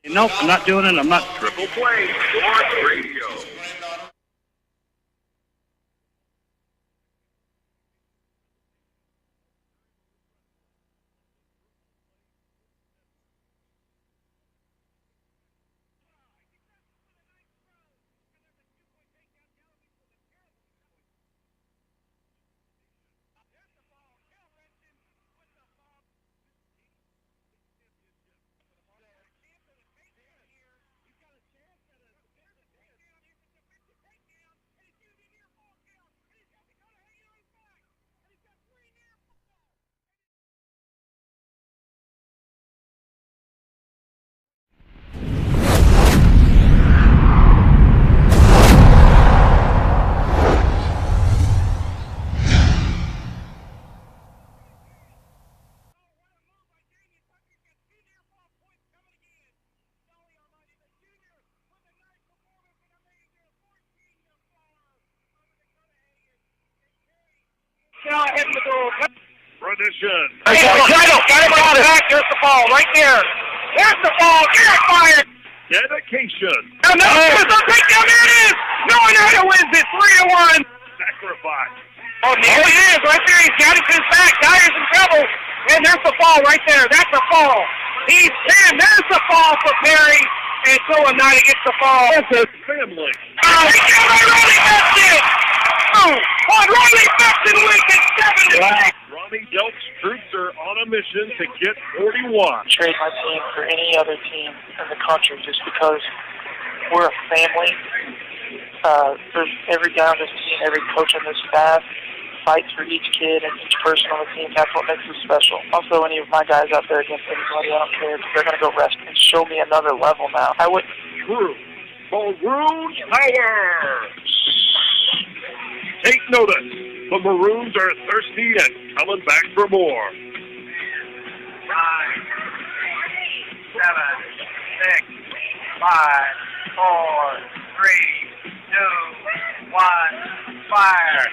Nope, I'm not doing it. I'm not. Triple Play Sports Radio. Tradition. Got him around the back. There's the ball right there. There's the ball. Get it fired. Dedication. And now there's the takedown. There it is. Noah wins it 3-1. Sacrifice. Oh, there he is. Right there. He's got it to his back. Dyer's in trouble. And there's the ball right there. That's the fall. He's pinned. There's the fall for Perry. And Noah gets the fall. That's his family. Oh, Ronnie Beston. On Ronnie Beston wins it 7-6. Ronnie Delk's troops are on a mission to get 41. Trade my team for any other team in the country just because we're a family. There's every guy on this team, every coach on this staff fights for each kid and each person on the team. That's what makes us special. I'll throw any of my guys out there against anybody. I don't care because they're going to go rest and show me another level now. I wouldn't. True Maroon power. Take notice. The Maroons are thirsty and coming back for more. 5, 7, 6, 5, 4, 3, 2, 1, fire.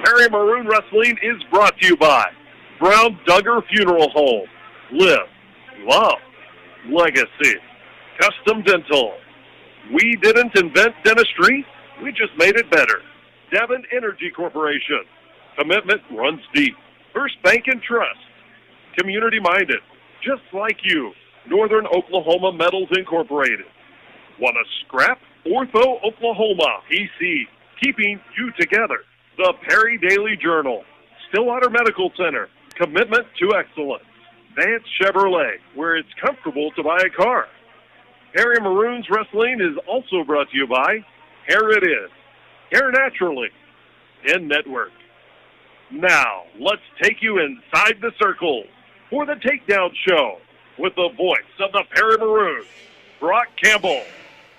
Perry Maroon Wrestling is brought to you by Brown Duggar Funeral Home, Live, Love, Legacy, Custom Dental. We didn't invent dentistry, we just made it better. Devon Energy Corporation. Commitment runs deep. First Bank and Trust. Community-minded, just like you. Northern Oklahoma Metals Incorporated. Want to scrap? Ortho Oklahoma, PC. Keeping you together. The Perry Daily Journal. Stillwater Medical Center. Commitment to excellence. Vance Chevrolet, where it's comfortable to buy a car. Perry Maroons Wrestling is also brought to you by Hair It Is, Hair Naturally, and Network. Now, let's take you inside the circle for the Takedown Show with the voice of the Perry Maroons, Brock Campbell,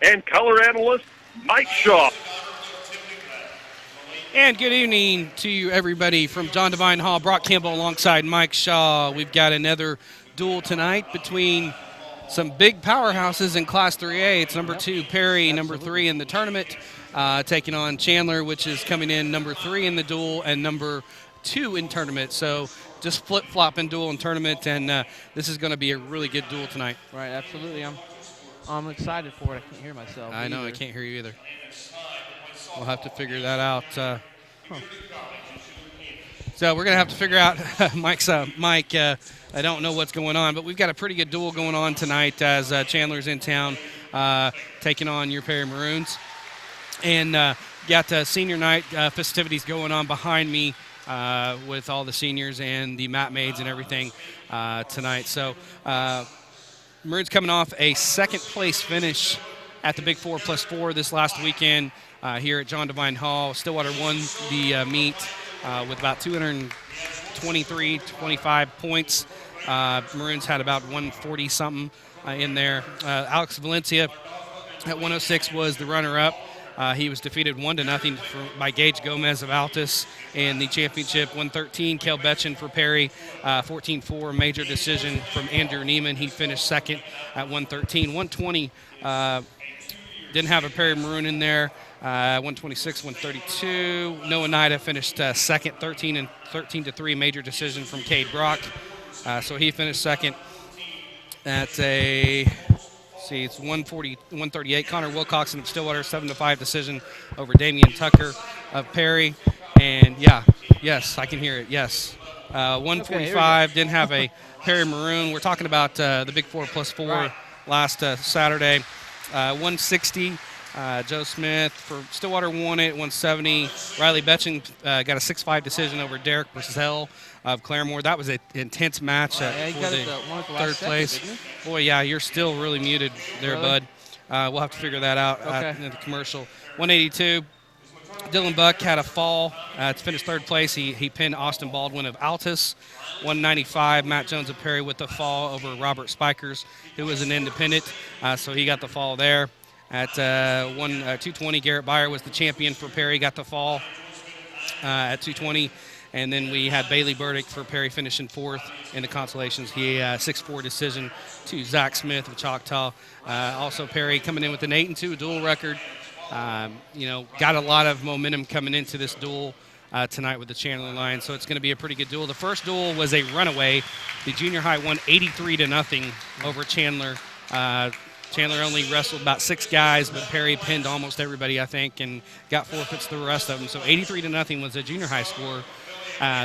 and color analyst Mike Shaw. And good evening to you, everybody, from John Devine Hall. Brock Campbell alongside Mike Shaw. We've got another duel tonight between some big powerhouses in Class 3A. It's number 2, Perry, number 3 in the tournament, taking on Chandler, which is coming in number 3 in the duel and number 2 in tournament. So just flip-flopping duel and tournament, and this is going to be a really good duel tonight. Right, absolutely. I'm excited for it. I can't hear myself. I know, I can't hear you either. We'll have to figure that out. So we're going to have to figure out Mike. I don't know what's going on, but we've got a pretty good duel going on tonight as Chandler's in town taking on your Perry Maroons. And got senior night festivities going on behind me with all the seniors and the mat maids and everything tonight. So Maroons coming off a second-place finish at the Big 4+4 this last weekend here at John Devine Hall. Stillwater won the meet with about 223, 25 points. Maroons had about 140-something in there. Alex Valencia at 106 was the runner-up. He was defeated 1-0 by Gage Gomez of Altus in the championship. 113, Kel Betchen for Perry. 14-4, major decision from Andrew Neiman. He finished second at 113. 120, didn't have a Perry Maroon in there. 126, 132. Noah Nida finished second, 13-3, major decision from Cade Brock. So he finished second at it's 138. Connor Wilcoxon of Stillwater, 7-5 decision over Damian Tucker of Perry. And yes, I can hear it. Yes. 145, didn't have a Perry Maroon. We're talking about the Big 4+4 last Saturday. 160, Joe Smith for Stillwater won it. 170, Riley Betching got a 6-5 decision over Derek Purcell of Claremore. That was an intense match for the third place. Boy, yeah, you're still really muted there, bud. We'll have to figure that out in the commercial. 182. Dylan Buck had a fall to finish third place. He pinned Austin Baldwin of Altus. 195, Matt Jones of Perry with the fall over Robert Spikers, who was an independent, so he got the fall there. At 220, Garrett Byer was the champion for Perry, got the fall at 220. And then we had Bailey Burdick for Perry finishing fourth in the consolations. He 6-4 decision to Zach Smith of Choctaw. Also Perry coming in with an 8-2 dual record. Got a lot of momentum coming into this duel tonight with the Chandler Lions, so it's going to be a pretty good duel. The first duel was a runaway. The junior high won 83-0 over Chandler. Chandler only wrestled about 6 guys, but Perry pinned almost everybody, I think, and got forfeits to the rest of them. So 83-0 was a junior high score.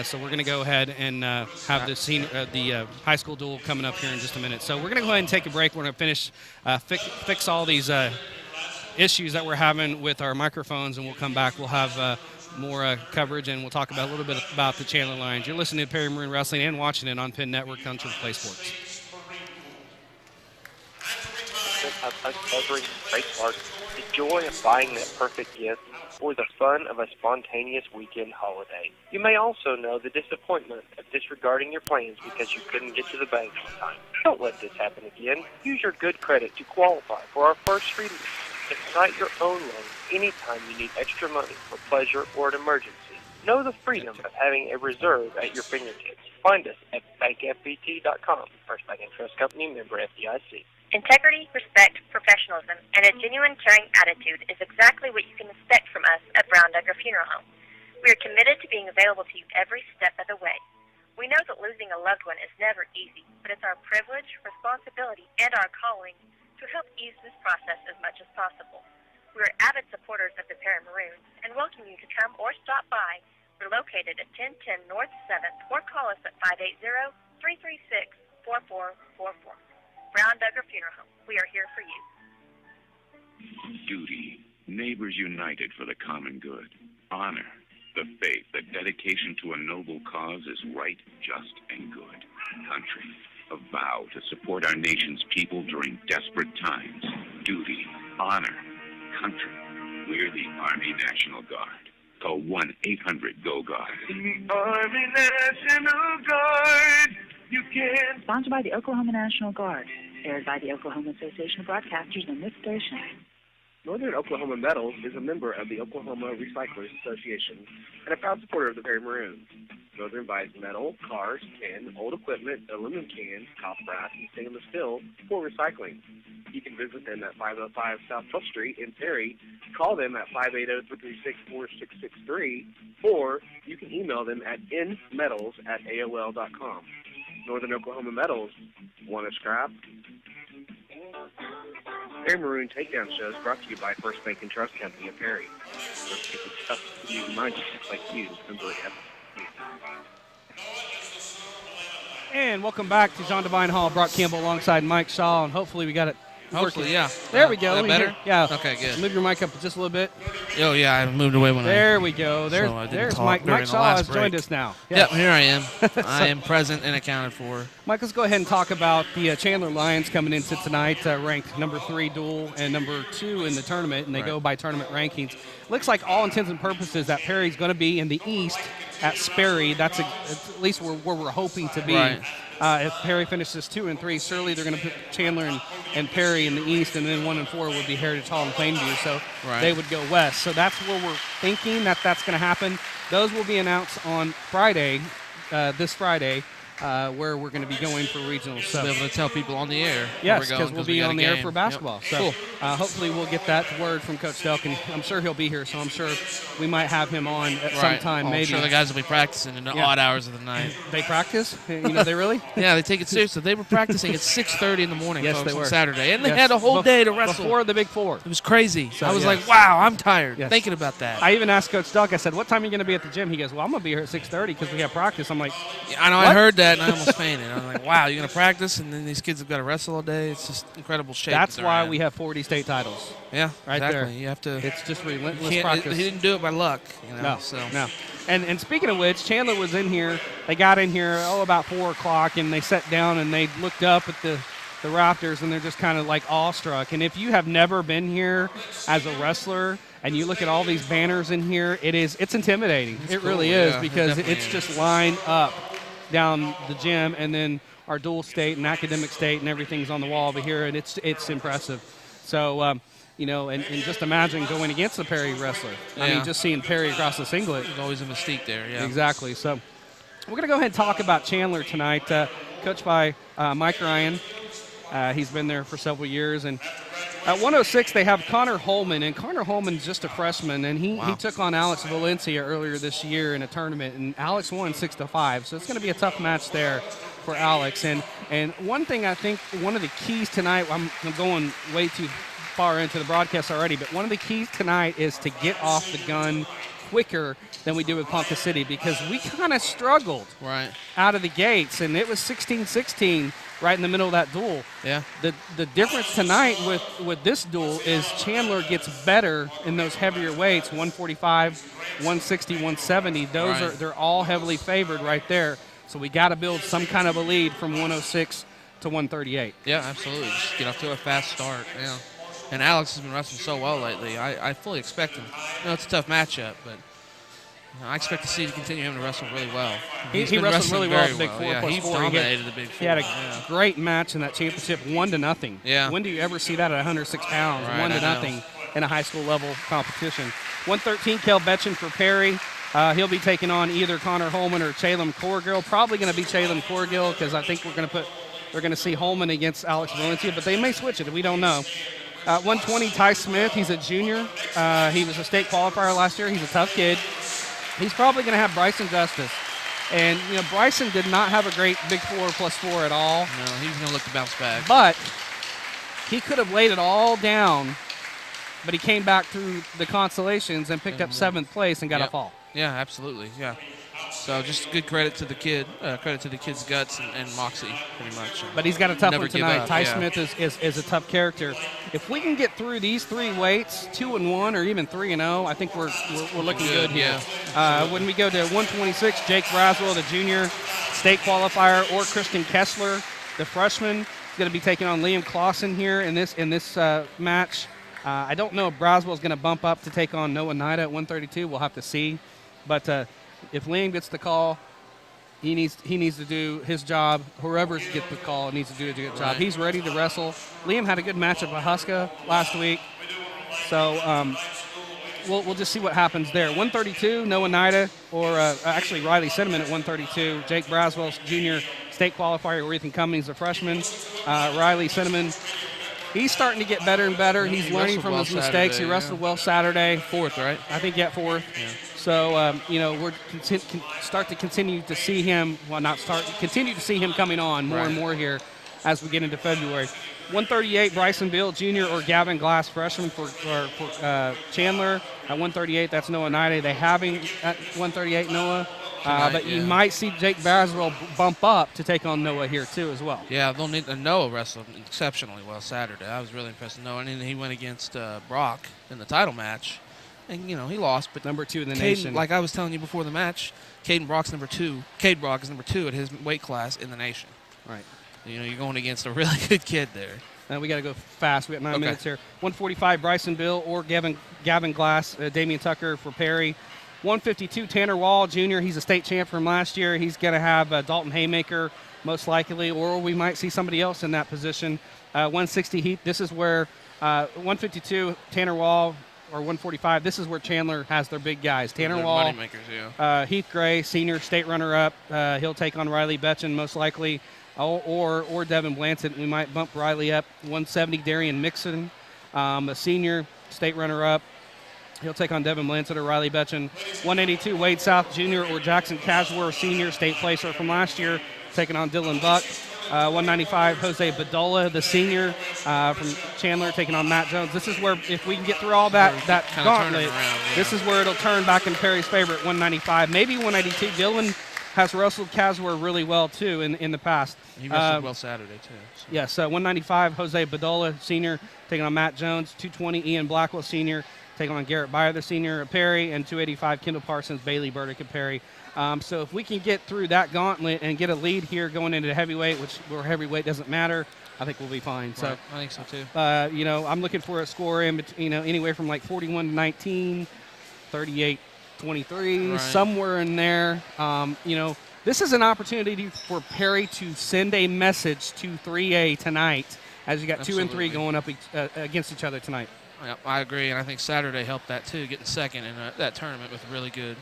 So we're going to go ahead and have the high school duel coming up here in just a minute. So we're going to go ahead and take a break. We're going to finish, fix all these issues that we're having with our microphones, and we'll come back. We'll have more coverage, and we'll talk about a little bit about the Chandler Lions. You're listening to Perry Maroon Wrestling and watching it on Penn Network, Country Play Sports. Every great part, the joy of buying that perfect gift, or the fun of a spontaneous weekend holiday. You may also know the disappointment of disregarding your plans because you couldn't get to the bank on time. Don't let this happen again. Use your good credit to qualify for our first free loan and cite your own loan anytime you need extra money for pleasure or an emergency. Know the freedom of having a reserve at your fingertips. Find us at bankfbt.com. First Bank and Trust Company, member FDIC. Integrity, respect, professionalism, and a genuine caring attitude is exactly what you can expect from us at Brown Duggar Funeral Home. We are committed to being available to you every step of the way. We know that losing a loved one is never easy, but it's our privilege, responsibility, and our calling to help ease this process as much as possible. We are avid supporters of the Perry Maroons and welcome you to come or stop by. We're located at 1010 North 7th or call us at 580-336-4444. Brown Duggar Funeral Home. We are here for you. Duty. Neighbors united for the common good. Honor. The faith that dedication to a noble cause is right, just, and good. Country. A vow to support our nation's people during desperate times. Duty. Honor. Country. We're the Army National Guard. Call 1-800-GO-GUARD. The Army National Guard. You can. Sponsored by the Oklahoma National Guard. Aired by the Oklahoma Association of Broadcasters and this station. Northern Oklahoma Metals is a member of the Oklahoma Recyclers Association and a proud supporter of the Perry Maroons. Northern buys metal, cars, tin, old equipment, aluminum cans, copper brass, and stainless steel for recycling. You can visit them at 505 South 12th Street in Perry. Call them at 580-336-4663, or you can email them at nmetals@aol.com. Northern Oklahoma Metals. Want to scrap? Perry Maroon Takedown Shows brought to you by First Bank and Trust Company of Perry. First Bank and Trust you mind just like you. Remember it. And welcome back to John Devine Hall. Brock Campbell alongside Mike Shaw, and hopefully we got it. Hopefully, yeah. There we go. Is that better? Yeah. Okay, good. Move your mic up just a little bit. Oh, yeah, I moved away when There we go. There's Mike. Mike Shaw has joined us now. Yep, here I am. I am present and accounted for. Mike, let's go ahead and talk about the Chandler Lions coming into tonight, ranked number 3 duel and number 2 in the tournament, and they go by tournament rankings. Looks like all intents and purposes that Perry's going to be in the East at Sperry. That's at least where we're hoping to be. Right. If Perry finishes 2 and 3, surely they're going to put Chandler and Perry in the East, and then 1 and 4 would be Heritage Hall and Plainview, so they would go West. So that's where we're thinking that's going to happen. Those will be announced on Friday, this Friday, where we're going to be going for regionals. So be able to tell people on the air. Yes, because we'll be on the air for basketball. Yep. So cool. Hopefully we'll get that word from Coach Delk, and I'm sure he'll be here. So I'm sure we might have him on at some time. I'm maybe. sure the guys will be practicing in the odd hours of the night. They practice? They really? Yeah, they take it seriously. They were practicing at 6:30 in the morning, yes, folks, they were. on Saturday, and they had a whole day to wrestle before the Big Four. It was crazy. So, I was like, wow, I'm tired thinking about that. I even asked Coach Delk. I said, "What time are you going to be at the gym?" He goes, "Well, I'm going to be here at 6:30 because we have practice." I'm like, I know. what? I heard that, and I almost fainted. I'm like, wow, you're going to practice, and then these kids have got to wrestle all day. It's just incredible shape. That's why we have 40 state titles. Yeah, right exactly. there. You have to. It's just relentless practice. He didn't do it by luck. No. And speaking of which, Chandler was in here. They got in here about 4 o'clock, and they sat down and they looked up at the rafters, and they're just kind of like awestruck. And if you have never been here as a wrestler, and you look at all these banners in here, it's intimidating. It really is, because it's just lined up down the gym, and then our dual state and academic state and everything's on the wall over here, and it's impressive. So, and just imagine going against the Perry wrestler. I mean, just seeing Perry across the singlet. There's always a mystique there, yeah. Exactly. So we're going to go ahead and talk about Chandler tonight, coached by Mike Ryan. He's been there for several years. And at 106, they have Connor Holman, and Connor Holman's just a freshman, and he took on Alex Valencia earlier this year in a tournament, and Alex won 6-5. So it's going to be a tough match there for Alex. And one thing I think, one of the keys tonight, I'm going way too far into the broadcast already, but one of the keys tonight is to get off the gun quicker than we do with Ponca City, because we kind of struggled out of the gates, and it was 16-16 right in the middle of that duel. Yeah. The difference tonight with this duel is Chandler gets better in those heavier weights, 145, 160, 170. They're all heavily favored right there. So we got to build some kind of a lead from 106 to 138. Yeah, absolutely. Just get off to a fast start. Yeah. And Alex has been wrestling so well lately. I fully expect him. It's a tough matchup, but I expect to see him continue to wrestle really well. He wrestled really well at the Big Four. Yeah, he dominated the Big Four. He had a great match in that championship, 1-0. Yeah. When do you ever see that at 106 pounds, 1-0 in a high school level competition? 113, Kel Betchen for Perry. He'll be taking on either Connor Holman or Chalem Corgill. Probably going to be Chalem Corgill, because I think we're going to see Holman against Alex Valencia, but they may switch it. We don't know. 120, Ty Smith. He's a junior. He was a state qualifier last year. He's a tough kid. He's probably going to have Bryson Justice. And, Bryson did not have a great Big 4+4 at all. No, he's going to look to bounce back. But he could have laid it all down, but he came back through the consolations and picked up 7th place and got a fall. Yeah, absolutely, yeah. So just good credit to the kid, credit to the kid's guts and moxie, pretty much. But he's got a tough one tonight. Ty Smith is a tough character. If we can get through these 3 weights, 2-1 or even 3-0, I think we're looking good here. When we go to 126, Jake Braswell, the junior state qualifier, or Christian Kessler, the freshman, is going to be taking on Liam Clausen here in this match. I don't know if Braswell is going to bump up to take on Noah Nida at 132. We'll have to see. But if Liam gets the call, he needs to do his job. Whoever gets the call needs to do a good job. He's ready to wrestle. Liam had a good match at Wahuska last week. So we'll just see what happens there. 132, Noah Nida, or actually Riley Cinnamon at 132. Jake Braswell, junior state qualifier, or Ethan Cummings, a freshman. Riley Cinnamon, he's starting to get better and better. He's learning from his mistakes. He wrestled well Saturday. 4th, right? I think 4th. Yeah. So, we're continue to see him. Continue to see him coming on more and more here as we get into February. 138, Bryson Bill, junior, or Gavin Glass, freshman for Chandler. At 138, that's Noah Nida. They have him at 138, Noah. But you might see Jake Braswell bump up to take on Noah here, too, as well. Yeah, they'll need Noah wrestled exceptionally well Saturday. I was really impressed with Noah. And he went against Brock in the title match. And, he lost. But number 2 in the nation. Like I was telling you before the match, Cade Brock is number 2 at his weight class in the nation. Right. You're going against a really good kid there. Now we got to go fast. We got 9 minutes here. 145, Bryson Bill, or Gavin Glass, Damian Tucker for Perry. 152, Tanner Wall, Jr. He's a state champ from last year. He's going to have Dalton Haymaker, most likely, or we might see somebody else in that position. 160, this is where 152, Tanner Wall, 145. This is where Chandler has their big guys. Tanner They're Wall, moneymakers, yeah. Heath Gray, senior state runner-up. He'll take on Riley Betchen most likely, or Devin Blansett. We might bump Riley up. 170, Darian Mixon, a senior state runner-up. He'll take on Devin Blansett or Riley Betchen. 182, Wade South Jr. or Jackson Caswar, senior state placer from last year, taking on Dylan Buck. 195, Jose Bedolla, the senior from Chandler, taking on Matt Jones. This is where, if we can get through all that gauntlet, this is where it'll turn back in Perry's favor at 195, maybe 182. Dylan has wrestled Caswar really well, too, in the past. He wrestled well Saturday, too. So. Yes, 195, Jose Bedolla, senior, taking on Matt Jones. 220, Ian Blackwell, senior, taking on Garrett Byer, the senior, at Perry. And 285, Kendall Parsons, Bailey Burdick at Perry. So if we can get through that gauntlet and get a lead here going into heavyweight, where heavyweight doesn't matter, I think we'll be fine. Right. So I think so too. I'm looking for a score in anywhere from like 41-19, 38-23, somewhere in there. This is an opportunity for Perry to send a message to 3A tonight, as you got 2 and 3 going up against each other tonight. Yeah, I agree, and I think Saturday helped that too, getting second in that tournament with really good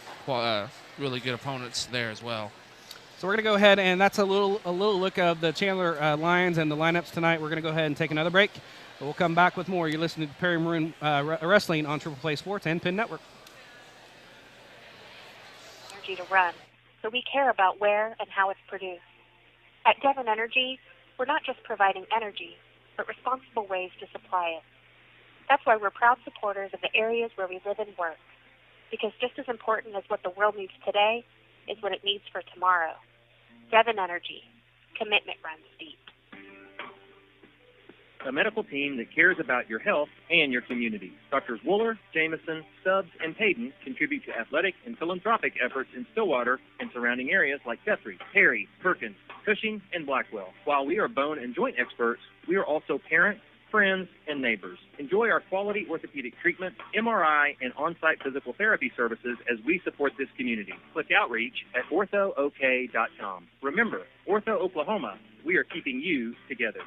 opponents there as well. So we're going to go ahead, and that's a little look of the Chandler Lions and the lineups tonight. We're going to go ahead and take another break. We'll come back with more. You're listening to Perry Maroon Wrestling on Triple Play Sports and Penn Network. Energy to run, so we care about where and how it's produced. At Devon Energy, we're not just providing energy, but responsible ways to supply it. That's why we're proud supporters of the areas where we live and work. Because just as important as what the world needs today is what it needs for tomorrow. Devon Energy. Commitment runs deep. A medical team that cares about your health and your community. Doctors Wooler, Jameson, Stubbs, and Payton contribute to athletic and philanthropic efforts in Stillwater and surrounding areas like Guthrie, Perry, Perkins, Cushing, and Blackwell. While we are bone and joint experts, we are also parents, friends, and neighbors. Enjoy our quality orthopedic treatment, MRI, and on-site physical therapy services as we support this community. Click outreach at orthook.com. Remember, Ortho Oklahoma, we are keeping you together.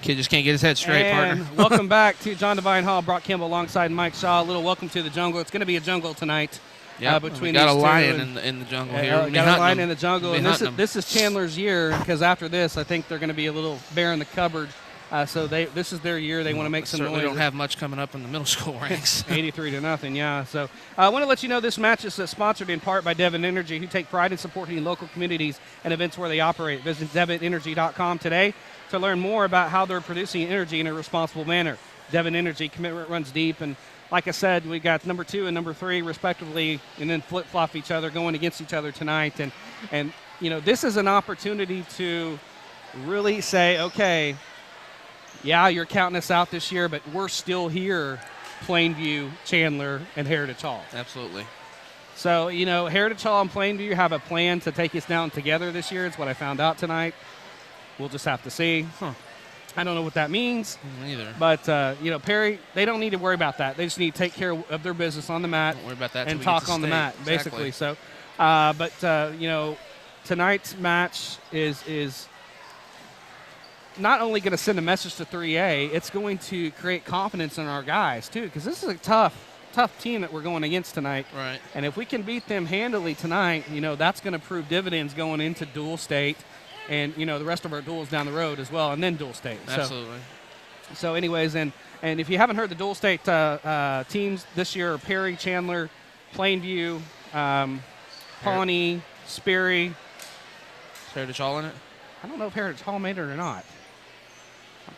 Kid just can't get his head straight, partner. Welcome back to John Devine Hall, Brock Campbell alongside Mike Shaw. A little welcome to the jungle. It's going to be a jungle tonight. Yeah, between we got these a lion two in the jungle here. We got a lion in the jungle, and this is Chandler's year, because after this, I think they're going to be a little bare in the cupboard. So this is their year. They want to make some noise. They don't have much coming up in the middle school ranks. 83-0, yeah. So I want to let you know this match is sponsored in part by Devon Energy, who take pride in supporting local communities and events where they operate. Visit devonenergy.com today to learn more about how they're producing energy in a responsible manner. Devon Energy, commitment runs deep, and like I said, we got number 2 and number 3 respectively, and then flip-flop each other, going against each other tonight. And this is an opportunity to really say, okay, yeah, you're counting us out this year, but we're still here, Plainview, Chandler, and Heritage Hall. Absolutely. So, Heritage Hall and Plainview have a plan to take us down together this year. It's what I found out tonight. We'll just have to see. I don't know what that means. Me neither. But, Perry, they don't need to worry about that. They just need to take care of their business on the mat. Don't worry about that and talk on the mat, basically. So, tonight's match is not only going to send a message to 3A, it's going to create confidence in our guys, too, because this is a tough team that we're going against tonight. Right. And if we can beat them handily tonight, that's going to prove dividends going into dual state and, the rest of our duels down the road as well, and then dual state. Absolutely. So anyways, and if you haven't heard the dual state teams this year are Perry, Chandler, Plainview, Pawnee, Sperry. Is Heritage Hall in it? I don't know if Heritage Hall made it or not.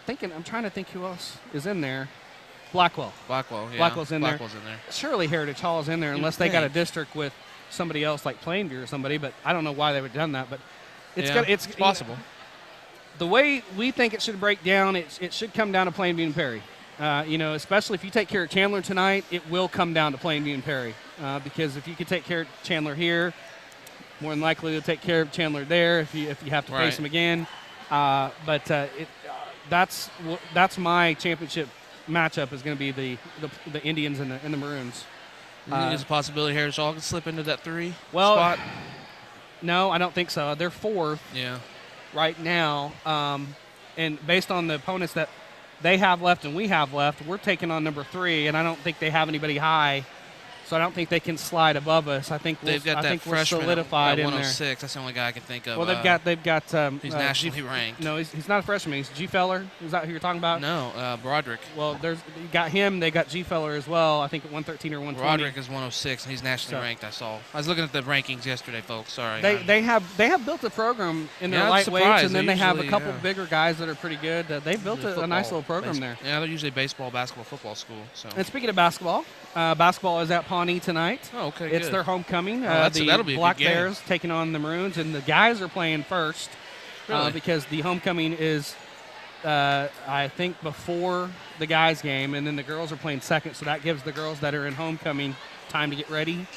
I'm trying to think who else is in there. Blackwell, yeah. Blackwell's in there. Surely Heritage Hall is in there, unless they got a district with somebody else like Plainview or somebody, but I don't know why they would have done that. But it's possible. The way we think it should break down, it should come down to Plainview and Perry. Especially if you take care of Chandler tonight, it will come down to Plainview and Perry. Because if you could take care of Chandler here, more than likely you'll take care of Chandler there if you have to face him again. That's my championship matchup is going to be the Indians and the Maroons. There's a possibility Heritage Hall can slip into that 3 spot. No, I don't think so. They're 4th right now. And based on the opponents that they have left and we have left, we're taking on number 3, and I don't think they have anybody high. So I don't think they can slide above us. I think they've got that freshman solidified at in there. 106. That's the only guy I can think of. Well, they've got. He's nationally ranked. No, he's not a freshman. He's G Feller. Is that who you're talking about? No, Broderick. Well, you got him. They got G Feller as well. I think at 113 or 120. Broderick is 106, and he's nationally ranked. I saw. I was looking at the rankings yesterday, folks. Sorry. They have built a program in their lightweights, and then they have a couple bigger guys that are pretty good. They've built a nice little program there. Yeah, they're usually baseball, basketball, football school. So. And speaking of basketball, basketball is at Pawnee tonight. Oh, okay, it's their homecoming. That'll be Black a good game. Bears taking on the Maroons, and the guys are playing first because the homecoming is, I think, before the guys' game, and then the girls are playing second, so that gives the girls that are in homecoming time to get ready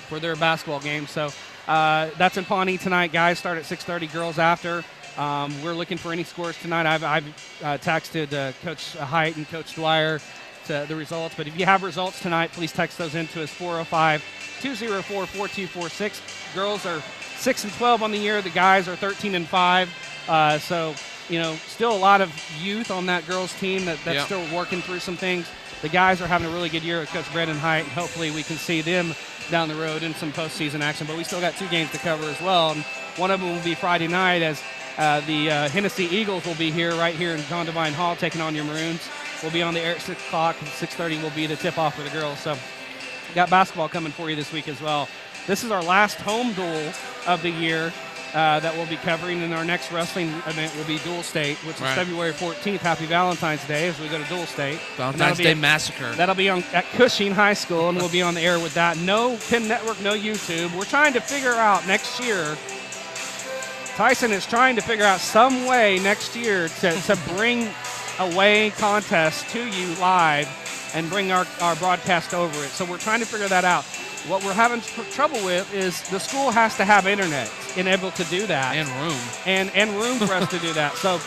for their basketball game. So that's in Pawnee tonight. Guys start at 6:30, girls after. We're looking for any scores tonight. I've texted Coach Height and Coach Dwyer the results, but if you have results tonight, please text those into us, 405-204-4246. Girls are 6-12 on the year. The guys are 13-5. So, still a lot of youth on that girls team that's still working through some things. The guys are having a really good year with Coach Brendan Height, and hopefully we can see them down the road in some postseason action. But we still got 2 games to cover as well, and one of them will be Friday night as the Hennessy Eagles will be right here in John Devine Hall taking on your Maroons. We'll be on the air at 6 o'clock, and 6:30 will be the tip-off for the girls. So got basketball coming for you this week as well. This is our last home duel of the year that we'll be covering, and our next wrestling event will be Dual State, which is February 14th. Happy Valentine's Day as we go to Dual State. Valentine's Day Massacre. That'll be at Cushing High School, and we'll be on the air with that. No Penn Network, no YouTube. We're trying to figure out next year. Tyson is trying to figure out some way next year to bring away contest to you live and bring our broadcast over it. So we're trying to figure that out. What we're having trouble with is the school has to have internet and able to do that. And room. And room for us to do that. So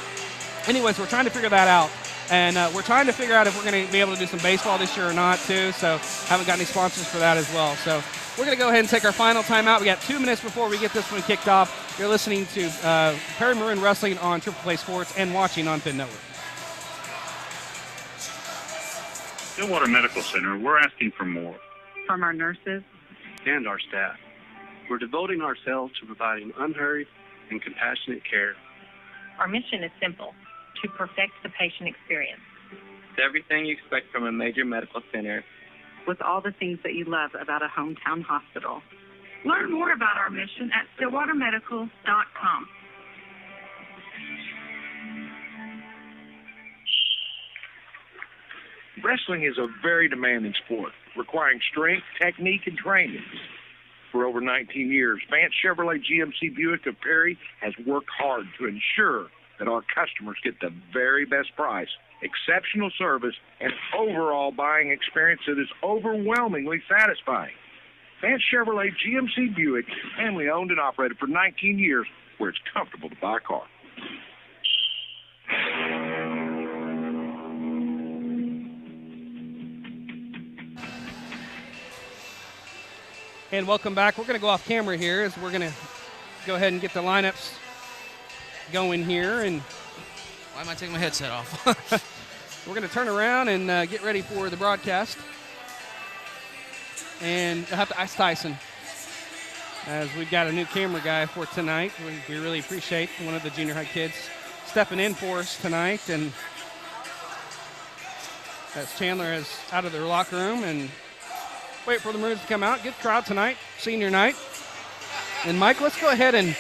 anyways, we're trying to figure that out. And we're trying to figure out if we're going to be able to do some baseball this year or not, too. So haven't got any sponsors for that as well. So we're going to go ahead and take our final timeout. We got 2 minutes before we get this one kicked off. You're listening to Perry Maroon Wrestling on Triple Play Sports and watching on Penn Network. Stillwater Medical Center, we're asking for more. From our nurses and our staff. We're devoting ourselves to providing unhurried and compassionate care. Our mission is simple, to perfect the patient experience. It's everything you expect from a major medical center. With all the things that you love about a hometown hospital. Learn more about our mission at stillwatermedical.com. Wrestling is a very demanding sport, requiring strength, technique, and training. For over 19 years, Vance Chevrolet GMC Buick of Perry has worked hard to ensure that our customers get the very best price, exceptional service, and overall buying experience that is overwhelmingly satisfying. Vance Chevrolet GMC Buick, family owned and operated for 19 years, where it's comfortable to buy a car. And welcome back. We're going to go off camera here as we're going to go ahead and get the lineups going here. And why am I taking my headset off? We're going to turn around and get ready for the broadcast. And I have to ask Tyson, as we've got a new camera guy for tonight. We really appreciate one of the junior high kids stepping in for us tonight. And as Chandler is out of their locker room and wait for the Maroons to come out. Good crowd tonight, senior night. And Mike, let's go ahead and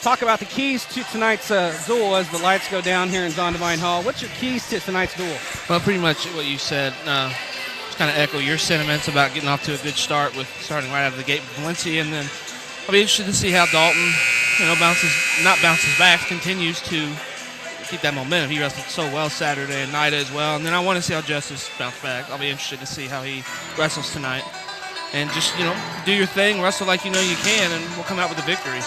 talk about the keys to tonight's duel as the lights go down here in John Devine Hall. What's your keys to tonight's duel? Well, pretty much what you said. Just kind of echo your sentiments about getting off to a good start with starting right out of the gate with Valencia. And then I'll be interested to see how Dalton, bounces back, continues to keep that momentum. He wrestled so well Saturday and night as well. And then I want to see how Justice bounce back. I'll be interested to see how he wrestles tonight. And just, do your thing, wrestle like you know you can, and we'll come out with a victory.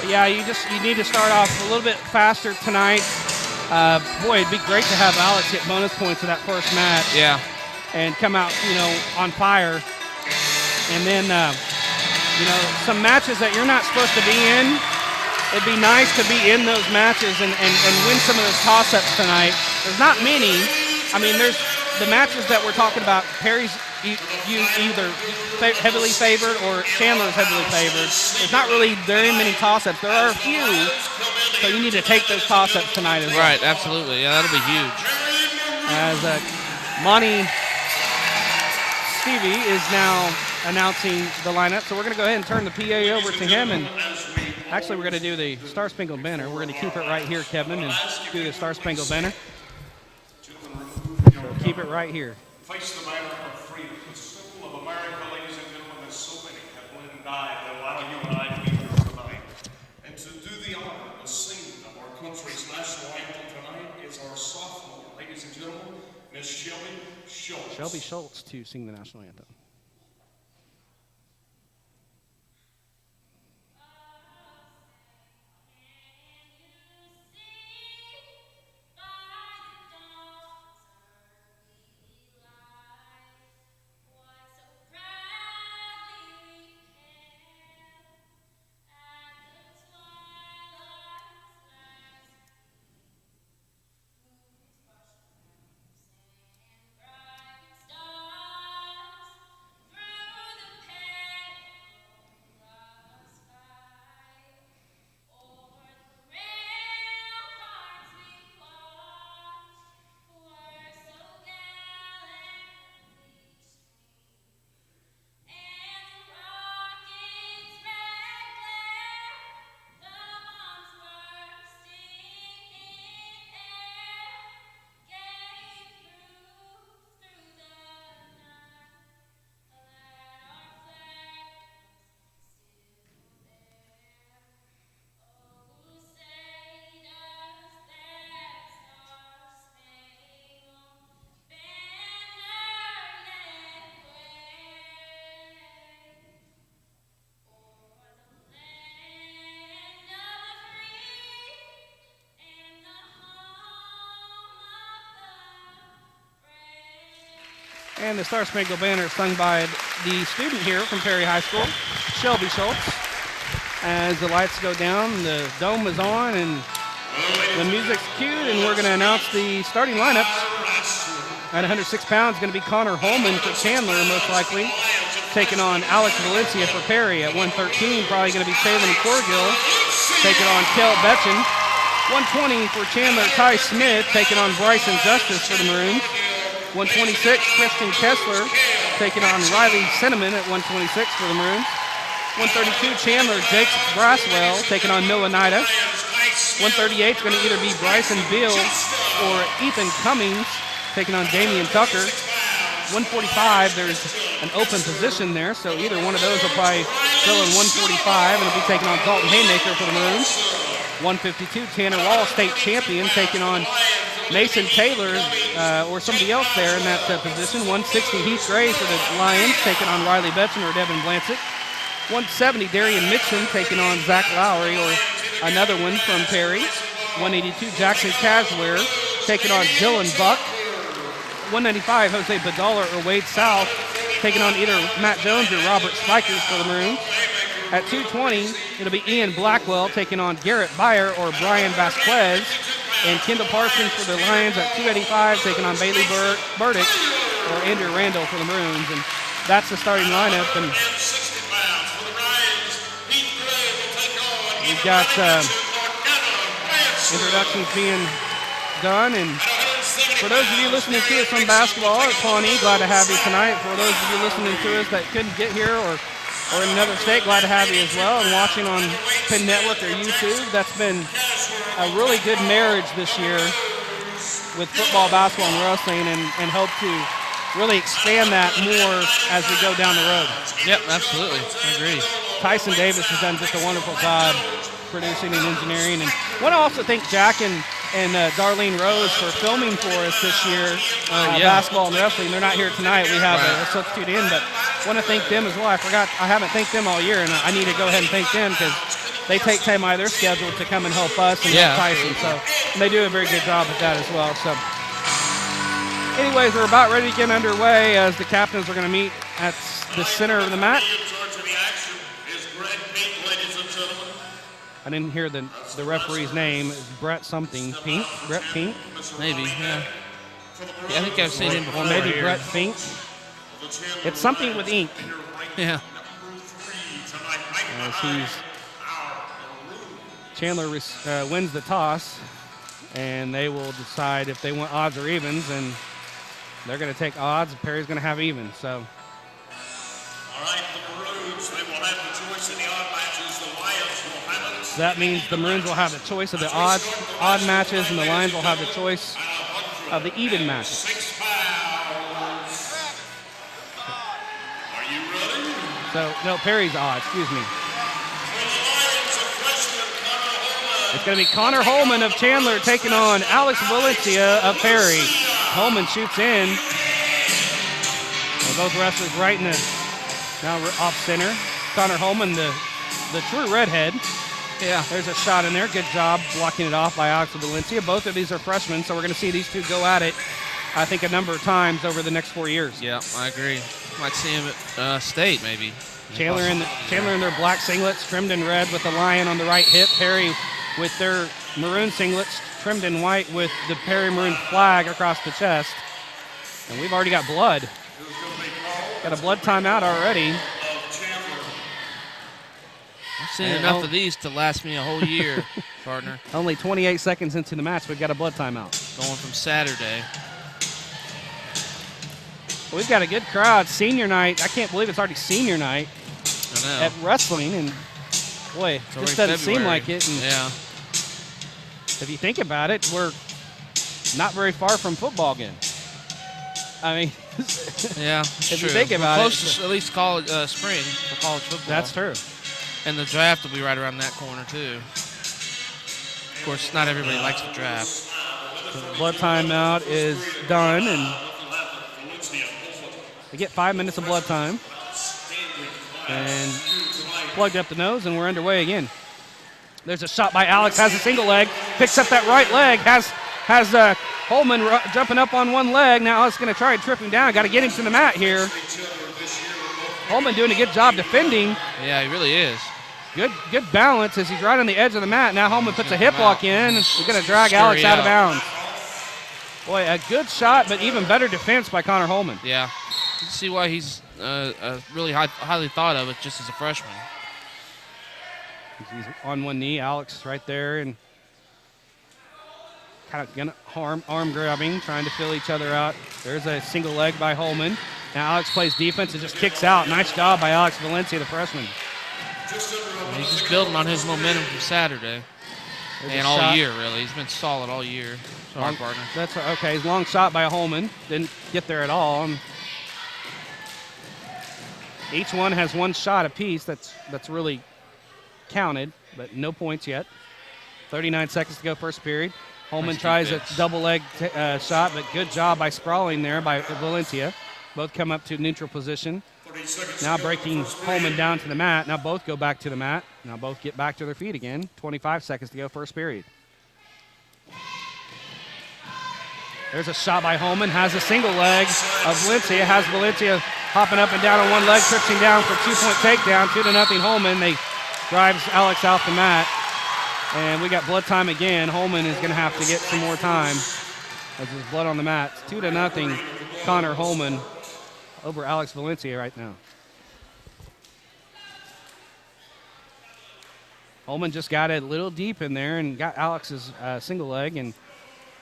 Yeah, you need to start off a little bit faster tonight. Boy, it'd be great to have Alex hit bonus points in that first match. Yeah. And come out, on fire. And then some matches that you're not supposed to be in. It'd be nice to be in those matches and win some of those toss-ups tonight. There's not many. I mean, there's the matches that we're talking about. Perry's either heavily favored or Chandler's heavily favored. There's not really very many toss-ups. There are a few, so you need to take those toss-ups tonight as well. Right, absolutely. Yeah, that'll be huge. As Monty Stevie is now announcing the lineup, so we're going to go ahead and turn the PA over to him. And actually, we're going to do the Star Spangled Banner. We're going to keep it right here, Kevin, and do the Star Spangled Banner. So keep it right here. Face the banner of freedom, the symbol of America, ladies and gentlemen, as so many have bled and died that allow you and I to be here tonight. And to do the honor of singing of our country's national anthem tonight is our sophomore, ladies and gentlemen, Miss Shelby Schultz. Shelby Schultz to sing the national anthem. And the Star Spangled Banner is sung by the student here from Perry High School, Shelby Schultz. As the lights go down, the dome is on, and the music's cued, and we're going to announce the starting lineups. At 106 pounds, going to be Connor Holman for Chandler, most likely, taking on Alex Valencia for Perry. At 113, probably going to be Taylor Corgill, taking on Kel Betchen. 120 for Chandler, Ty Smith, taking on Bryson Justice for the Maroons. 126, Kristen Kessler taking on Riley Cinnamon at 126 for the Maroons. 132, Chandler Jake Braswell taking on Milanita. 138 is going to either be Bryson Beal or Ethan Cummings taking on Damian Tucker. 145, there's an open position there, so either one of those will probably fill in 145, and it'll be taking on Dalton Haymaker for the Maroons. 152, Tanner Wall, state champion, taking on Mason Taylor or somebody else there in that position. 160, Heath Gray for the Lions, taking on Riley Betchen or Devin Blanchett. 170, Darian Mitchell taking on Zach Lowry or another one from Perry. 182, Jackson Casware taking on Dylan Buck. 195, Jose Badala or Wade South taking on either Matt Jones or Robert Spikers for the Maroons. At 220, it'll be Ian Blackwell taking on Garrett Byer or Brian Vasquez. And Kendall Parsons for the Lions at 285, taking on Bailey Burdick or Andrew Randall for the Maroons. And that's the starting lineup. And we've got introductions being done. And for those of you listening to us from basketball at Pawnee, glad to have you tonight. For those of you listening to us that couldn't get here or in another state, glad to have you as well. And watching on Penn Network or YouTube, that's been a really good marriage this year with football, basketball, and wrestling, and hope to really expand that more as we go down the road. Yep, absolutely. I agree. Tyson Davis has done just a wonderful job producing and engineering. And I want to also thank Jack and Darlene Rose for filming for us this year, basketball and wrestling. They're not here tonight. We have a substitute in, but I want to thank them as well. I haven't thanked them all year, and I need to go ahead and thank them because they take time out of their schedule to come and help us and help Tyson. So and they do a very good job at that as well. So anyways, we're about ready to get underway as the captains are going to meet at the center of the mat. I didn't hear the referee's name. It's Brett something. Pink? Brett Pink? Maybe, yeah. Yeah, I think I've seen him before. Or maybe here. Brett Fink. It's something with ink. Yeah. Chandler wins the toss, and they will decide if they want odds or evens, and they're going to take odds. Perry's going to have evens. So. All right, the Maroons, they will have the choice in the odd matches. The Lions will have it. That means the Maroons will have the choice of the odd matches, and the Lions will have the choice of the even matches. 6 fouls. Are you ready? So, no, Perry's odd, excuse me. It's going to be Connor Holman of Chandler taking on Alex Valencia of Perry. Holman shoots in. Well, both wrestlers right in the, now off center. Connor Holman, the true redhead. Yeah. There's a shot in there. Good job blocking it off by Alex Valencia. Both of these are freshmen, so we're going to see these two go at it, I think, a number of times over the next 4 years. Yeah, I agree. Might see him at State, maybe. Chandler in their black singlets, trimmed in red with the lion on the right hip. Perry with their maroon singlets, trimmed in white with the Perry Maroon flag across the chest. And we've already got blood. Got a blood timeout already. I've seen enough of these to last me a whole year, partner. Only 28 seconds into the match, we've got a blood timeout. Going from Saturday. We've got a good crowd. Senior night. I can't believe it's already senior night at wrestling. And, boy, this doesn't seem like it. And yeah. If you think about it, we're not very far from football again. I mean, yeah, if you think about close to at least college spring for college football. That's true. And the draft will be right around that corner, too. Of course, not everybody likes the draft. So the blood timeout is done, and we get 5 minutes of blood time. And plugged up the nose, and we're underway again. There's a shot by Alex, has a single leg, picks up that right leg, has Holman jumping up on one leg. Now Alex going to try and trip him down. Got to get him to the mat here. Holman doing a good job defending. Yeah, he really is. Good balance as he's right on the edge of the mat. Now Holman puts a hip lock in. He's going to drag Alex out of bounds. Boy, a good shot, but even better defense by Connor Holman. Yeah. You can see why he's really highly thought of it just as a freshman. He's on one knee. Alex right there and kind of gonna arm grabbing, trying to fill each other out. There's a single leg by Holman. Now Alex plays defense and just kicks out. Nice job by Alex Valencia, the freshman. He's just building on his momentum from Saturday. And all year, really. He's been solid all year. Sorry, partner. That's okay. His long shot by Holman. Didn't get there at all. Each one has one shot apiece. That's really counted, but no points yet. 39 seconds to go first period. Holman tries a double leg shot, but good job by sprawling there by Valencia. Both come up to neutral position. Now breaking Holman down to the mat. Now both go back to the mat. Now both get back to their feet again. 25 seconds to go first period. There's a shot by Holman. Has a single leg of Valencia. Has Valencia hopping up and down on one leg, trips him down for 2-point takedown. 2-0 Holman. They drives Alex off the mat. And we got blood time again. Holman is going to have to get some more time as there's blood on the mat. 2-0 Connor Holman over Alex Valencia right now. Holman just got it a little deep in there and got Alex's single leg and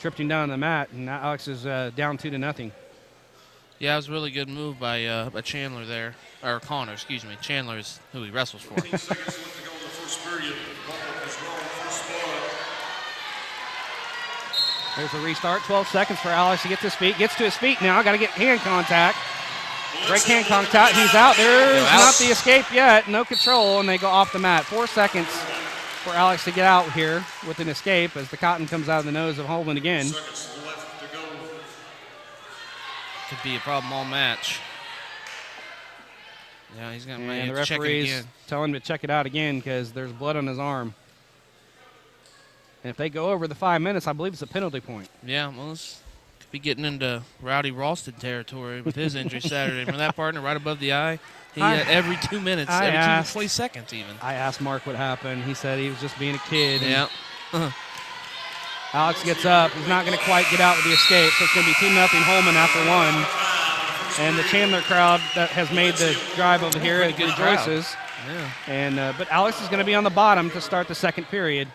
tripped him down on the mat. And now Alex is down 2-0. Yeah, it was a really good move by Chandler there. Or Connor, excuse me. Chandler is who he wrestles for. There's a restart. 12 seconds for Alex to get to his feet. Gets to his feet now. Got to get hand contact. Break hand contact. He's out. There's not the escape yet. No control, and they go off the mat. 4 seconds for Alex to get out here with an escape as the cotton comes out of the nose of Holman again. Could be a problem all match. Yeah, he's going to check it again. Telling him to check it out again because there's blood on his arm. And if they go over the 5 minutes, I believe it's a penalty point. Yeah, well, this could be getting into Rowdy Ralston territory with his injury Saturday. Remember that, partner, right above the eye? He every 2 minutes, every 20 seconds even. I asked Mark what happened. He said he was just being a kid. Yeah. Alex gets up. He's not going to quite get out with the escape, so it's going to be 2-0 Holman after one. And the Chandler crowd that has made the drive over here rejoices. Yeah. And but Alex is going to be on the bottom to start the second period.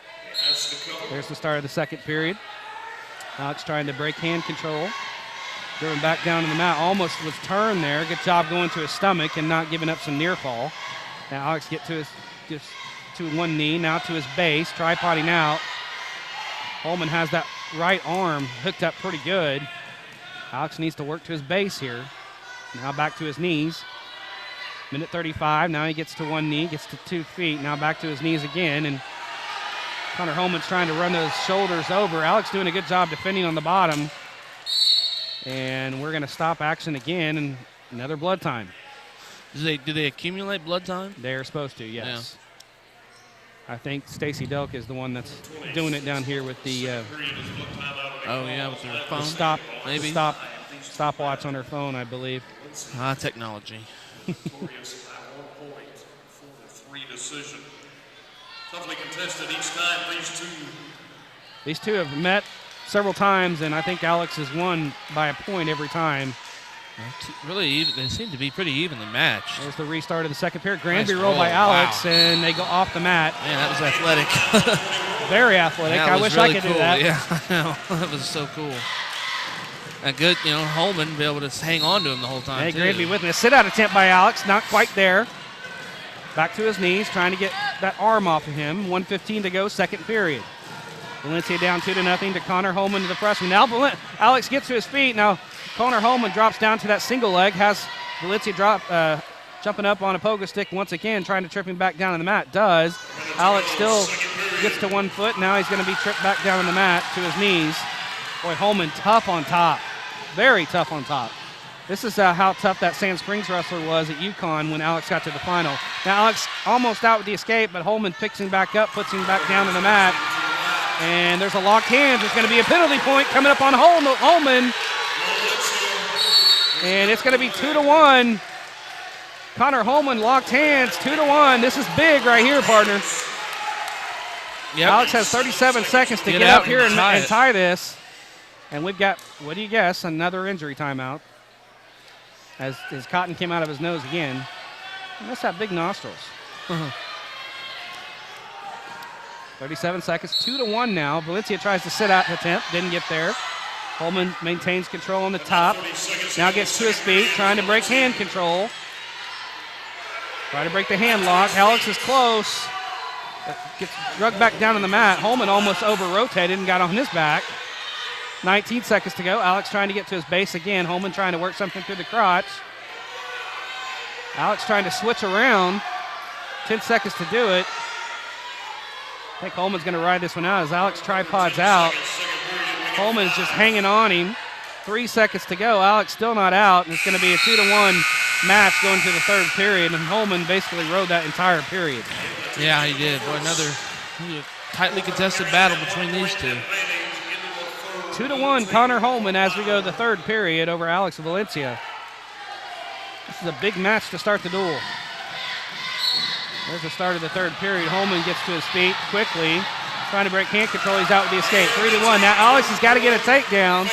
There's the start of the second period. Alex trying to break hand control. Driven back down to the mat. Almost was turned there. Good job going to his stomach and not giving up some near fall. Now Alex get to his just to one knee. Now to his base. Tripoding out. Holman has that right arm hooked up pretty good. Alex needs to work to his base here. Now back to his knees. Minute 35. Now he gets to one knee, gets to 2 feet. Now back to his knees again. And Connor Holman's trying to run those shoulders over. Alex doing a good job defending on the bottom. And we're going to stop action again. And another blood time. Do they accumulate blood time? They're supposed to, yes. Yeah. I think Stacy Delk is the one that's doing it down here with the with her phone. Maybe stopwatch on her phone, I believe. Technology. Decision. Toughly contested each time. These two have met several times, and I think Alex has won by a point every time. Really even. They seem to be pretty evenly matched. There's the restart of the second period. Granby roll by Alex, and they go off the mat. Man, that was athletic. Very athletic. I wish really I could cool. do that. Yeah, I know. That was so cool. And good, Holman be able to hang on to him the whole time. Hey, Granby with me. A sit-out attempt by Alex. Not quite there. Back to his knees, trying to get that arm off of him. 1:15 to go, second period. Valencia down 2-0 to Connor Holman to the freshman. Now Alex gets to his feet. Now Connor Holman drops down to that single leg. Has Valencia jumping up on a pogo stick once again, trying to trip him back down on the mat. Does. Alex still gets to 1 foot. Now he's going to be tripped back down on the mat to his knees. Boy, Holman tough on top. Very tough on top. This is how tough that Sand Springs wrestler was at UConn when Alex got to the final. Now Alex almost out with the escape, but Holman picks him back up, puts him back down on the mat. And there's a locked hand. There's going to be a penalty point coming up on Holman. And it's going to be 2-1. Connor Holman locked hands, 2-1. This is big right here, partner. Yep. Alex has 37 seconds to get up here and tie this. And we've got, what do you guess, another injury timeout. As his cotton came out of his nose again. And that's that big nostrils. 37 seconds, 2-1 now. Valencia tries to sit out attempt, didn't get there. Holman maintains control on the top. Now gets to his feet, trying to break hand control. Try to break the hand lock. Alex is close. Gets drugged back down on the mat. Holman almost over-rotated and got on his back. 19 seconds to go. Alex trying to get to his base again. Holman trying to work something through the crotch. Alex trying to switch around. 10 seconds to do it. I think Holman's going to ride this one out as Alex tripods out. Holman's just hanging on him. 3 seconds to go. Alex still not out, and it's going to be a 2-1 match going to the third period, and Holman basically rode that entire period. Yeah, he did. Boy, another tightly contested battle between these two. 2-1 Connor Holman as we go to the third period over Alex Valencia. This is a big match to start the duel. There's the start of the third period. Holman gets to his feet quickly. Trying to break hand control. He's out with the escape. 3-1. Now Alex has got to get a takedown.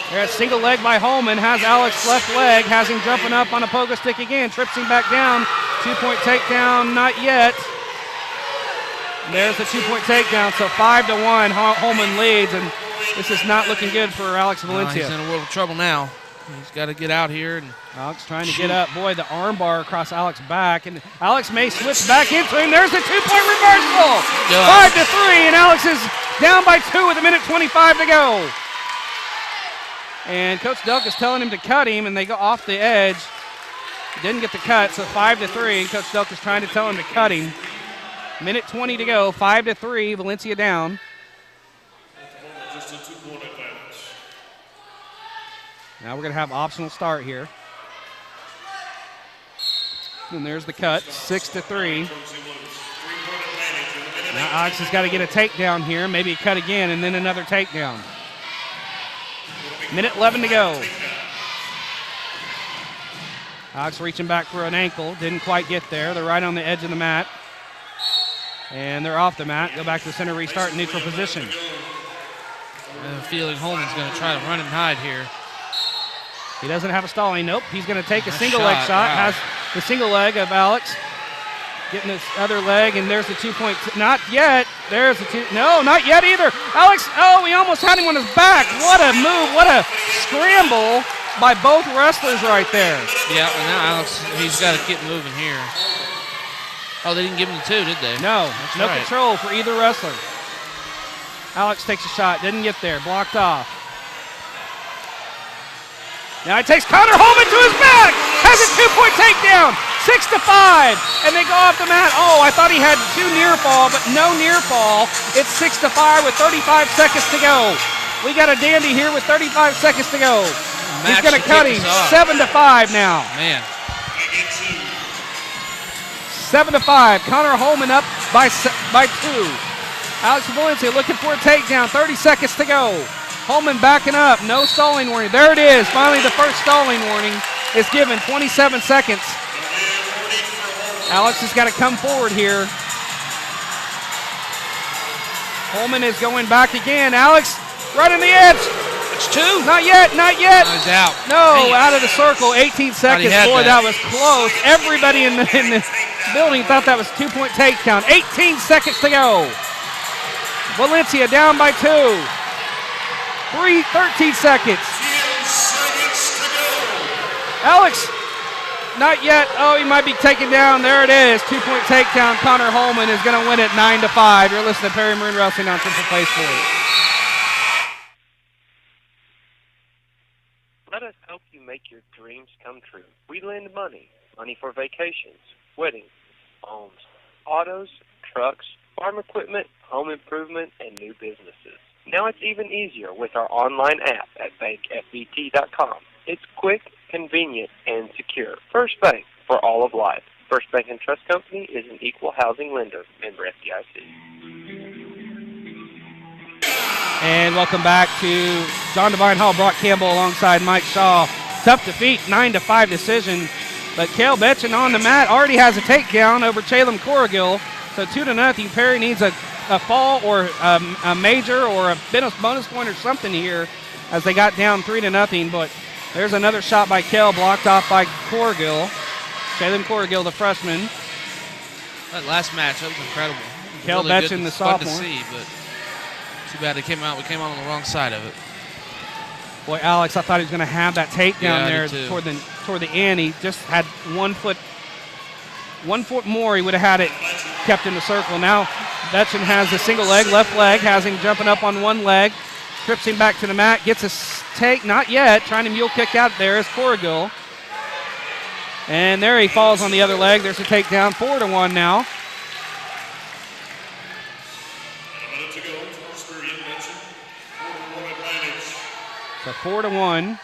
There's a single leg by Holman. Has Alex left leg. Has him jumping up on a pogo stick again. Trips him back down. 2-point takedown. Not yet. There's a 2-point takedown. So 5-1. Holman leads. And this is not looking good for Alex Valencia. He's in a world of trouble now. He's got to get out here. And Alex trying to get up. Boy, the arm bar across Alex's back. And Alex may switch back into him. There's the 2-point reversal. 5-3, and Alex is down by 2 with 1:25 to go. And Coach Delk is telling him to cut him, and they go off the edge. Didn't get the cut, so 5-3. Coach Delk is trying to tell him to cut him. 1:20 to go, 5-3, Valencia down. Just a 2-point advantage. Now we're going to have optional start here. And there's the cut, 6-3. Now Alex has got to get a takedown here, maybe a cut again, and then another takedown. 1:11 to go. Alex reaching back for an ankle. Didn't quite get there. They're right on the edge of the mat. And they're off the mat. Go back to the center, restart, neutral position. I have a feeling Holman's going to try to run and hide here. He doesn't have a stalling. Nope. He's going to take a Nice single leg shot. Wow. Has the single leg of Alex. Getting his other leg, and there's the 2-point. Not yet. There's the two. No, not yet either. Alex, oh, he almost had him on his back. What a move. What a scramble by both wrestlers right there. Yeah, and now Alex, he's got to get moving here. Oh, they didn't give him the 2, did they? No. That's No right. control for either wrestler. Alex takes a shot. Didn't get there. Blocked off. Now he takes Connor Holman to his back. Has a 2-point takedown. 6-5. And they go off the mat. Oh, I thought he had 2 near fall, but no near fall. It's 6-5 with 35 seconds to go. We got a dandy here with 35 seconds to go. He's going to cut him. 7-5 now. Man. 7-5. Connor Holman up by 2. Alex Valencia looking for a takedown. 30 seconds to go. Holman backing up. No stalling warning. There it is. Finally, the first stalling warning is given. 27 seconds. Alex has got to come forward here. Holman is going back again. Alex, right on the edge. It's 2. Not yet. Not yet. No, he's out. No, Dang. out of the circle. 18 seconds. Boy, that was close. Everybody in the building thought that was 2-point takedown. 18 seconds to go. Valencia down by 2. 13 seconds. Alex, not yet. Oh, he might be taken down. There it is. 2-point takedown. Connor Holman is going to win it 9-5. You're listening to Perry Maroon Wrestling on Triple Play Sports. Let us help you make your dreams come true. We lend money for vacations, weddings, homes, autos, trucks, farm equipment, home improvement, and new businesses. Now it's even easier with our online app at bankfbt.com. It's quick, convenient, and secure. First Bank for all of life. First Bank and Trust Company is an equal housing lender. Member FDIC. And welcome back to John Devine Hall, Brock Campbell alongside Mike Shaw. Tough defeat, 9-5 decision. But Cale Betchen on the mat already has a takedown over Chalem Corrigill. So 2-0. Perry needs a fall or a major or a bonus point or something here as they got down 3-0. But there's another shot by Cale, blocked off by Corrigill. Chalem Corrigill, the freshman. That last match, that was incredible. Cale Really Betchen, the fun sophomore. to see, but too bad we came out on the wrong side of it. Boy, Alex, I thought he was going to have that takedown there did too. toward the end. He just had 1 foot more, he would have had it kept in the circle. Now Betchen has a single leg, left leg, has him jumping up on one leg, trips him back to the mat, gets a take, not yet, trying to mule kick out there is Corrigill. And there he falls on the other leg. There's a takedown, 4-1 now. So 4-1.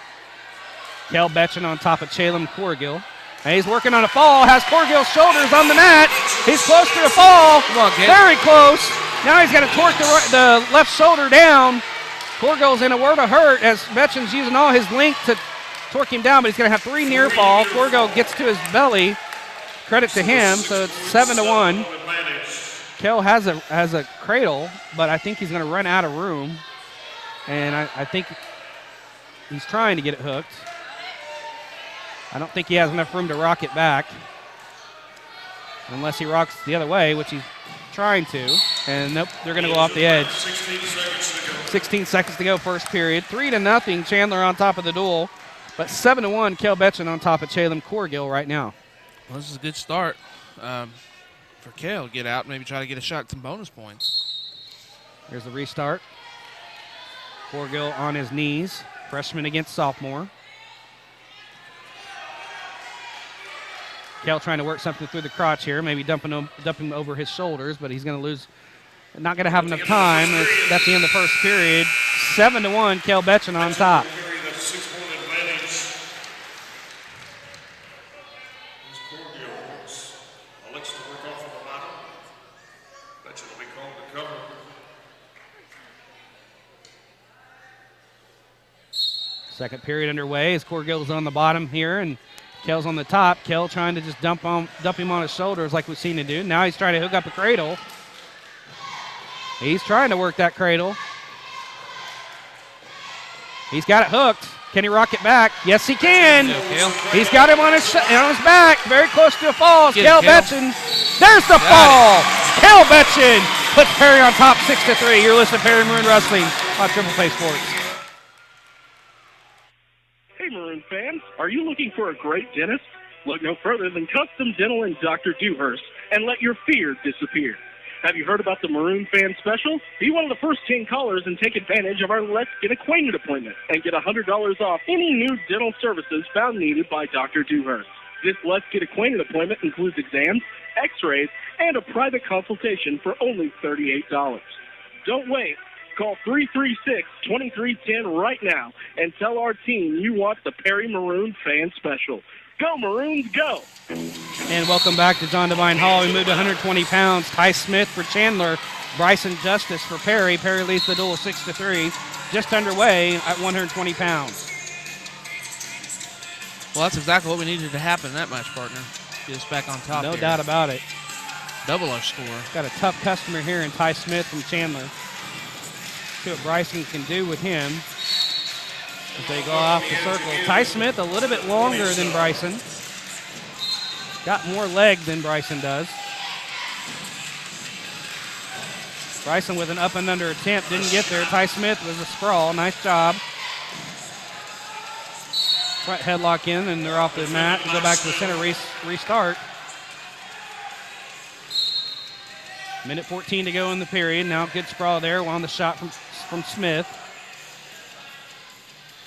Cale Betchen on top of Chalem Corrigill. And he's working on a fall, has Corrigill's shoulders on the mat. He's close to the fall. Come on, kid. Very close. Now he's got to torque the left shoulder down. Corrigill's in a world of hurt as Betchen's using all his length to torque him down, but he's going to have 3 near fall. Corrigill gets to his belly. Credit to him, so it's 7-1. Cale has a cradle, but I think he's going to run out of room. And I think he's trying to get it hooked. I don't think he has enough room to rock it back. Unless he rocks the other way, which he's trying to. And nope, they're going to go off the edge. 16 seconds to go, first period. 3-0, Chandler on top of the duel. But 7-1, Cale Betchen on top of Chalem Corrigill right now. Well, this is a good start for Cale to get out, maybe try to get a shot at some bonus points. Here's the restart. Corrigill on his knees. Freshman against sophomore. Cale trying to work something through the crotch here, maybe dumping over his shoulders, but he's going to lose. Not going to have enough time. That's the end of the first period. 7-1, Cale Betchen on top. Second period underway as Corrigill's on the bottom here, and Kell's on the top. Kell trying to just dump him on his shoulders like we've seen him do. Now he's trying to hook up a cradle. He's trying to work that cradle. He's got it hooked. Can he rock it back? Yes, he can. He's got him on his back. Very close to a fall. Kell Betchen. There's the fall. Kell Betchen puts Perry on top 6-3. You're listening to Perry Maroon Wrestling on Triple Play Sports. Hey, Maroon fans, are you looking for a great dentist? Look no further than Custom Dental and Dr. Dewhurst and let your fear disappear. Have you heard about the Maroon Fan Special? Be one of the first 10 callers and take advantage of our Let's Get Acquainted appointment and get $100 off any new dental services found needed by Dr. Dewhurst. This Let's Get Acquainted appointment includes exams, x-rays, and a private consultation for only $38. Don't wait. Call 336-2310 right now and tell our team you want the Perry Maroon Fan Special. Go, Maroons, go! And welcome back to John Devine Hall. We moved to 120 pounds. Ty Smith for Chandler. Bryson Justice for Perry. Perry leads the duel 6-3. Just underway at 120 pounds. Well, that's exactly what we needed to happen in that match, partner. Get us back on top. No doubt about it. Double our score. Got a tough customer here in Ty Smith from Chandler. See what Bryson can do with him as they go off the circle. Ty Smith a little bit longer than Bryson. Got more leg than Bryson does. Bryson with an up and under attempt. Didn't get there. Ty Smith with a sprawl. Nice job. Front headlock in, and they're off the mat. Go back to the center, restart. Minute 14 to go in the period. Now good sprawl there. On the shot from Smith.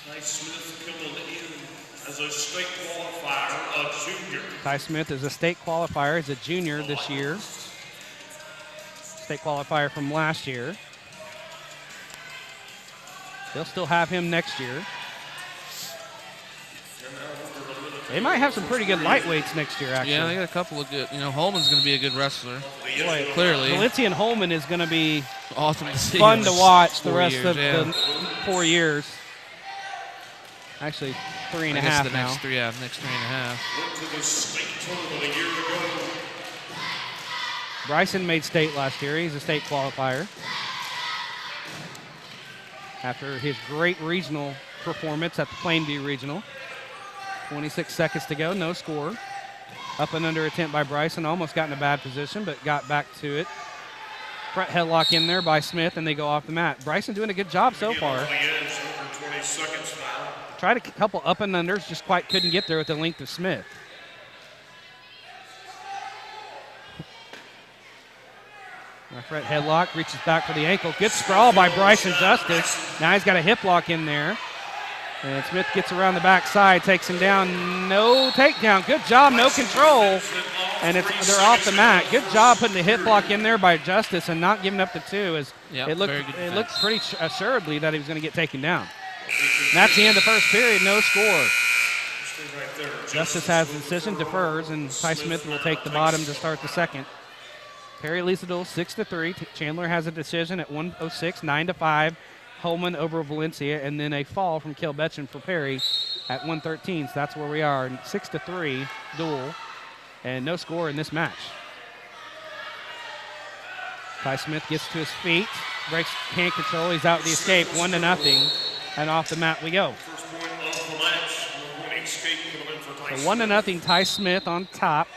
Ty Smith coming in as a state qualifier, a junior. Ty Smith is a state qualifier. He's a junior this year. State qualifier from last year. They'll still have him next year. They might have some pretty good lightweights next year, actually. Yeah, they got a couple of good. Holman's going to be a good wrestler. Boy, clearly. Valencia and Holman is going to be awesome to see. Fun to watch the rest of yeah. the 4 years. Actually, 3.5 now. Next 3.5. Went to the state tournament a year ago. Bryson made state last year. He's a state qualifier. After his great regional performance at the Plainview Regional. 26 seconds to go, no score. Up and under attempt by Bryson. Almost got in a bad position, but got back to it. Front headlock in there by Smith, and they go off the mat. Bryson doing a good job so far. Tried a couple up and unders, just quite couldn't get there with the length of Smith. Front headlock, reaches back for the ankle. Good sprawl by Bryson Justice. Now he's got a hip lock in there. And Smith gets around the backside, takes him down. No takedown. Good job, no control. And they're off the mat. Good job putting the hip lock in there by Justice and not giving up the two. It looked pretty assuredly that he was going to get taken down. And that's the end of the first period, no score. Justice has the decision, defers, and Ty Smith will take the bottom to start the second. Perry leads the duel 6-3. Chandler has a decision at 1:06, 9-5. Holman over Valencia, and then a fall from Kell Betchen for Perry at 1:13. So that's where we are. 6-3 duel, and no score in this match. Ty Smith gets to his feet, breaks hand control. He's out with the escape, 1-0, and off the mat we go. So 1-0, Ty Smith on top.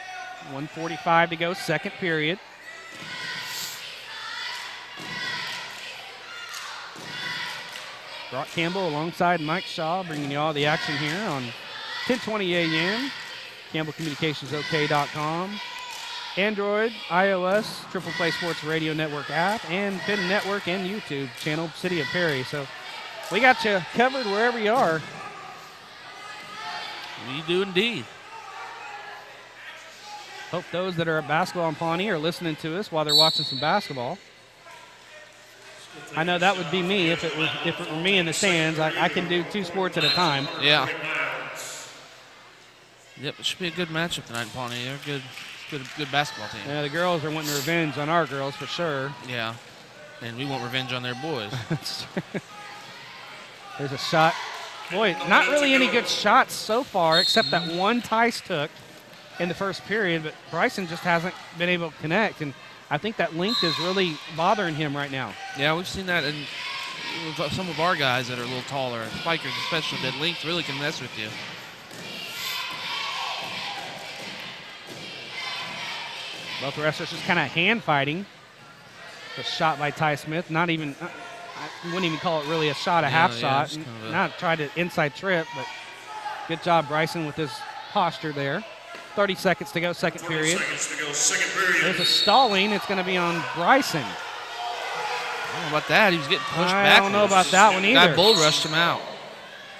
1:45 to go, second period. Brock Campbell alongside Mike Shaw, bringing you all the action here on 1020 AM, CampbellCommunicationsOK.com, Android, iOS, Triple Play Sports Radio Network app, and Pin Network and YouTube channel, City of Perry. So we got you covered wherever you are. We do indeed. Hope those that are at Basketball in Pawnee are listening to us while they're watching some basketball. I know that would be me if it were me in the stands. I can do two sports at a time. Yeah. Yep, it should be a good matchup tonight in Pawnee. They're good basketball team. Yeah, the girls are wanting revenge on our girls for sure. Yeah, and we want revenge on their boys. There's a shot Boy, not really any good shots so far, except that one Tice took in the first period, but Bryson just hasn't been able to connect, and I think that length is really bothering him right now. Yeah, we've seen that in some of our guys that are a little taller, spikers especially, that length really can mess with you. Both wrestlers just kind of hand fighting. The shot by Ty Smith, not even, I wouldn't even call it really a shot, a half shot. Not tried to inside trip, but good job, Bryson, with his posture there. 30 seconds to go, second period. There's a stalling. It's going to be on Bryson. I don't know about that. He was getting pushed back. I don't know about that one either. Guy bull rushed him out.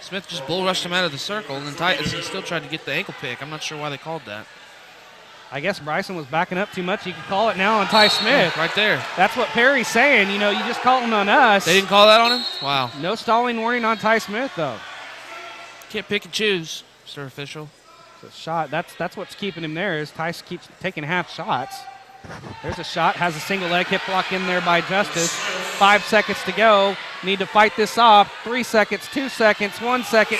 Smith just bull rushed him out of the circle, and then Tyson still tried to get the ankle pick. I'm not sure why they called that. I guess Bryson was backing up too much. You could call it now on Ty Smith. Right there. That's what Perry's saying. You know, you just called it on us. They didn't call that on him? Wow. No stalling warning on Ty Smith, though. Can't pick and choose, Mr. Official. It's a shot. That's what's keeping him there is Tice keeps taking half shots. There's a shot. Has a single leg hip block in there by Justice. 5 seconds to go. Need to fight this off. 3 seconds, 2 seconds, 1 second.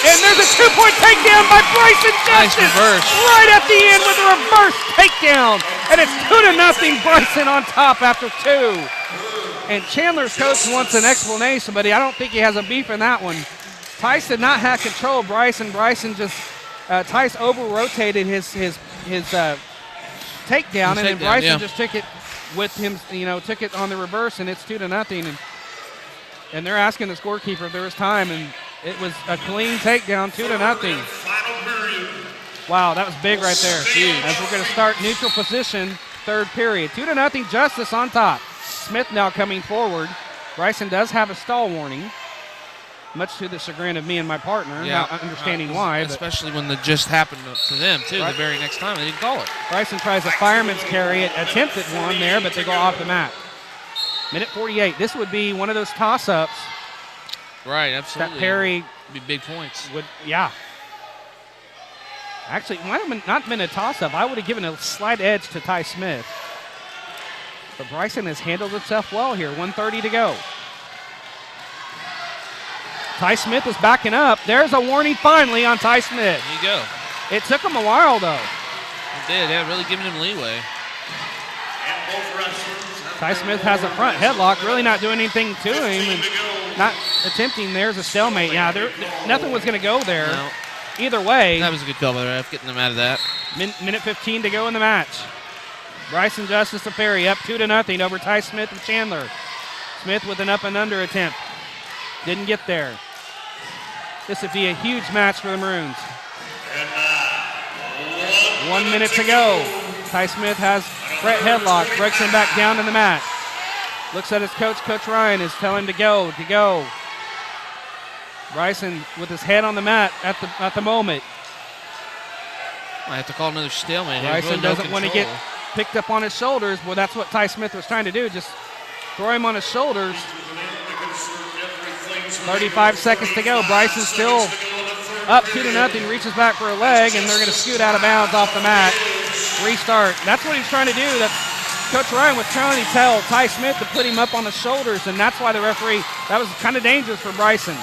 And there's a 2-point takedown by Bryson Justice. Nice reverse. Right at the end with a reverse takedown. And it's 2-0. Bryson on top after 2. And Chandler's coach wants an explanation, but I don't think he has a beef in that one. Tice did not have control of Bryson. Bryson just, Tice over-rotated his takedown, and then Bryson just took it with him, took it on the reverse, and it's 2-0. And they're asking the scorekeeper if there was time, and it was a clean takedown, 2-0. Wow, that was big right there. Huge. As we're going to start neutral position, third period. 2-0, Justice on top. Smith now coming forward. Bryson does have a stall warning, much to the chagrin of me and my partner, not understanding why. Especially when it just happened to them, too, the very next time. They didn't call it. Bryson tries a fireman's carry, attempted one there, but they go off the mat. Minute 48. This would be one of those toss-ups. Right, absolutely. That Perry would be big points. Actually, it might have not been a toss-up. I would have given a slight edge to Ty Smith. But Bryson has handled himself well here. 1:30 to go. Ty Smith is backing up. There's a warning finally on Ty Smith. There you go. It took him a while, though. It did, really giving him leeway. Ty Smith has a front headlock, really not doing anything to him and not attempting. There's a stalemate. Yeah, nothing was going to go there. No. Either way. That was a good call by the ref, getting them out of that. Minute 15 to go in the match. Bryson Justice to Perry up 2-0 over Ty Smith and Chandler. Smith with an up and under attempt. Didn't get there. This would be a huge match for the Maroons. 1 minute to go. Ty Smith has Brett headlock, breaks him back down to the mat. Looks at his coach, Coach Ryan is telling him to go. Bryson with his head on the mat at the moment. I have to call another stalemate. Bryson doesn't want to get picked up on his shoulders. Well, that's what Ty Smith was trying to do, just throw him on his shoulders. 35 seconds to go. Bryson's still up 2-0, reaches back for a leg, and they're going to scoot out of bounds off the mat. Restart. That's what he's trying to do. Coach Ryan was trying to tell Ty Smith to put him up on the shoulders, and that's why the referee, that was kind of dangerous for Bryson.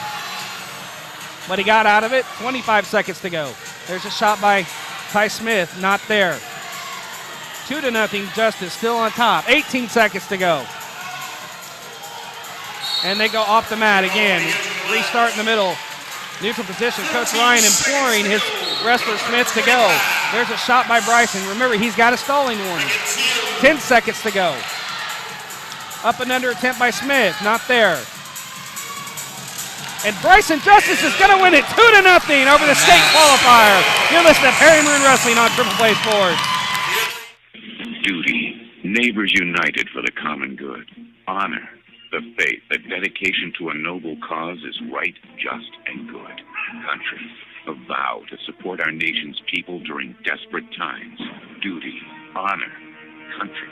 But he got out of it. 25 seconds to go. There's a shot by Ty Smith, not there. 2-0, Justice still on top. 18 seconds to go. And they go off the mat again. Restart in the middle. Neutral position. Coach Ryan imploring his wrestler Smith to go. There's a shot by Bryson. Remember, he's got a stalling warning. 10 seconds to go. Up and under attempt by Smith. Not there. And Bryson Justice is going to win it 2-0 over the state qualifier. You're listening to Perry Maroon Wrestling on Triple Play Sports. Duty. Neighbors united for the common good. Honor. The faith, the dedication to a noble cause is right, just, and good. Country, a vow to support our nation's people during desperate times. Duty, honor, country.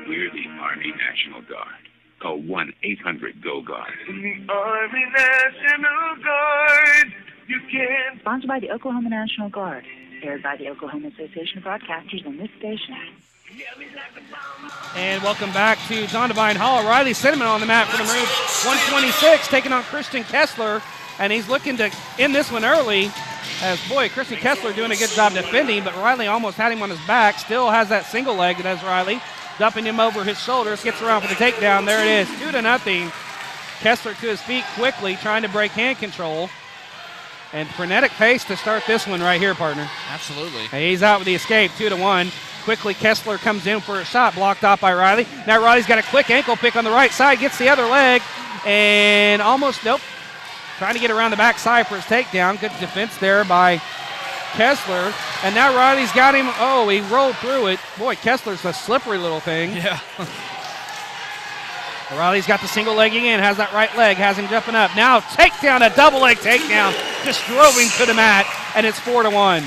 We're the Army National Guard. Call 1-800-GO-GUARD. In the Army National Guard, you can... Sponsored by the Oklahoma National Guard. Aired by the Oklahoma Association of Broadcasters on this station. And welcome back to John Devine Hall. Riley Cinnamon on the mat for the Maroons. 126 taking on Christian Kessler. and he's looking to end this one early. As, boy, Christian Kessler doing a good job defending, but Riley almost had him on his back. Still has that single leg, does Riley. Dumping him over his shoulders, gets around for the takedown. There it is, 2-0. Kessler to his feet quickly, trying to break hand control. And frenetic pace to start this one right here, partner. Absolutely. He's out with the escape, 2-1. Quickly, Kessler comes in for a shot, blocked off by Riley. Now Riley's got a quick ankle pick on the right side, gets the other leg, and almost, nope. Trying to get around the backside for his takedown. Good defense there by Kessler. And now Riley's got him. Oh, he rolled through it. Boy, Kessler's a slippery little thing. Yeah. Riley's got the single leg again, has that right leg, has him jumping up. Now takedown, a double leg takedown. Just drove him to the mat, and it's 4-1.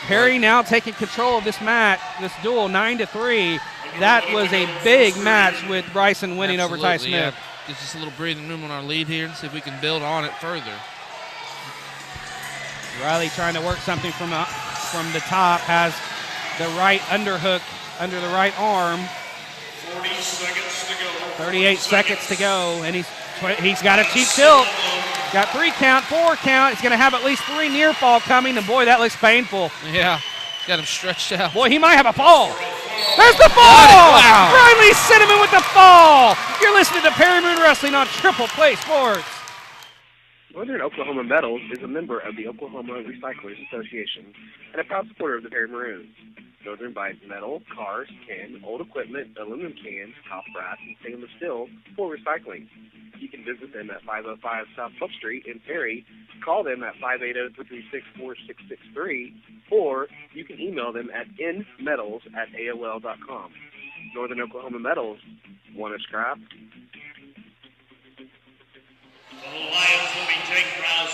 Perry now taking control of this match, this duel, 9-3. That was a big match with Bryson winning over Ty Smith. Yeah. Gives us a little breathing room on our lead here and see if we can build on it further. Riley trying to work something from the top, has the right underhook under the right arm. 40 seconds to go. 38 seconds to go, and he's got a cheap tilt. Got 3 count, 4 count. He's going to have at least 3 near fall coming, and boy, that looks painful. Yeah, got him stretched out. Boy, he might have a fall. There's the fall! Wow. Riley Cinnamon with the fall. You're listening to Perry Maroon Wrestling on Triple Play Sports. Northern Oklahoma Metals is a member of the Oklahoma Recyclers Association and a proud supporter of the Perry Maroons. Northern buys metal, cars, tin, old equipment, aluminum cans, top brass, and stainless steel for recycling. You can visit them at 505 South Buck Street in Perry. Call them at 580-336-4663, or you can email them at nmetals@aol.com. Northern Oklahoma Metals, want to scrap?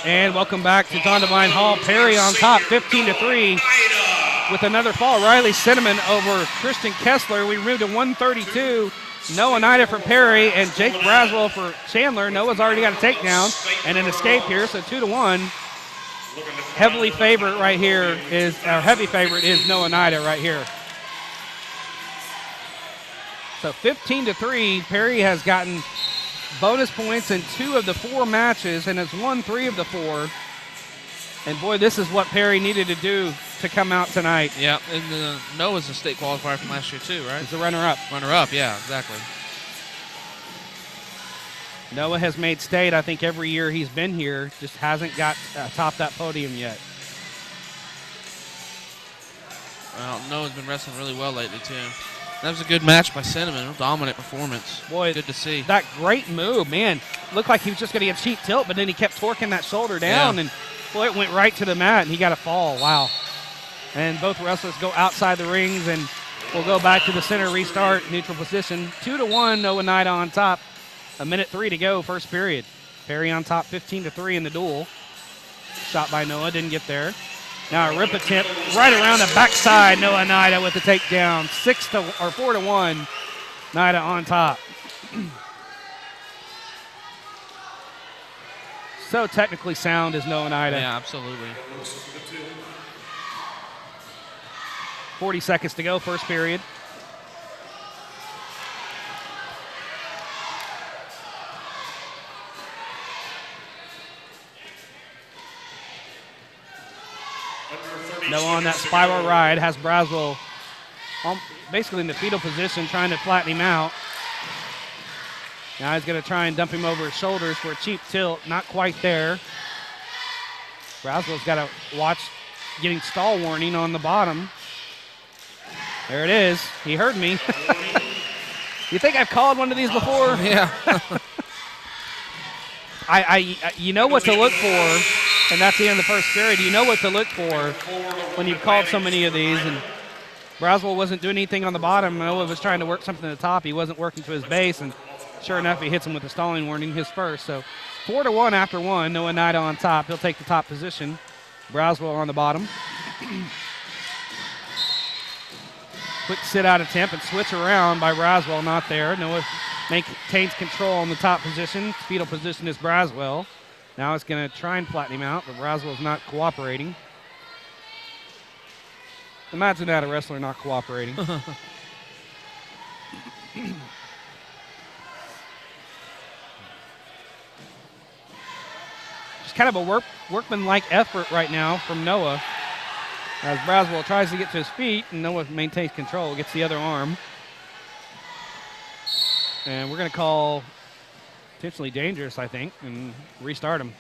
And welcome back to Don Devine Hall. Perry on top, 15-3 with another fall. Riley Cinnamon over Christian Kessler. We moved to 132. Noah Nida for Perry and Jake Braswell for Chandler. Noah's already got a takedown and an escape here, so 2-1. Heavy favorite is Noah Nida right here. So 15-3. Perry has gotten bonus points in 2 of the 4 matches and has won 3 of the 4. And boy, this is what Perry needed to do to come out tonight. Yeah, and Noah's a state qualifier from last year too, right? He's the runner-up. Runner-up, yeah, exactly. Noah has made state, I think, every year he's been here, just hasn't got topped that podium yet. Well, Noah's been wrestling really well lately too. That was a good match by Cinnamon, a dominant performance. Boy, good to see. That great move, man. Looked like he was just going to get cheap tilt, but then he kept torquing that shoulder down, and boy, it went right to the mat, and he got a fall. Wow. And both wrestlers go outside the rings, and we'll go back to the center, restart, neutral position. 2-1, Noah Nida on top. 1:03 to go, first period. Perry on top, 15-3 in the duel. Shot by Noah, didn't get there. Now a rip attempt right around the backside. Noah Nida with the takedown. 4-1. Nida on top. So technically sound is Noah Nida. Yeah, absolutely. 40 seconds to go, first period. Noah on that spiral ride has Braswell basically in the fetal position trying to flatten him out. Now he's going to try and dump him over his shoulders for a cheap tilt. Not quite there. Braswell's got to watch getting stall warning on the bottom. There it is. He heard me. You think I've called one of these before? Yeah. You know what to look for, and that's the end of the first period. You know what to look for when you've called so many of these. And Braswell wasn't doing anything on the bottom. Noah was trying to work something at the top. He wasn't working to his base, and sure enough, he hits him with the stalling warning, his first. So 4-1 after 1. Noah Nida on top. He'll take the top position. Braswell on the bottom. Quick sit-out attempt and switch around by Braswell, not there. Noah maintains control on the top position. Fetal position is Braswell. Now it's going to try and flatten him out, but Braswell's not cooperating. Imagine that, a wrestler not cooperating. Just kind of a workman-like effort right now from Noah. As Braswell tries to get to his feet, and Noah maintains control, gets the other arm. And we're going to call potentially dangerous, I think, and restart him.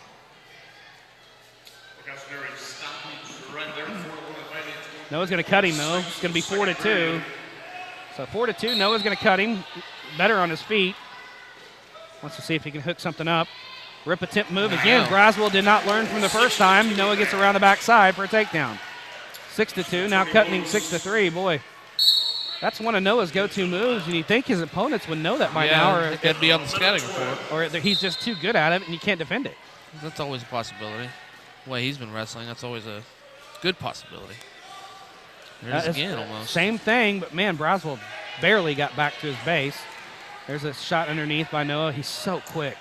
Noah's going to cut him, though. It's going to be 4-2. So 4-2, Noah's going to cut him. Better on his feet. Wants to see if he can hook something up. Rip attempt move again. Braswell did not learn from the first time. Noah gets around the backside for a takedown. 6-2, now cutting him 6-3. Boy, that's one of Noah's go-to moves, and you think his opponents would know that by now. Or it'd be on the scouting report. Or he's just too good at it, and you can't defend it. That's always a possibility. The way he's been wrestling, that's always a good possibility. There it is again, almost. Same thing, but, man, Braswell barely got back to his base. There's a shot underneath by Noah. He's so quick.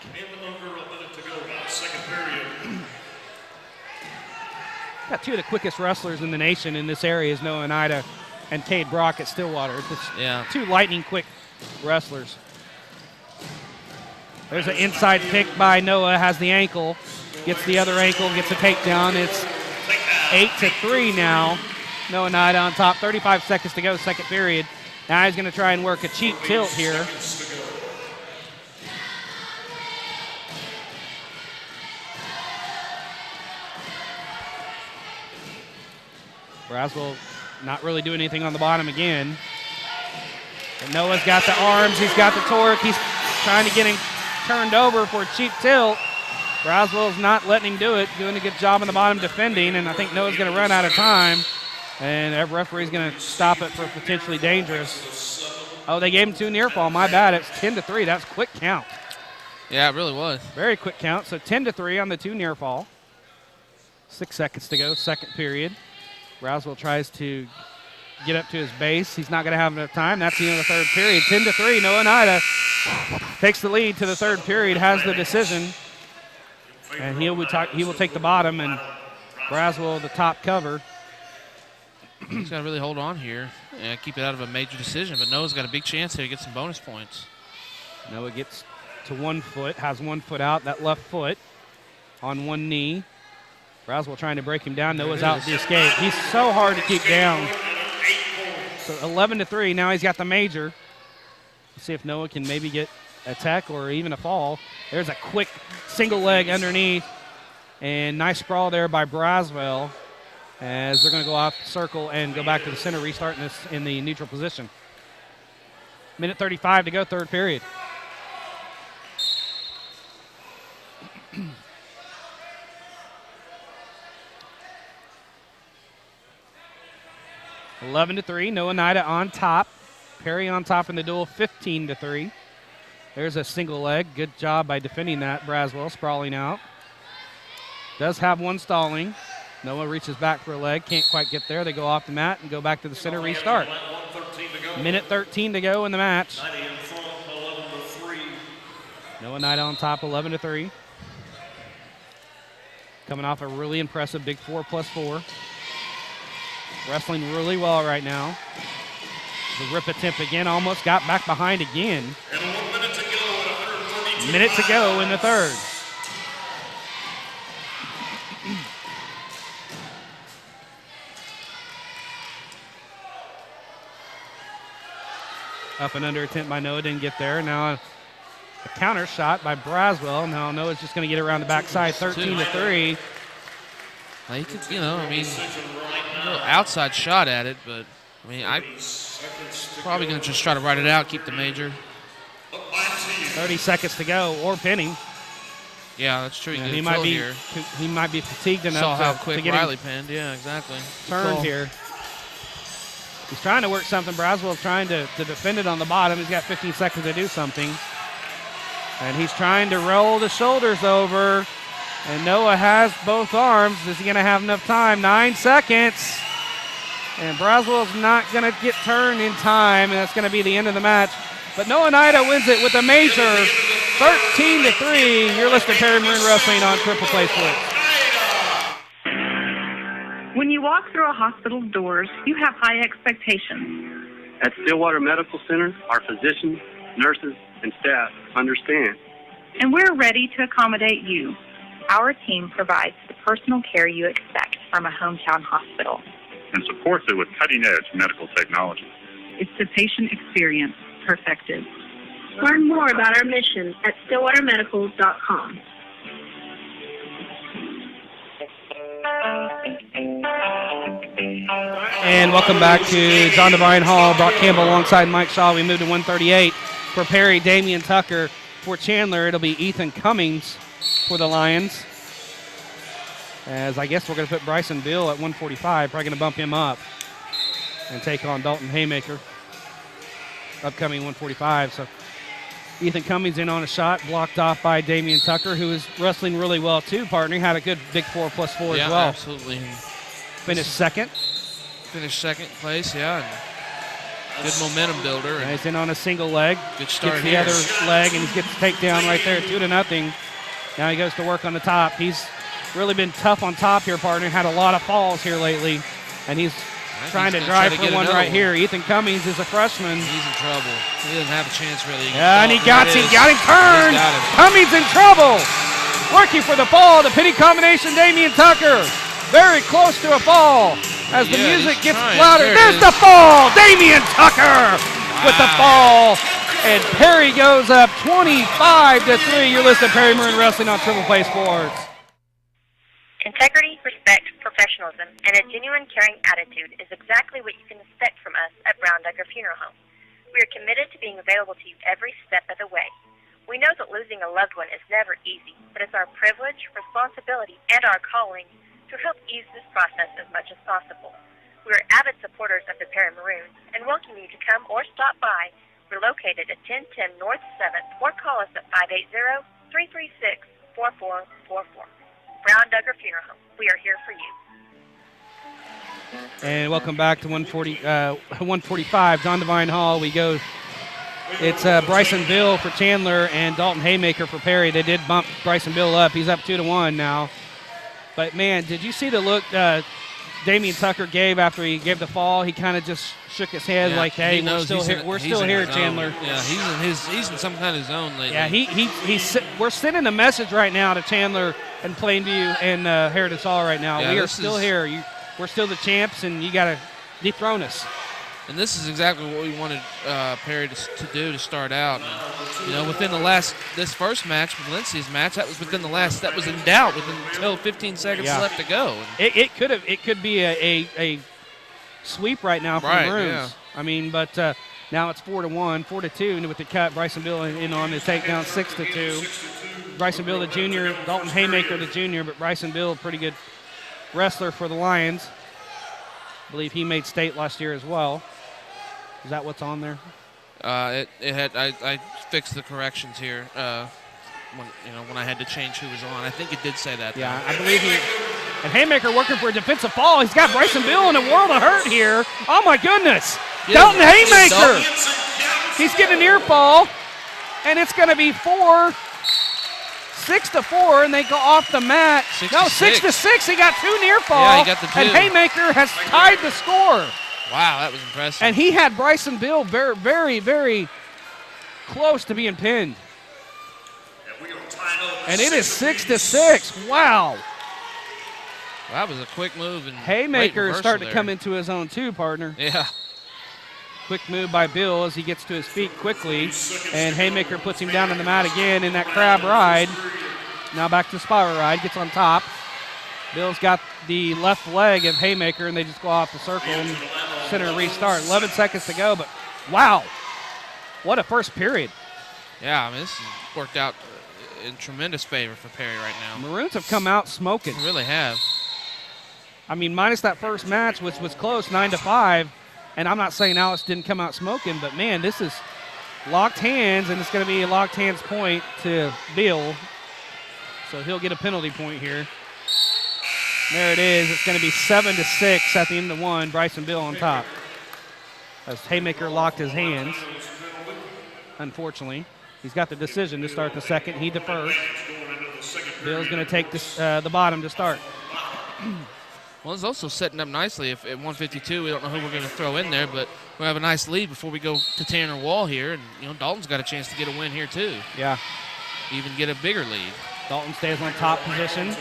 Got two of the quickest wrestlers in the nation in this area is Noah Ida and Cade Brock at Stillwater. It's two lightning-quick wrestlers. There's an inside pick by Noah, has the ankle, gets the other ankle, gets a takedown. It's 8-3 now. Noah Ida on top, 35 seconds to go, second period. Now he's going to try and work a cheap tilt here. Braswell not really doing anything on the bottom again. But Noah's got the arms, he's got the torque, he's trying to get him turned over for a cheap tilt. Braswell's not letting him do it, doing a good job on the bottom defending, and I think Noah's going to run out of time. And every referee's going to stop it for potentially dangerous. Oh, they gave him two near fall. My bad. It's 10-3. That's quick count. Yeah, it really was. Very quick count. So 10-3 on the two near fall. 6 seconds to go, second period. Braswell tries to get up to his base. He's not going to have enough time. That's the end of the third period. 10-3. Noah Ida takes the lead to the third period, has the decision. And he will take the bottom, and Braswell the top cover. He's got to really hold on here and keep it out of a major decision. But Noah's got a big chance here to get some bonus points. Noah gets to 1 foot, has 1 foot out, that left foot on one knee. Braswell trying to break him down. Noah's out to the escape. He's so hard to keep down. So 11-3. Now he's got the major. Let's see if Noah can maybe get a tech or even a fall. There's a quick single leg underneath. And nice sprawl there by Braswell, as they're going to go off the circle and go back to the center, restarting this in the neutral position. Minute 35 to go, third period. (11-3). Noah Nida on top. Perry on top in the duel, 15-3. There's a single leg. Good job by defending that. Braswell sprawling out. Does have one stalling. Noah reaches back for a leg. Can't quite get there. They go off the mat and go back to the center, restart. Minute 13 to go in the match. Noah Nida on top, 11-3. Coming off a really impressive big 4+4. Wrestling really well right now. The rip attempt again, almost got back behind again. Minute to go in the third. Up and under attempt by Noah, didn't get there. Now a counter shot by Braswell. Now Noah's just going to get around the backside, 13-3. He could, a little outside shot at it, but I'm probably going to just try to ride it out, keep the major. 30 seconds to go, or pin him. Yeah, that's true. He might be fatigued enough Saw how to quick get Riley him pinned. Yeah, exactly. Turned here. He's trying to work something. Braswell's trying to defend it on the bottom. He's got 15 seconds to do something. And he's trying to roll the shoulders over. And Noah has both arms. Is he going to have enough time? 9 seconds. And Braswell's not going to get turned in time, and that's going to be the end of the match. But Noah Nida wins it with a major, 13-3. You're listening to Perry Maroon Wrestling on Triple Play Sports. When you walk through a hospital's doors, you have high expectations. At Stillwater Medical Center, our physicians, nurses, and staff understand. And we're ready to accommodate you. our team provides the personal care you expect from a hometown hospital. And supports it with cutting-edge medical technology. It's the patient experience perfected. Learn more about our mission at stillwatermedical.com. And welcome back to John Devine Hall. Brock Campbell alongside Mike Shaw. We moved to 138 for Perry, Damian Tucker. For Chandler, it'll be Ethan Cummings for the Lions. As I guess we're going to put Bryson Bill at 145. Probably going to bump him up and take on Dalton Haymaker. Upcoming 145. So Ethan Cummings in on a shot, blocked off by Damian Tucker, who is wrestling really well too, partner. Had a good big 4+4 as well. Yeah, absolutely. Finished second. Finished second place, yeah. And good momentum builder. And he's in on a single leg. Good start gets the other leg, and he gets the takedown right there, 2-0. Now he goes to work on the top. He's really been tough on top here, partner. Had a lot of falls here lately, and he's trying to drive for one right here. Ethan Cummings is a freshman. He's in trouble. He doesn't have a chance really. Yeah, and he got him turned. Cummings in trouble. Working for the fall. The pity combination, Damian Tucker. Very close to a fall as the music gets louder. There's the fall. Damian Tucker with the fall. And Perry goes up 25-3. You're listening to Perry Maroon Wrestling on Triple Play Sports. Integrity, respect, professionalism, and a genuine caring attitude is exactly what you can expect from us at Brown Duggar Funeral Home. We are committed to being available to you every step of the way. We know that losing a loved one is never easy, but it's our privilege, responsibility, and our calling to help ease this process as much as possible. We are avid supporters of the Perry Maroons and welcome you to come or stop by. We're located at 1010 North 7th or call us at 580-336-4444. Brown Duggar Funeral Home. We are here for you. And welcome back to 145, John Devine Hall. We go. It's Bryson Bill for Chandler and Dalton Haymaker for Perry. They did bump Bryson Bill up. He's up 2-1 now. But, man, did you see the look Damian Tucker gave after he gave the fall? He kind of just shook his head like, hey, we're still here, Chandler. Yeah, he's in some kind of zone lately. Yeah, we're sending a message right now to Chandler and Plainview and Heritage Hall right now. Yeah, we are still here. We're still the champs, and you got to dethrone us. And this is exactly what we wanted Perry to do to start out. And, within this first match, Valencia's match, that was in doubt until 15 seconds left to go. It could be a sweep right now for the Maroons. Yeah. I mean, but now it's 4-1, 4-2, and with the cut, Bryson Bill in on the takedown, 6-2. Bryson Bill, the junior, Dalton Haymaker, the junior, but Bryson Bill, a pretty good wrestler for the Lions. I believe he made state last year as well. Is that what's on there? I fixed the corrections here when I had to change who was on. I think it did say that. Yeah, I believe he. And Haymaker working for a defensive fall. He's got Bryson Bill in a world of hurt here. Oh my goodness! Yeah, Dalton Haymaker. He's getting a near fall, and it's going to be 6-4, and they go off the mat. 6-6. He got 2 near fall. Yeah, he got the 2. And Haymaker has tied the score. Wow, that was impressive. And he had Bryson Bill very, very, very close to being pinned. And it is 6-6. Wow. That was a quick move. And Haymaker is starting to come into his own too, partner. Yeah. Quick move by Bill as he gets to his feet quickly. And Haymaker puts him down on the mat again in that crab ride. Now back to spiral ride, gets on top. Bill's got the left leg of Haymaker, and they just go off the circle and center a restart. 11 seconds to go, but wow. What a first period. Yeah, I mean, this has worked out in tremendous favor for Perry right now. Maroons have come out smoking. They really have. I mean, minus that first match, which was close, 9-5. And I'm not saying Alex didn't come out smoking, but, man, this is locked hands, and it's going to be a locked hands point to Bill. So he'll get a penalty point here. There it is. It's going to be 7-6 at the end of 1. Bryson Bill on top. As Haymaker locked his hands. Unfortunately, he's got the decision to start the second. He defers. Bill's going to take this, the bottom to start. Well, it's also setting up nicely. If at 152, we don't know who we're going to throw in there, but we'll have a nice lead before we go to Tanner Wall here. And, Dalton's got a chance to get a win here, too. Yeah. Even get a bigger lead. Dalton stays on top position.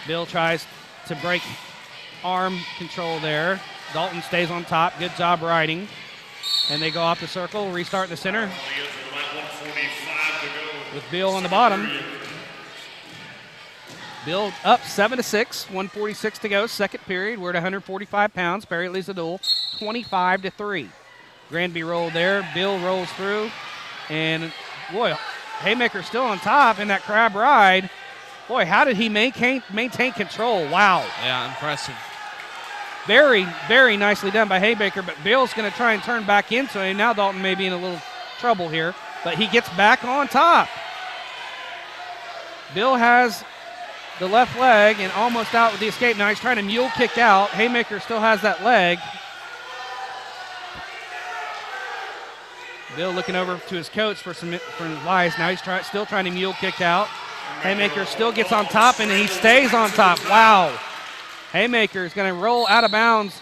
Bill tries to break arm control there. Dalton stays on top. Good job riding. And they go off the circle, restart the center. With Bill on the bottom. Bill up 7-6, 1:46 to go, second period. We're at 145 pounds. Perry leads the duel 25-3. Granby rolled there. Bill rolls through. And, boy, Haymaker still on top in that crab ride. Boy, how did he maintain control? Wow. Yeah, impressive. Very, very nicely done by Haymaker, but Bill's going to try and turn back into him. Now Dalton may be in a little trouble here, but he gets back on top. Bill has the left leg and almost out with the escape. Now he's trying to mule kick out. Haymaker still has that leg. Bill looking over to his coach for advice. Now he's still trying to mule kick out. Haymaker still gets on top, and he stays on top. Wow. Haymaker is going to roll out of bounds,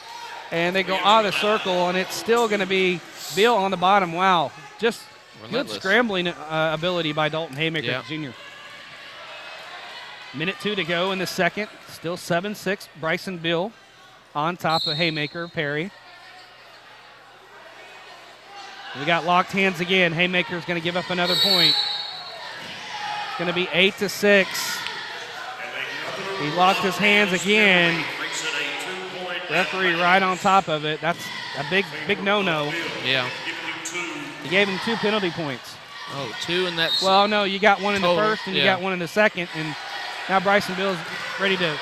and they go out of the circle, and it's still going to be Bill on the bottom. Wow. Just Relentless. good scrambling ability by Dalton Haymaker Jr. Minute 2 to go in the second. Still 7-6. Bryson Bill on top of Haymaker, Perry. We got locked hands again. Haymaker's going to give up another point. It's going to be 8-6. He locked his hands again. Referee right on top of it. That's a big no-no. Yeah. He gave him 2 penalty points. Oh, 2 in that. Well, no, you got one in the total. first and you got one in the second. And now Bryson Bill's ready to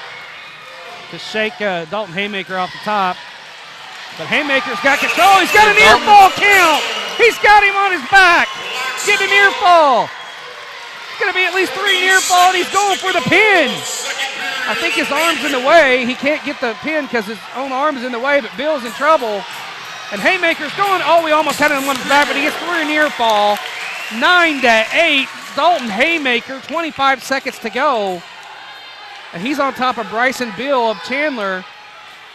shake Dalton Haymaker off the top. But Haymaker's got control. He's got an ear fall count. He's got him on his back. Get an ear fall. It's going to be at least 3 near fall, and he's going for the pin. I think his arm's in the way. He can't get the pin because his own arm's in the way, but Bill's in trouble. And Haymaker's going. Oh, we almost had him on his back, but he gets through a near fall. 9-8. Dalton Haymaker, 25 seconds to go. And he's on top of Bryson Bill of Chandler.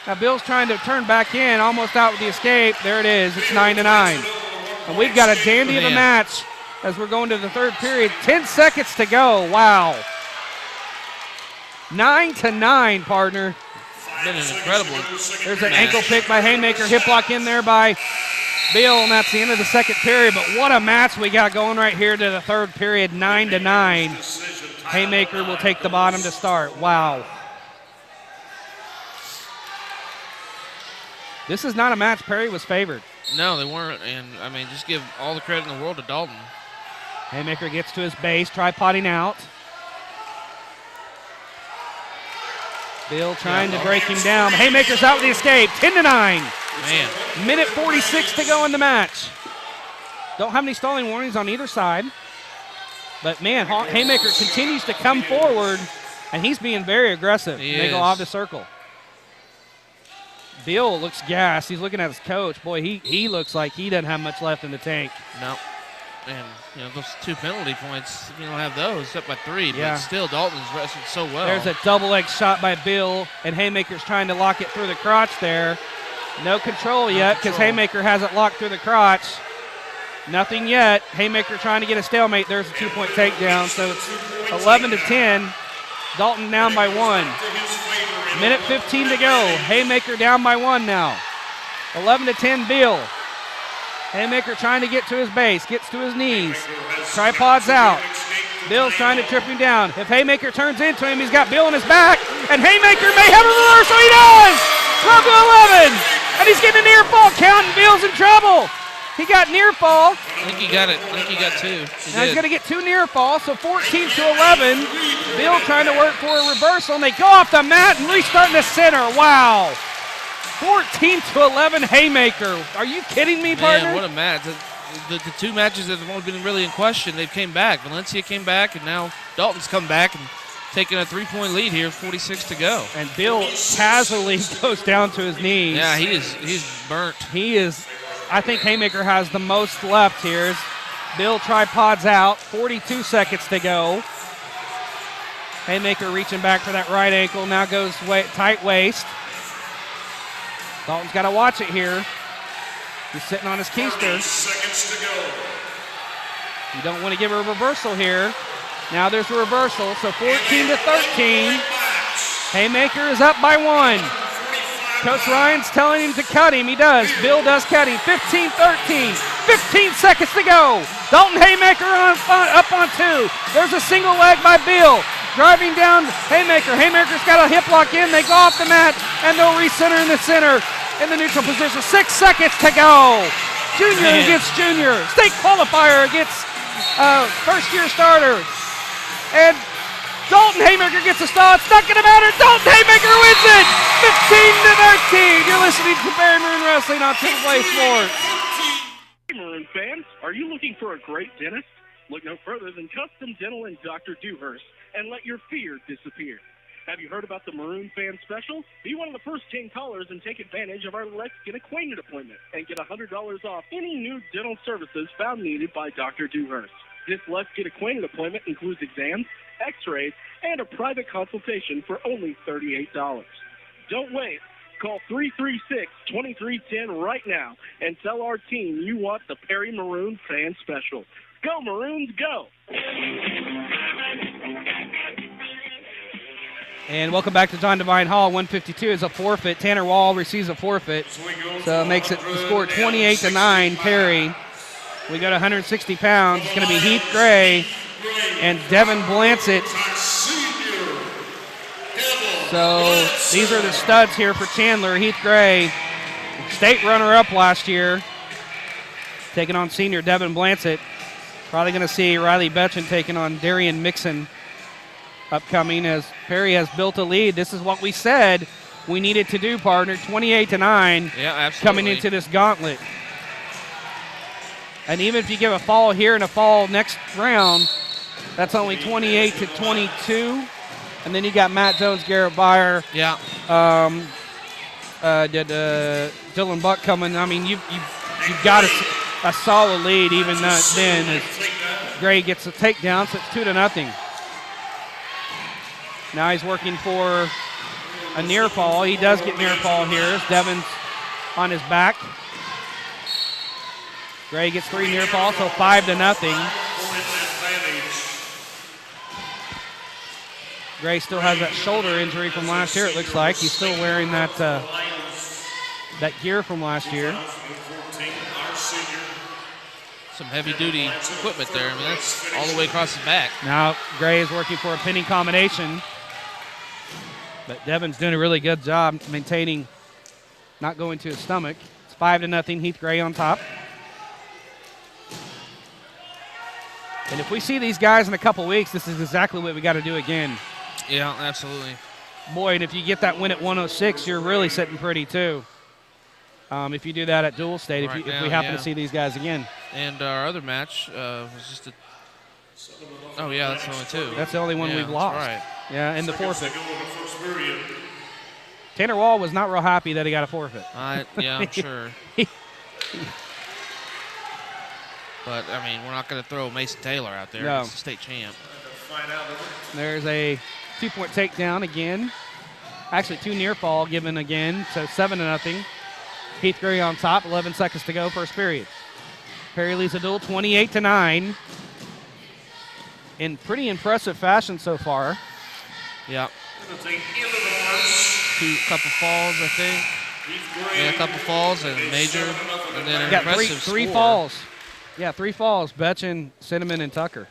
Now Bill's trying to turn back in, almost out with the escape. There it is. It's 9-9. And we've got a dandy of a match as we're going to the third period. 10 seconds to go. Wow. 9-9, partner. Been an incredible. There's an ankle pick by Haymaker. Hip lock in there by Bill, and that's the end of the second period. But what a match we got going right here to the third period. 9-9. Haymaker will take the bottom to start. Wow. This is not a match Perry was favored. No, they weren't. And, I mean, just give all the credit in the world to Dalton. Haymaker gets to his base, tripoding out. Bill trying to break him down. Haymaker's out with the escape. 10-9. Man. Minute 46 to go in the match. Don't have any stalling warnings on either side. But, man, Haymaker continues to come forward, and he's being very aggressive. They go off the circle. Bill looks gassed. He's looking at his coach. Boy, he looks like he doesn't have much left in the tank. No. And, you know, those 2 penalty points, you don't have those, up by 3. But still, Dalton's wrestled so well. There's a double leg shot by Bill, and Haymaker's trying to lock it through the crotch there. No control yet because Haymaker has it locked through the crotch. Nothing yet. Haymaker trying to get a stalemate. There's a 2-point takedown. So it's 11-10. Dalton down by 1. Minute 15 to go. Haymaker down by 1 now. 11-10 Bill. Haymaker trying to get to his base. Gets to his knees. Tripods out. Bill's trying to trip him down. If Haymaker turns into him, he's got Bill in his back. And Haymaker may have a reversal. He does! 12-11. And he's getting a near fall count, and Bill's in trouble. He got near fall. I think he got it. I think he got 2. Now he's going to get 2 near falls, so 14-11. Bill trying to work for a reversal, and they go off the mat and restart in the center. Wow. 14-11 Haymaker. Are you kidding me, partner? Man, what a match. The 2 matches that have only been really in question, they've came back. Valencia came back, and now Dalton's come back and taking a 3-point lead here, 46 to go. And Bill casually goes down to his knees. Yeah, he's burnt. He is. I think Haymaker has the most left here. Bill tripods out, 42 seconds to go. Haymaker reaching back for that right ankle, now goes tight waist. Dalton's got to watch it here. He's sitting on his keister. Seconds to go. You don't want to give a reversal here. Now there's a reversal, so 14-13. Haymaker is up by 1. Coach Ryan's telling him to cut him. He does. Bill does cut him. 15-13. 15 seconds to go. Dalton Haymaker up on 2. There's a single leg by Bill. Driving down Haymaker. Haymaker's got a hip lock in. They go off the mat, and they'll recenter in the center in the neutral position. 6 seconds to go. Junior against junior. State qualifier against first-year starter. And Dalton Haymaker gets a stall. It's not going to matter. Dalton Haymaker wins it. 15-13. You're listening to Perry Maroon Wrestling on Triple Play Sports. Hey, Maroon fans, are you looking for a great dentist? Look no further than Custom Dental and Dr. Dewhurst, and let your fear disappear. Have you heard about the Maroon Fan Special? Be one of the first 10 callers and take advantage of our Let's Get Acquainted appointment and get $100 off any new dental services found needed by Dr. Dewhurst. This Let's Get Acquainted appointment includes exams, x-rays, and a private consultation for only $38. Don't wait. Call 336-2310 right now and tell our team you want the Perry Maroon Fan Special. Go Maroons, go! And welcome back to John Devine Hall. 152 is a forfeit. Tanner Wall receives a forfeit, so it makes it the score 28-9 Perry. We got 160 pounds. It's going to be Heath Gray and Devin Blancett. So these are the studs here for Chandler. Heath Gray, state runner-up last year, taking on senior Devin Blancett. Probably going to see Riley Betchen taking on Darian Mixon upcoming as Perry has built a lead. This is what we said we needed to do, partner. 28-9 coming into this gauntlet. And even if you give a fall here and a fall next round, that's only 28-22. And then you got Matt Jones, Garrett Byer, Dylan Buck coming. I mean, you've got a solid lead even then as Gray gets a takedown, so it's 2-0. Now he's working for a near fall. He does get near fall here as Devin's on his back. Gray gets 3 near falls, so 5-0. Gray still has that shoulder injury from last year, it looks like. He's still wearing that gear from last year. Some heavy-duty equipment there. I mean, that's all the way across the back. Now Gray is working for a pinning combination. But Devin's doing a really good job maintaining, not going to his stomach. It's 5-0, Heath Gray on top. And if we see these guys in a couple weeks, this is exactly what we got to do again. Yeah, absolutely. Boy, and if you get that win at 106, you're really sitting pretty too. If you do that at Dual State, if we happen to see these guys again. And our other match was just a. Oh yeah, that's the only 2. That's the only one we've lost. Right. Yeah, in the forfeit. Tanner Wall was not real happy that he got a forfeit. Yeah, I'm sure. But, I mean, we're not going to throw Mason Taylor out there. No. He's the state champ. There's a 2-point takedown again. Actually, 2 near fall given again, so 7-0. Heath Gray on top, 11 seconds to go, first period. Perry leads the duel 28-9 in pretty impressive fashion so far. Yeah. Couple falls, I think. Yeah, a couple falls and major, and then an impressive three score. falls. Yeah, 3 falls, Betchen, Cinnamon, and Tucker.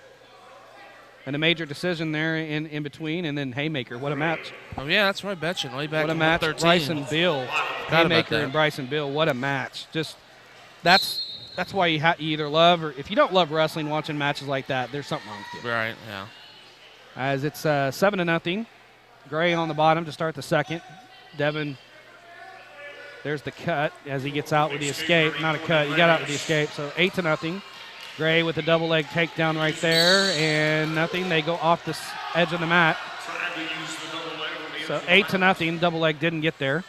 And a major decision there in between, and then Haymaker. What a match. Oh, yeah, that's right, Betchen, way back What a in match, 13. Bryson Bill. Haymaker and Bryson Bill, what a match. Just, that's why you either love, or if you don't love wrestling, watching matches like that, there's something wrong with you. Right, yeah. As it's 7-0. Gray on the bottom to start the second. Devin, there's the cut as he gets out with the escape. Not a cut, he got out with the escape. So 8-0. Gray with a double leg takedown right there, and nothing. They go off the edge of the mat. So 8-0. Double leg didn't get there.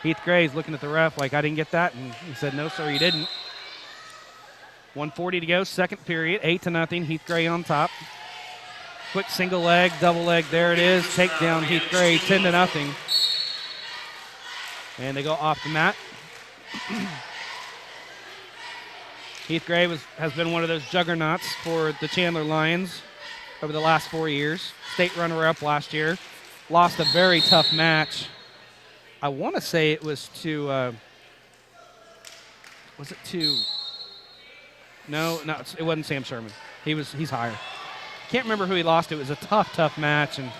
Heath Gray's looking at the ref like, I didn't get that, and he said, no, sir, you didn't. 1:40 to go, second period. 8-0. Heath Gray on top. Quick single leg, double leg. There it is. Takedown, Heath Gray, 10-0. And they go off the mat. Heath Gray has been one of those juggernauts for the Chandler Lions. over the last 4 years. State runner-up last year. Lost a very tough match. I want to say it was to was it to no, it wasn't Sam Sherman. He's higher. Can't remember who he lost. It was a tough match, and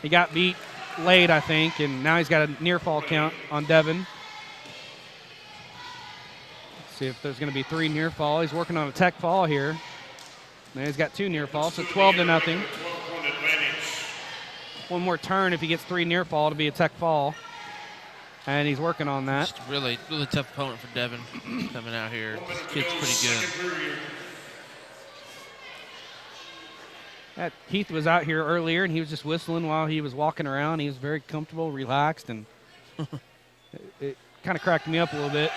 he got beat late, I think, and now he's got a near fall count on Devin. Let's see if there's going to be 3 near fall. He's working on a tech fall here. Now he's got 2 near falls, so 12-0. One more turn if he gets 3 near fall to be a tech fall, and he's working on that. Just really tough opponent for Devin coming out here. This kid's pretty good. Keith was out here earlier, and he was just whistling while he was walking around. He was very comfortable, relaxed, and it kind of cracked me up a little bit.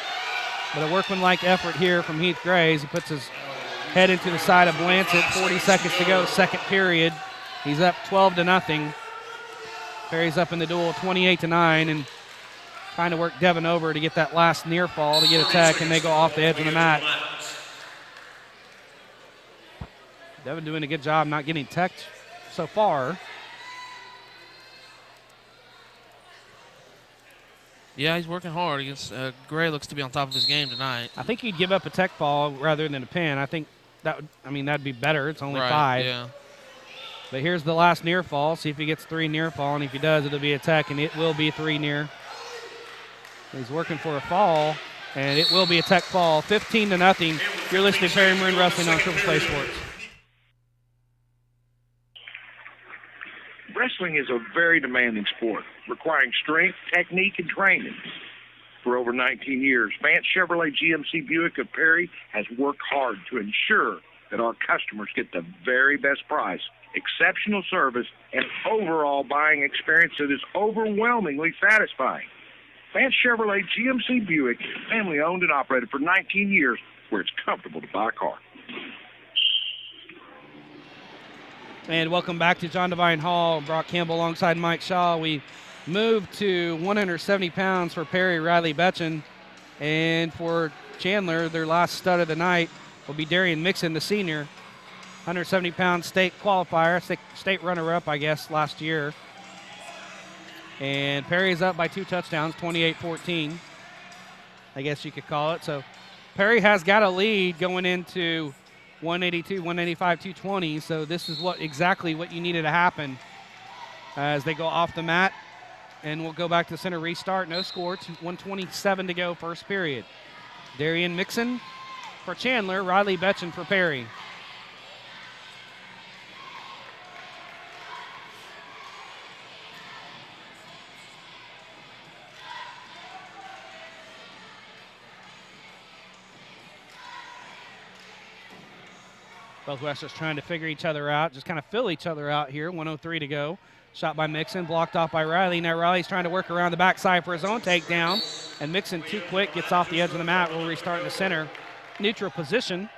But a workmanlike effort here from Heath Gray as he puts his head into the side of Blancett. 40 seconds to go, second period. He's up 12-0. Perry's up in the duel 28-9, and trying to work Devin over to get that last near fall to get a tech, and they go off the edge of the mat. Devin doing a good job not getting teched so far. Yeah, he's working hard against Gray. Looks to be on top of his game tonight. I think he'd give up a tech fall rather than a pin. I think that'd be better. It's only 5. Yeah. But here's the last near fall. See if he gets 3 near fall, and if he does, it'll be a tech, and it will be 3 near. He's working for a fall, and it will be a tech fall. 15-0. You're listening to Perry Maroon Wrestling on Triple Play Sports. Wrestling is a very demanding sport, requiring strength, technique, and training. For over 19 years, Vance Chevrolet GMC Buick of Perry has worked hard to ensure that our customers get the very best price, exceptional service, and overall buying experience that is overwhelmingly satisfying. Vance Chevrolet GMC Buick, family owned and operated for 19 years, where it's comfortable to buy a car. And welcome back to John Devine Hall. Brock Campbell alongside Mike Shaw. We moved to 170 pounds for Perry Riley Betchen. And for Chandler, their last stud of the night will be Darian Mixon, the senior. 170-pound state qualifier, state runner-up, I guess, last year. And Perry's up by 2 touchdowns, 28-14, I guess you could call it. So Perry has got a lead going into 182, 185, 220. So this is exactly what you needed to happen as they go off the mat. And we'll go back to the center restart. No score, 127 to go, first period. Darian Mixon for Chandler, Riley Betchen for Perry. Both wrestlers trying to figure each other out, just kind of fill each other out here. 1:03 to go. Shot by Mixon, blocked off by Riley. Now Riley's trying to work around the backside for his own takedown. And Mixon, too quick, gets off the edge of the mat. We'll restart in the center. Neutral position.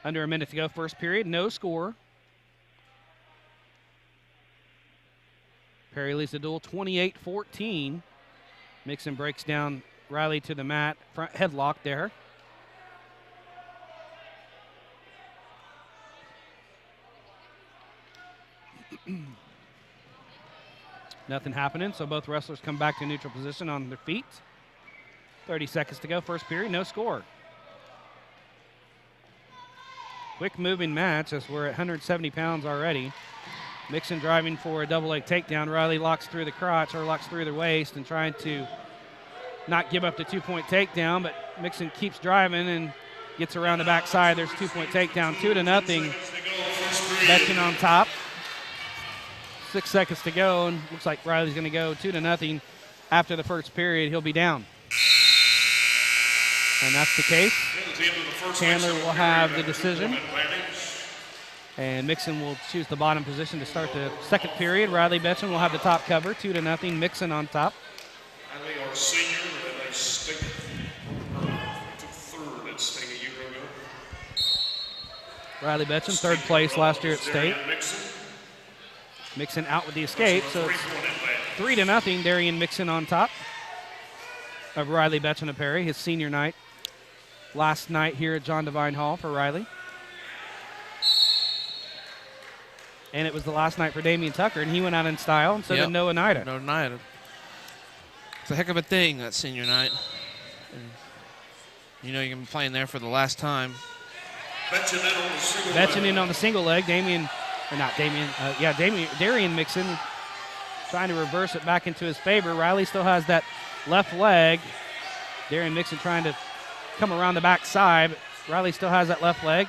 Under a minute to go, first period. No score. Perry leads the duel 28-14. Mixon breaks down Riley to the mat. Front headlock there. Nothing happening, so both wrestlers come back to neutral position on their feet. 30 seconds to go, first period, no score. Quick moving match as we're at 170 pounds already. Mixon driving for a double leg takedown. Riley locks through the crotch or locks through the waist and trying to not give up the 2-point takedown, but Mixon keeps driving and gets around the backside. There's 2-point takedown, 2-0. Betchen on top. 6 seconds to go, and looks like Riley's going to go 2-0 after the first period. He'll be down. And that's the case. Chandler will have the decision. And Mixon will choose the bottom position to start the second period. Riley Betchen will have the top cover, 2-0. Mixon on top. And they are senior, and they state took third at state a year ago. Riley Betchen, third place last year at state. Mixon out with the escape, so it's 3-0. Darian Mixon on top of Riley Betchen of Perry, his senior night last night here at John Devine Hall for Riley. And it was the last night for Damian Tucker, and he went out in style, and so did Noah Nida. Noah Nida. It's a heck of a thing, that senior night. And you know you're going to be playing there for the last time. Betching in on the single leg. Darian Mixon trying to reverse it back into his favor. Riley still has that left leg. Darian Mixon trying to come around the back side, but Riley still has that left leg.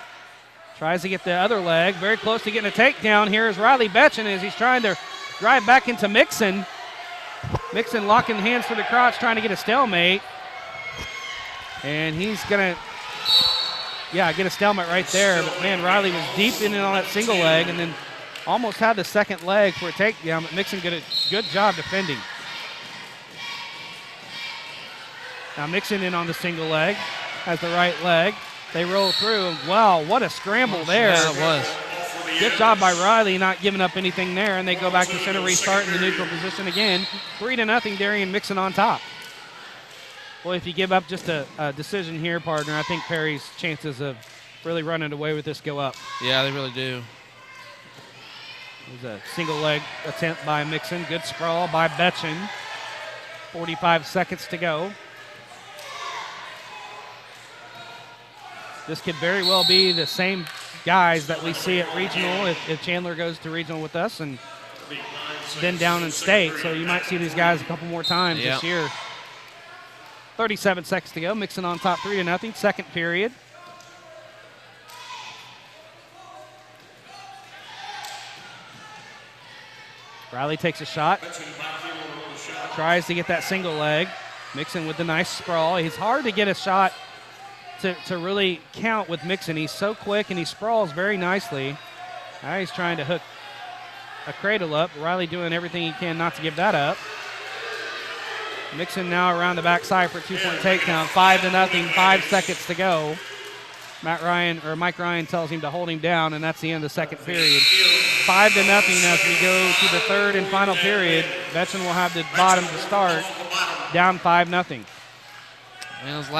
Tries to get the other leg. Very close to getting a takedown. Here's Riley Betchen as he's trying to drive back into Mixon. Mixon locking hands for the crotch, trying to get a stalemate. And he's going to, get a stalemate right there. But, man, Riley was deep in and on that single leg and then almost had the second leg for a takedown, but Mixon did a good job defending. Now Mixon in on the single leg, has the right leg. They roll through. Wow, what a scramble there. Yeah, it was. Good job by Riley, not giving up anything there, and they go back to center, restart in the neutral position again. 3-0, Darian Mixon on top. Well, if you give up just a decision here, partner, I think Perry's chances of really running away with this go up. Yeah, they really do. There's a single leg attempt by Mixon. Good sprawl by Betchen. 45 seconds to go. This could very well be the same guys that we see at regional if Chandler goes to regional with us and then down in state. So you might see these guys a couple more times this year. 37 seconds to go. Mixon on top 3-0. Second period. Riley takes a shot. Tries to get that single leg. Mixon with the nice sprawl. It's hard to get a shot to really count with Mixon. He's so quick and he sprawls very nicely. Now he's trying to hook a cradle up. Riley doing everything he can not to give that up. Mixon now around the backside for a 2-point takedown. 5-0, 5 seconds to go. Mike Ryan tells him to hold him down, and that's the end of the second period. 5-0 as we go to the third and final period. Betchen will have the bottom to start, down 5-0. Man, those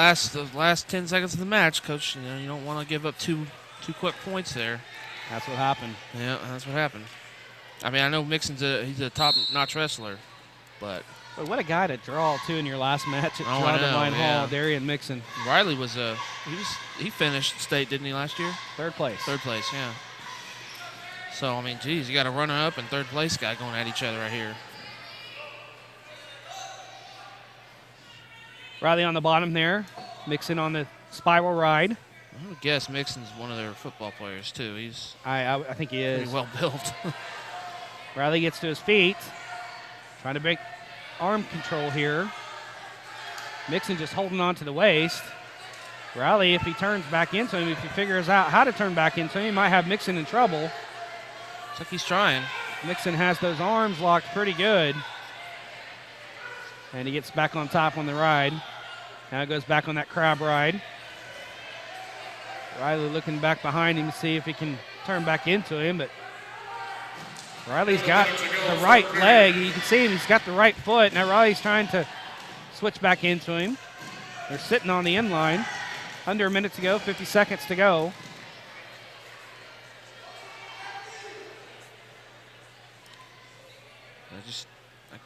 last 10 seconds of the match, Coach, you don't want to give up two quick points there. That's what happened. Yeah, that's what happened. I mean, I know Mixon's he's a top-notch wrestler, but what a guy to draw too in your last match at John Devine Hall, Darian Mixon. Riley was he finished state, didn't he, last year? Third place. Third place, yeah. So I mean, geez, you got a runner-up and third place guy going at each other right here. Riley on the bottom there. Mixon on the spiral ride. I would guess Mixon's one of their football players, too. I think he is. Pretty well built. Riley gets to his feet. Trying to break arm control here. Mixon just holding on to the waist. Riley, if he turns back into him, if he figures out how to turn back into him, he might have Mixon in trouble. Looks like he's trying. Mixon has those arms locked pretty good. And he gets back on top on the ride. Now goes back on that crab ride. Riley looking back behind him to see if he can turn back into him, but Riley's got the right leg. You can see him, he's got the right foot. Now Riley's trying to switch back into him. They're sitting on the end line. Under a minute to go, 50 seconds to go.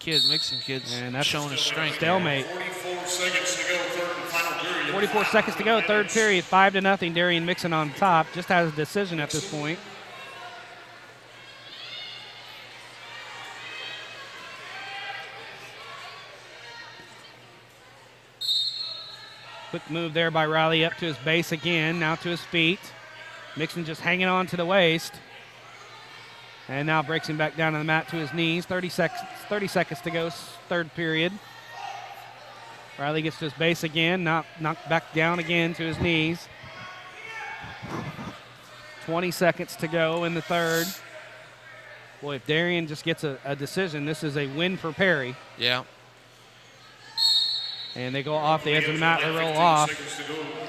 Mixon kid's showing his strength. Stalemate. 44 seconds to go, third and final period. 44 seconds to go, third period. 5-0, Darian Mixon on top. Just has a decision at this point. Quick move there by Riley up to his base again, now to his feet. Mixon just hanging on to the waist. And now breaks him back down on the mat to his knees. 30 seconds to go, third period. Riley gets to his base again, knocked back down again to his knees. 20 seconds to go in the third. Boy, if Darian just gets a decision, this is a win for Perry. Yeah. And they go off the edge of the mat, they roll off.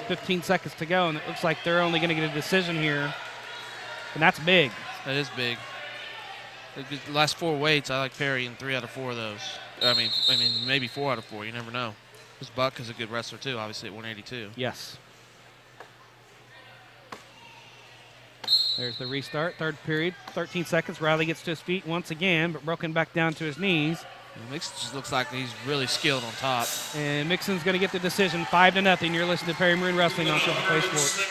15 seconds to go, and it looks like they're only going to get a decision here. And that's big. That is big. The last four weights, I like Perry in 3 out of 4 of those. I mean, maybe 4 out of 4. You never know. This Buck is a good wrestler, too, obviously, at 182. Yes. There's the restart. Third period, 13 seconds. Riley gets to his feet once again, but broken back down to his knees. Mixon just looks like he's really skilled on top. And Mixon's going to get the decision, 5-0. You're listening to Perry Maroon Wrestling on Triple Play Sports.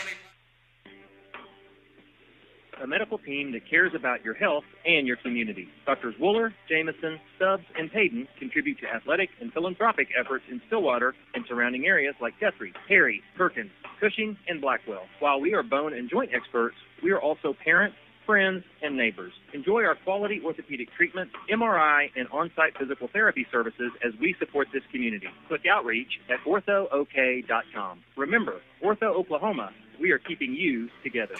A medical team that cares about your health and your community. Doctors Wooler, Jameson, Stubbs, and Payton contribute to athletic and philanthropic efforts in Stillwater and surrounding areas like Guthrie, Perry, Perkins, Cushing, and Blackwell. While we are bone and joint experts, we are also parents, friends, and neighbors. Enjoy our quality orthopedic treatment, MRI, and on-site physical therapy services as we support this community. Click outreach at orthook.com. Remember, Ortho Oklahoma, we are keeping you together.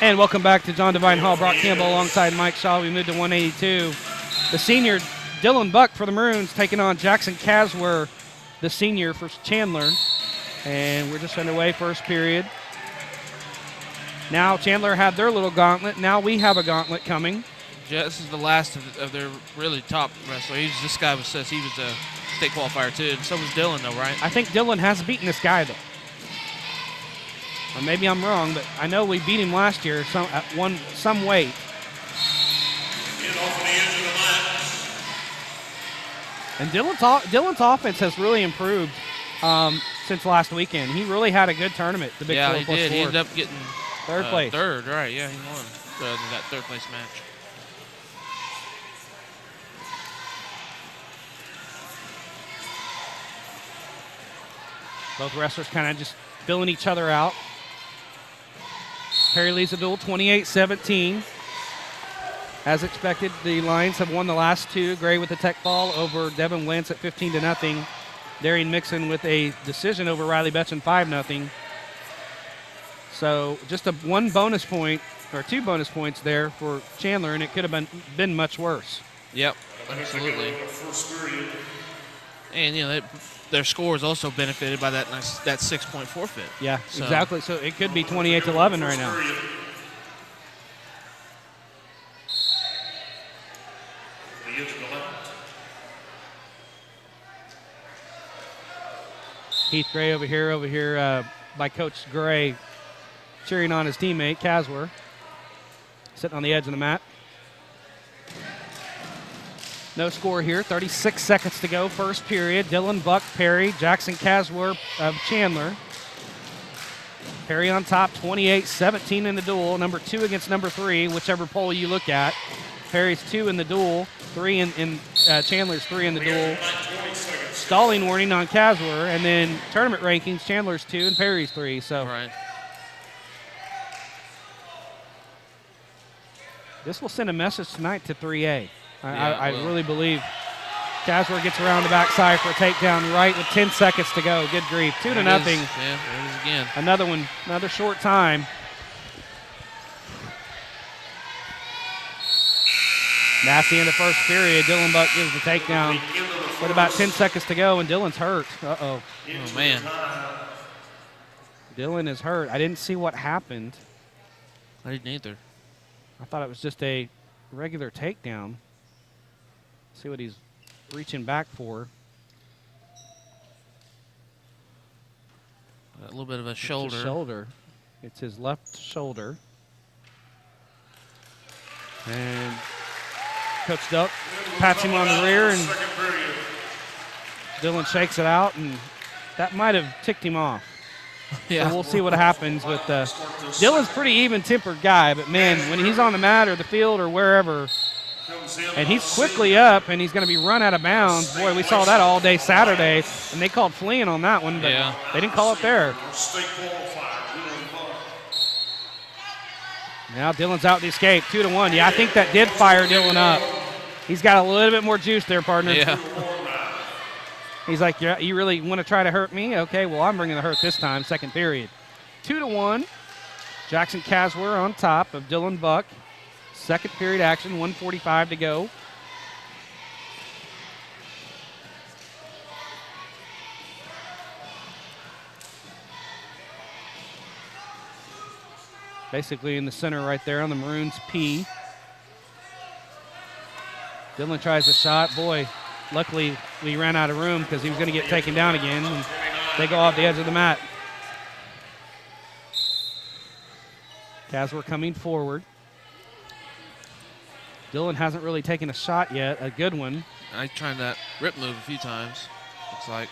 And welcome back to John Devine Hall. Brock Campbell alongside Mike Shaw. We moved to 182. The senior Dylan Buck for the Maroons taking on Jackson Caswer, the senior for Chandler. And we're just underway, first period. Now Chandler had their little gauntlet. Now we have a gauntlet coming. Yeah, this is the last of their really top wrestler. This guy says he was a state qualifier too, and so was Dylan though, right? I think Dylan has beaten this guy though. Or maybe I'm wrong, but I know we beat him last year at some weight. And Dylan's offense has really improved since last weekend. He really had a good tournament. The Big 4 he did. 4. He ended up getting third place. Third, right? Yeah, he won that third place match. Both wrestlers kind of just filling each other out. Perry leads the duel 28-17. As expected, the Lions have won the last two. Gray with the tech ball over Devin Wentz at 15-0. Darian Mixon with a decision over Riley Betchen 5-0. So just one bonus point or 2 bonus points there for Chandler, and it could have been much worse. Yep, absolutely. And their scores also benefited by that 6-point forfeit. Yeah, exactly. So it could be 28-11 right now. Heath Gray over here by Coach Gray, cheering on his teammate, Caswer, sitting on the edge of the mat. No score here, 36 seconds to go, first period. Dylan Buck, Perry, Jackson Caswer of Chandler. Perry on top, 28-17 in the duel. Number 2 against number 3, whichever poll you look at. Perry's 2 in the duel, 3 in Chandler's 3 in the duel. Stalling warning on Caswer, and then tournament rankings, Chandler's 2 and Perry's 3. So right. This will send a message tonight to 3A. I really believe Caswer gets around the backside for a takedown right with 10 seconds to go. Good grief. 2-0. Yeah, there it is again. Another one, another short time. Nasty in the first period. Dylan Buck gives the takedown with about 10 seconds to go, and Dylan's hurt. Uh-oh. Oh, man. Dylan is hurt. I didn't see what happened. I didn't either. I thought it was just a regular takedown. See what he's reaching back for. A little bit of a shoulder. Shoulder. It's his left shoulder. And Coach Duck pats him on the rear, and Dylan shakes it out, and that might have ticked him off. Yeah. So we'll see what happens with Dylan's pretty even-tempered guy, but man, when he's on the mat or the field or wherever, and he's quickly up, and he's going to be run out of bounds. Boy, we saw that all day Saturday, and they called fleeing on that one, but they didn't call it there. Now Dylan's out the escape, 2-1. Yeah, I think that did fire Dylan up. He's got a little bit more juice there, partner. Yeah. He's like, yeah, you really want to try to hurt me? Okay, well, I'm bringing the hurt this time, second period. 2-1. Jackson Caswer on top of Dylan Buck. Second period action, 1:45 to go. Basically in the center right there on the Maroons P. Dylan tries a shot. Boy, luckily we ran out of room because he was going to get taken down again. And they go off the edge of the mat. Caswell coming forward. Dylan hasn't really taken a shot yet, a good one. I tried that rip move a few times. Looks like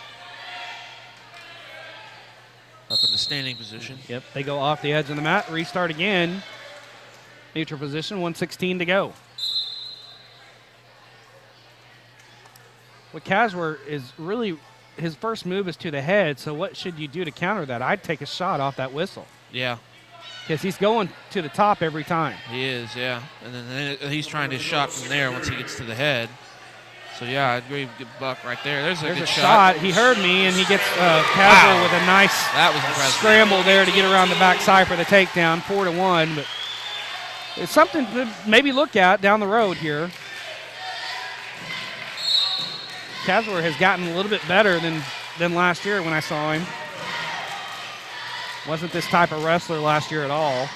up in the standing position. Yep, they go off the edge of the mat, restart again. Neutral position, 1:16 to go. What Caswell is really, his first move is to the head, so what should you do to counter that? I'd take a shot off that whistle. Yeah. Because he's going to the top every time. He is, yeah. And then he's trying to shot from there once he gets to the head. So, yeah, I'd agree with Buck right there. There's a good shot. He heard me, and he gets Caswell with a nice scramble there to get around the backside for the takedown, 4-1. But it's something to maybe look at down the road here. Caswell has gotten a little bit better than last year when I saw him. Wasn't this type of wrestler last year at all.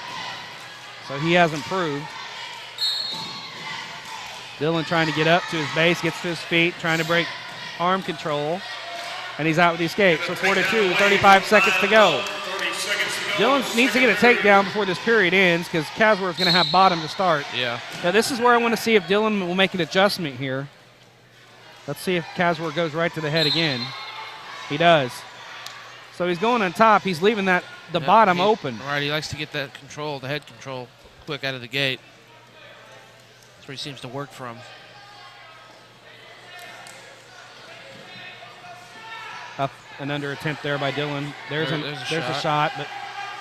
So he has improved. Dylan trying to get up to his base, gets to his feet, trying to break arm control. And he's out with the escape. So 4-2, 35 seconds to go. Dylan needs to get a takedown before this period ends because Caswell is going to have bottom to start. Yeah. Now this is where I want to see if Dylan will make an adjustment here. Let's see if Caswell goes right to the head again. He does. So he's going on top. He's leaving the bottom open. Right, he likes to get that control, the head control, quick out of the gate. That's where he seems to work from. Up and under attempt there by Dylan. There's a shot, but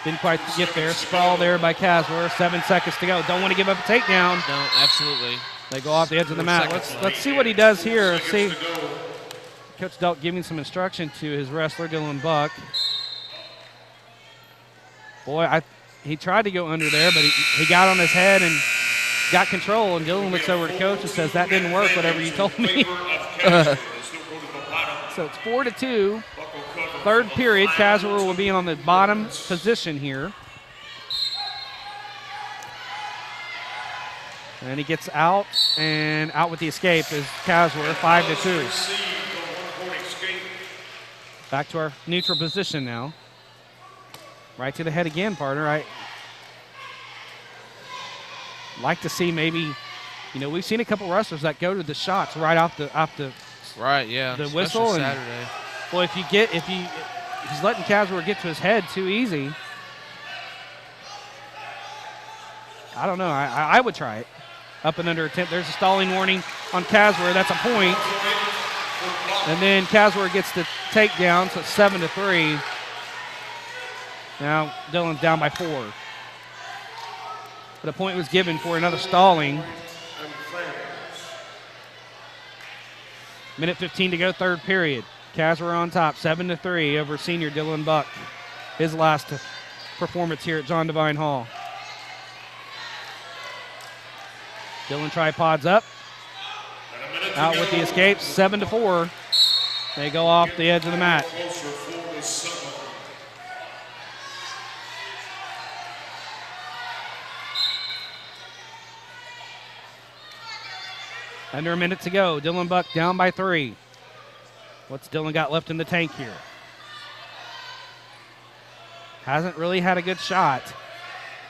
didn't quite get there. Sprawl there by Caswell. 7 seconds to go. Don't want to give up a takedown. Don't, absolutely. They go off the edge of the mat. Let's see what he does here. Let's see. Coach Delk giving some instruction to his wrestler, Dylan Buck. Boy, he tried to go under there, but he got on his head and got control, and Dylan looks over to Coach and says, that didn't work, whatever you told me. So it's 4-2. Third period, Caswell will be on the bottom position here. And he gets out, and out with the escape is Caswell, 5-2. Back to our neutral position now. Right to the head again, partner. I like to see maybe, we've seen a couple wrestlers that go to the shots right off the right, yeah, the whistle. And Saturday. Boy, if he's letting Caswell get to his head too easy. I don't know. I would try it. Up and under attempt. There's a stalling warning on Caswell. That's a point. And then Caswell gets the takedown, so it's 7-3. Now Dylan's down by 4. But a point was given for another stalling. Minute 15 to go, third period. Caswell on top, 7-3 over senior Dylan Buck. His last performance here at John Devine Hall. Dylan tripods up. Out with the escape, 7-4. They go off the edge of the mat. Under a minute to go. Dylan Buck down by 3. What's Dylan got left in the tank here? Hasn't really had a good shot.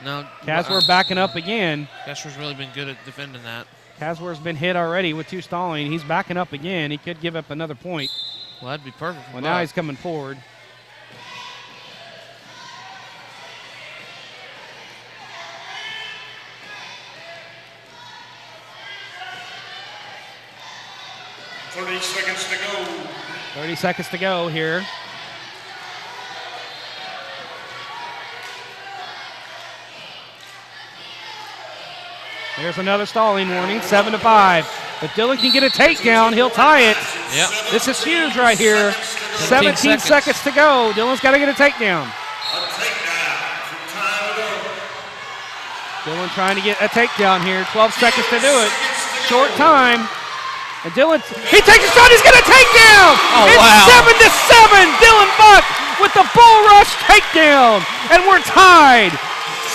No. Caswell backing up again. Caswell's really been good at defending that. Caswell's been hit already with 2 stalling. He's backing up again. He could give up another point. Well, that'd be perfect. Well, now he's coming forward. $30 seconds to go. 30 seconds to go here. There's another stalling warning, 7-5. If Dylan can get a takedown, he'll tie it. Yep. This is huge right here. 17 seconds to go. Dylan's got to get a takedown. Dylan trying to get a takedown here. 12 seconds to do it. Short time. And Dylan, he takes a shot. He's going to take down. Oh, it's wow. 7-7. Dylan Buck with the bull rush takedown. And we're tied.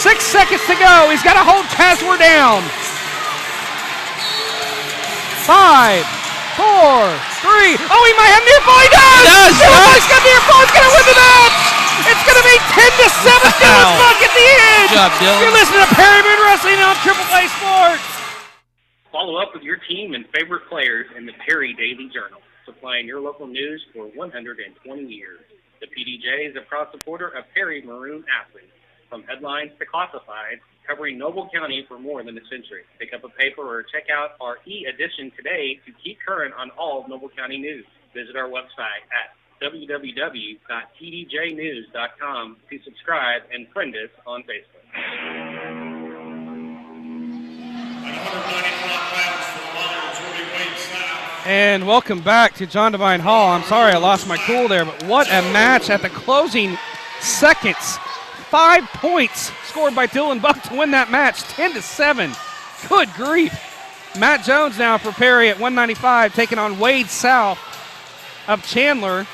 6 seconds to go. He's got to hold Caswell down. 5, 4, 3. Oh, he might have near fall. He does. Dylan Buck's got near fall. He's going to win the match. It's going to be 10-7. Dylan Buck at the end. job, Dylan. You're listening to Perry Maroon Wrestling on Triple A Sports. Follow up with your team and favorite players in the Perry Daily Journal, supplying your local news for 120 years. The PDJ is a proud supporter of Perry Maroon athletes, from headlines to classifieds, covering Noble County for more than a century. Pick up a paper or check out our e-edition today to keep current on all of Noble County news. Visit our website at www.pdjnews.com to subscribe and friend us on Facebook. And welcome back to John Devine Hall. I'm sorry I lost my cool there, but what a match at the closing seconds. 5 points scored by Dylan Buck to win that match, 10-7. Good grief. Matt Jones now for Perry at 195, taking on Wade South of Chandler.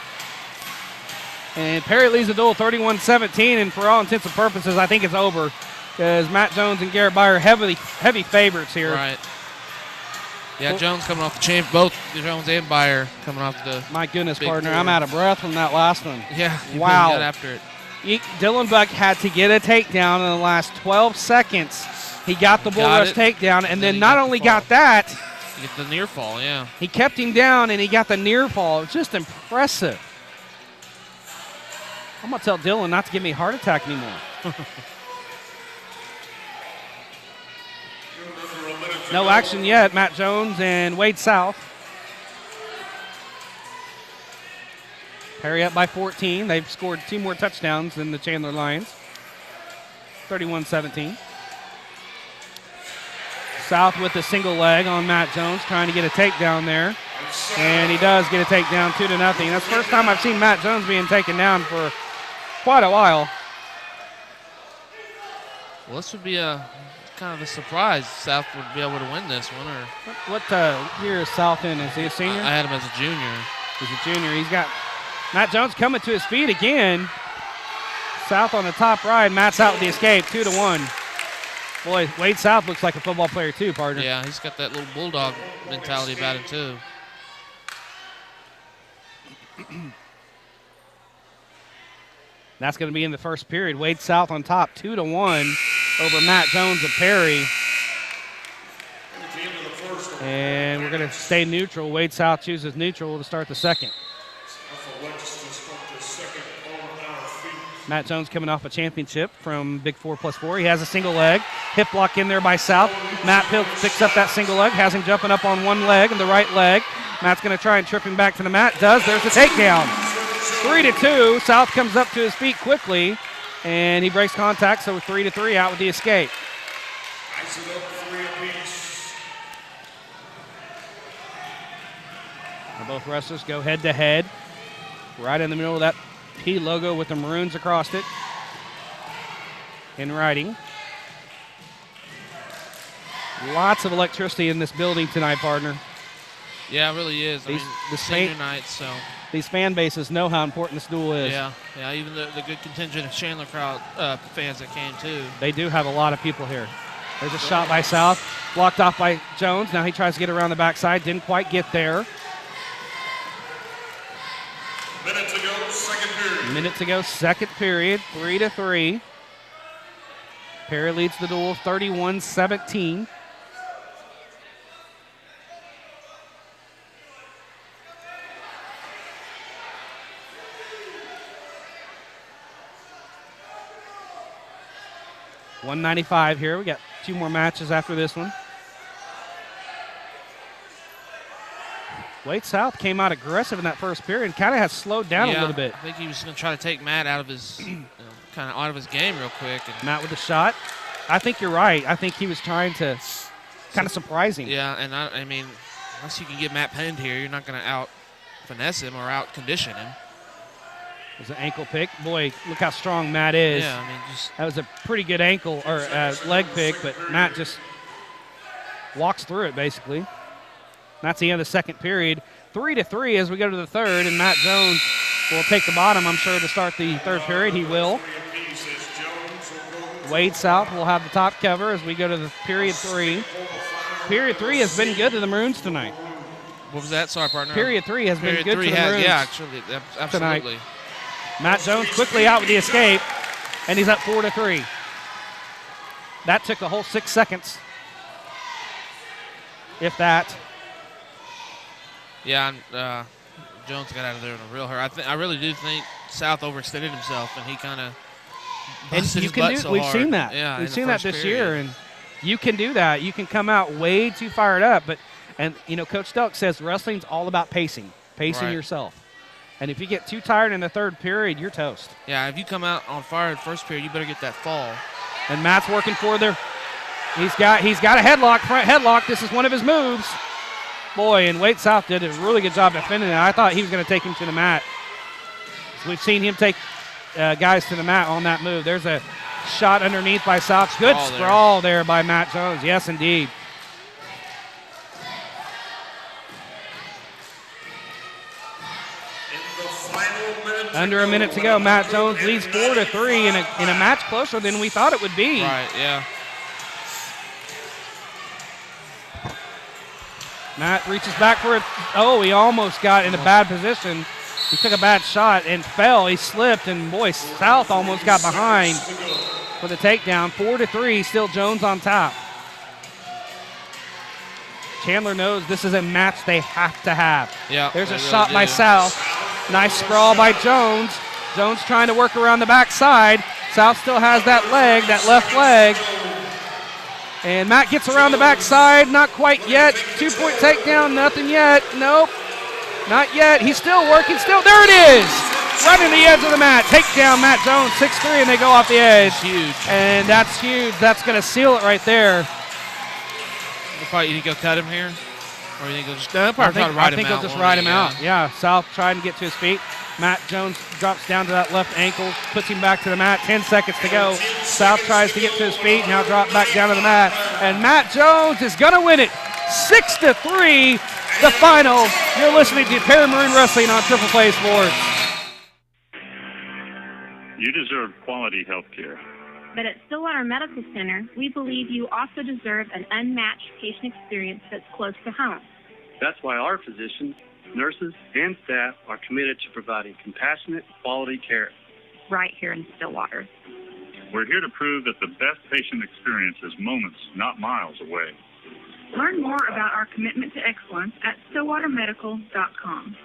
And Perry leads the duel 31-17, and for all intents and purposes, I think it's over because Matt Jones and Garrett Byer heavy favorites here. Right. Yeah, Jones coming off the champ, both Jones and Byer coming off the. My goodness, partner, I'm out of breath from that last one. Yeah, wow. Got after it. Dylan Buck had to get a takedown in the last 12 seconds. He got the bull rush takedown, and then not only got that, he got the near fall, yeah. He kept him down, and he got the near fall. Just impressive. I'm going to tell Dylan not to give me a heart attack anymore. No action yet. Matt Jones and Wade South. Perry up by 14. They've scored 2 more touchdowns than the Chandler Lions. 31-17. South with a single leg on Matt Jones, trying to get a takedown there. And he does get a takedown 2-0. That's the first time I've seen Matt Jones being taken down for quite a while. Well, this would be a kind of a surprise. South would be able to win this one. Or what year is South in? Is he a senior? I had him as a junior. He's a junior. He's got Matt Jones coming to his feet again. South on the top right. Matt's out with the escape, 2-1. Boy, Wade South looks like a football player too, partner. Yeah, he's got that little bulldog mentality about him too. That's going to be in the first period. Wade South on top, 2-1 over Matt Jones of Perry. And we're going to stay neutral. Wade South chooses neutral to start the second. Matt Jones coming off a championship from Big 4+4. He has a single leg. Hip block in there by South. Matt picks up that single leg, has him jumping up on one leg and the right leg. Matt's going to try and trip him back to the mat. Does. There's the takedown. 3-2. South comes up to his feet quickly, and he breaks contact, so 3-3 out with the escape. Now both wrestlers go head-to-head. Right in the middle of that P logo with the Maroons across it in writing. Lots of electricity in this building tonight, partner. Yeah, it really is. I mean, senior night, so. These fan bases know how important this duel is. Yeah, even the good contingent of Chandler crowd fans that came too. They do have a lot of people here. There's a shot by South, blocked off by Jones. Now he tries to get around the backside, didn't quite get there. Minute to go, second period, 3-3. Perry leads the duel 31-17. $195 here. We got 2 more matches after this one. Wade South came out aggressive in that first period and kind of has slowed down a little bit. I think he was going to try to take Matt out of his kind of out of his game real quick. And Matt with a shot. I think you're right. I think he was trying to kind of surprise him. Yeah, and I mean, unless you can get Matt pinned here, you're not going to out-finesse him or out-condition him. There's an ankle pick. Boy, look how strong Matt is. Yeah, I mean, that was a pretty good ankle or leg pick, but Matt just walks through it basically. That's the end of the second period. 3-3 as we go to the third, and Matt Jones will take the bottom, I'm sure, to start the third period. He will. Wade South will have the top cover as we go to the period 3. Period 3 has been good to the Maroons tonight. What was that? Sorry, partner. Period 3 has been good to the Maroons. Yeah, actually, absolutely. Tonight. Matt Jones quickly out with the escape, and he's up 4-3. That took the whole 6 seconds, if that. Yeah, Jones got out of there in a real hurry. I really do think South overextended himself, and he kind of busted his butt so we've hard. seen that. Yeah, we've seen that this period. year, and you can do that. You can come out way too fired up, and Coach Stelk says wrestling's all about pacing Right. yourself. And if you get too tired in the third period, you're toast. Yeah, if you come out on fire in the first period, you better get that fall. And Matt's working for there. He's got a headlock, front headlock. This is one of his moves. Boy, and Wade South did a really good job defending it. I thought he was going to take him to the mat. So we've seen him take guys to the mat on that move. There's a shot underneath by South. Good sprawl there by Matt Jones. Yes, indeed. Under a minute to go. Matt Jones leads 4-3 in a match closer than we thought it would be. Right, yeah. Matt reaches back for it. Oh, he almost got in a bad position. He took a bad shot and fell. He slipped, and boy, South almost got behind for the takedown. 4-3, still Jones on top. Chandler knows this is a match they have to have. Yeah, there's a shot by South. Nice sprawl by Jones. Jones trying to work around the backside. South still has that leg, that left leg. And Matt gets around the backside. Not quite yet. 2-point takedown. Nothing yet. Nope. Not yet. He's still working. There it is. Right in the edge of the mat. Takedown, Matt Jones. 6-3, and they go off the edge. That's huge. And that's huge. That's going to seal it right there. You think he'll cut him here? Or you think he'll just I think he'll just ride him out. Yeah, South trying to get to his feet. Matt Jones drops down to that left ankle, puts him back to the mat. 10 seconds to go. South tries to get to his feet, now drop back down to the mat. And Matt Jones is going to win it. 6-3, the final. You're listening to Perry Maroon Wrestling on Triple Play Sports. You deserve quality health care. But at Stillwater Medical Center, we believe you also deserve an unmatched patient experience that's close to home. That's why our physicians, nurses, and staff are committed to providing compassionate, quality care. Right here in Stillwater. We're here to prove that the best patient experience is moments, not miles away. Learn more about our commitment to excellence at stillwatermedical.com.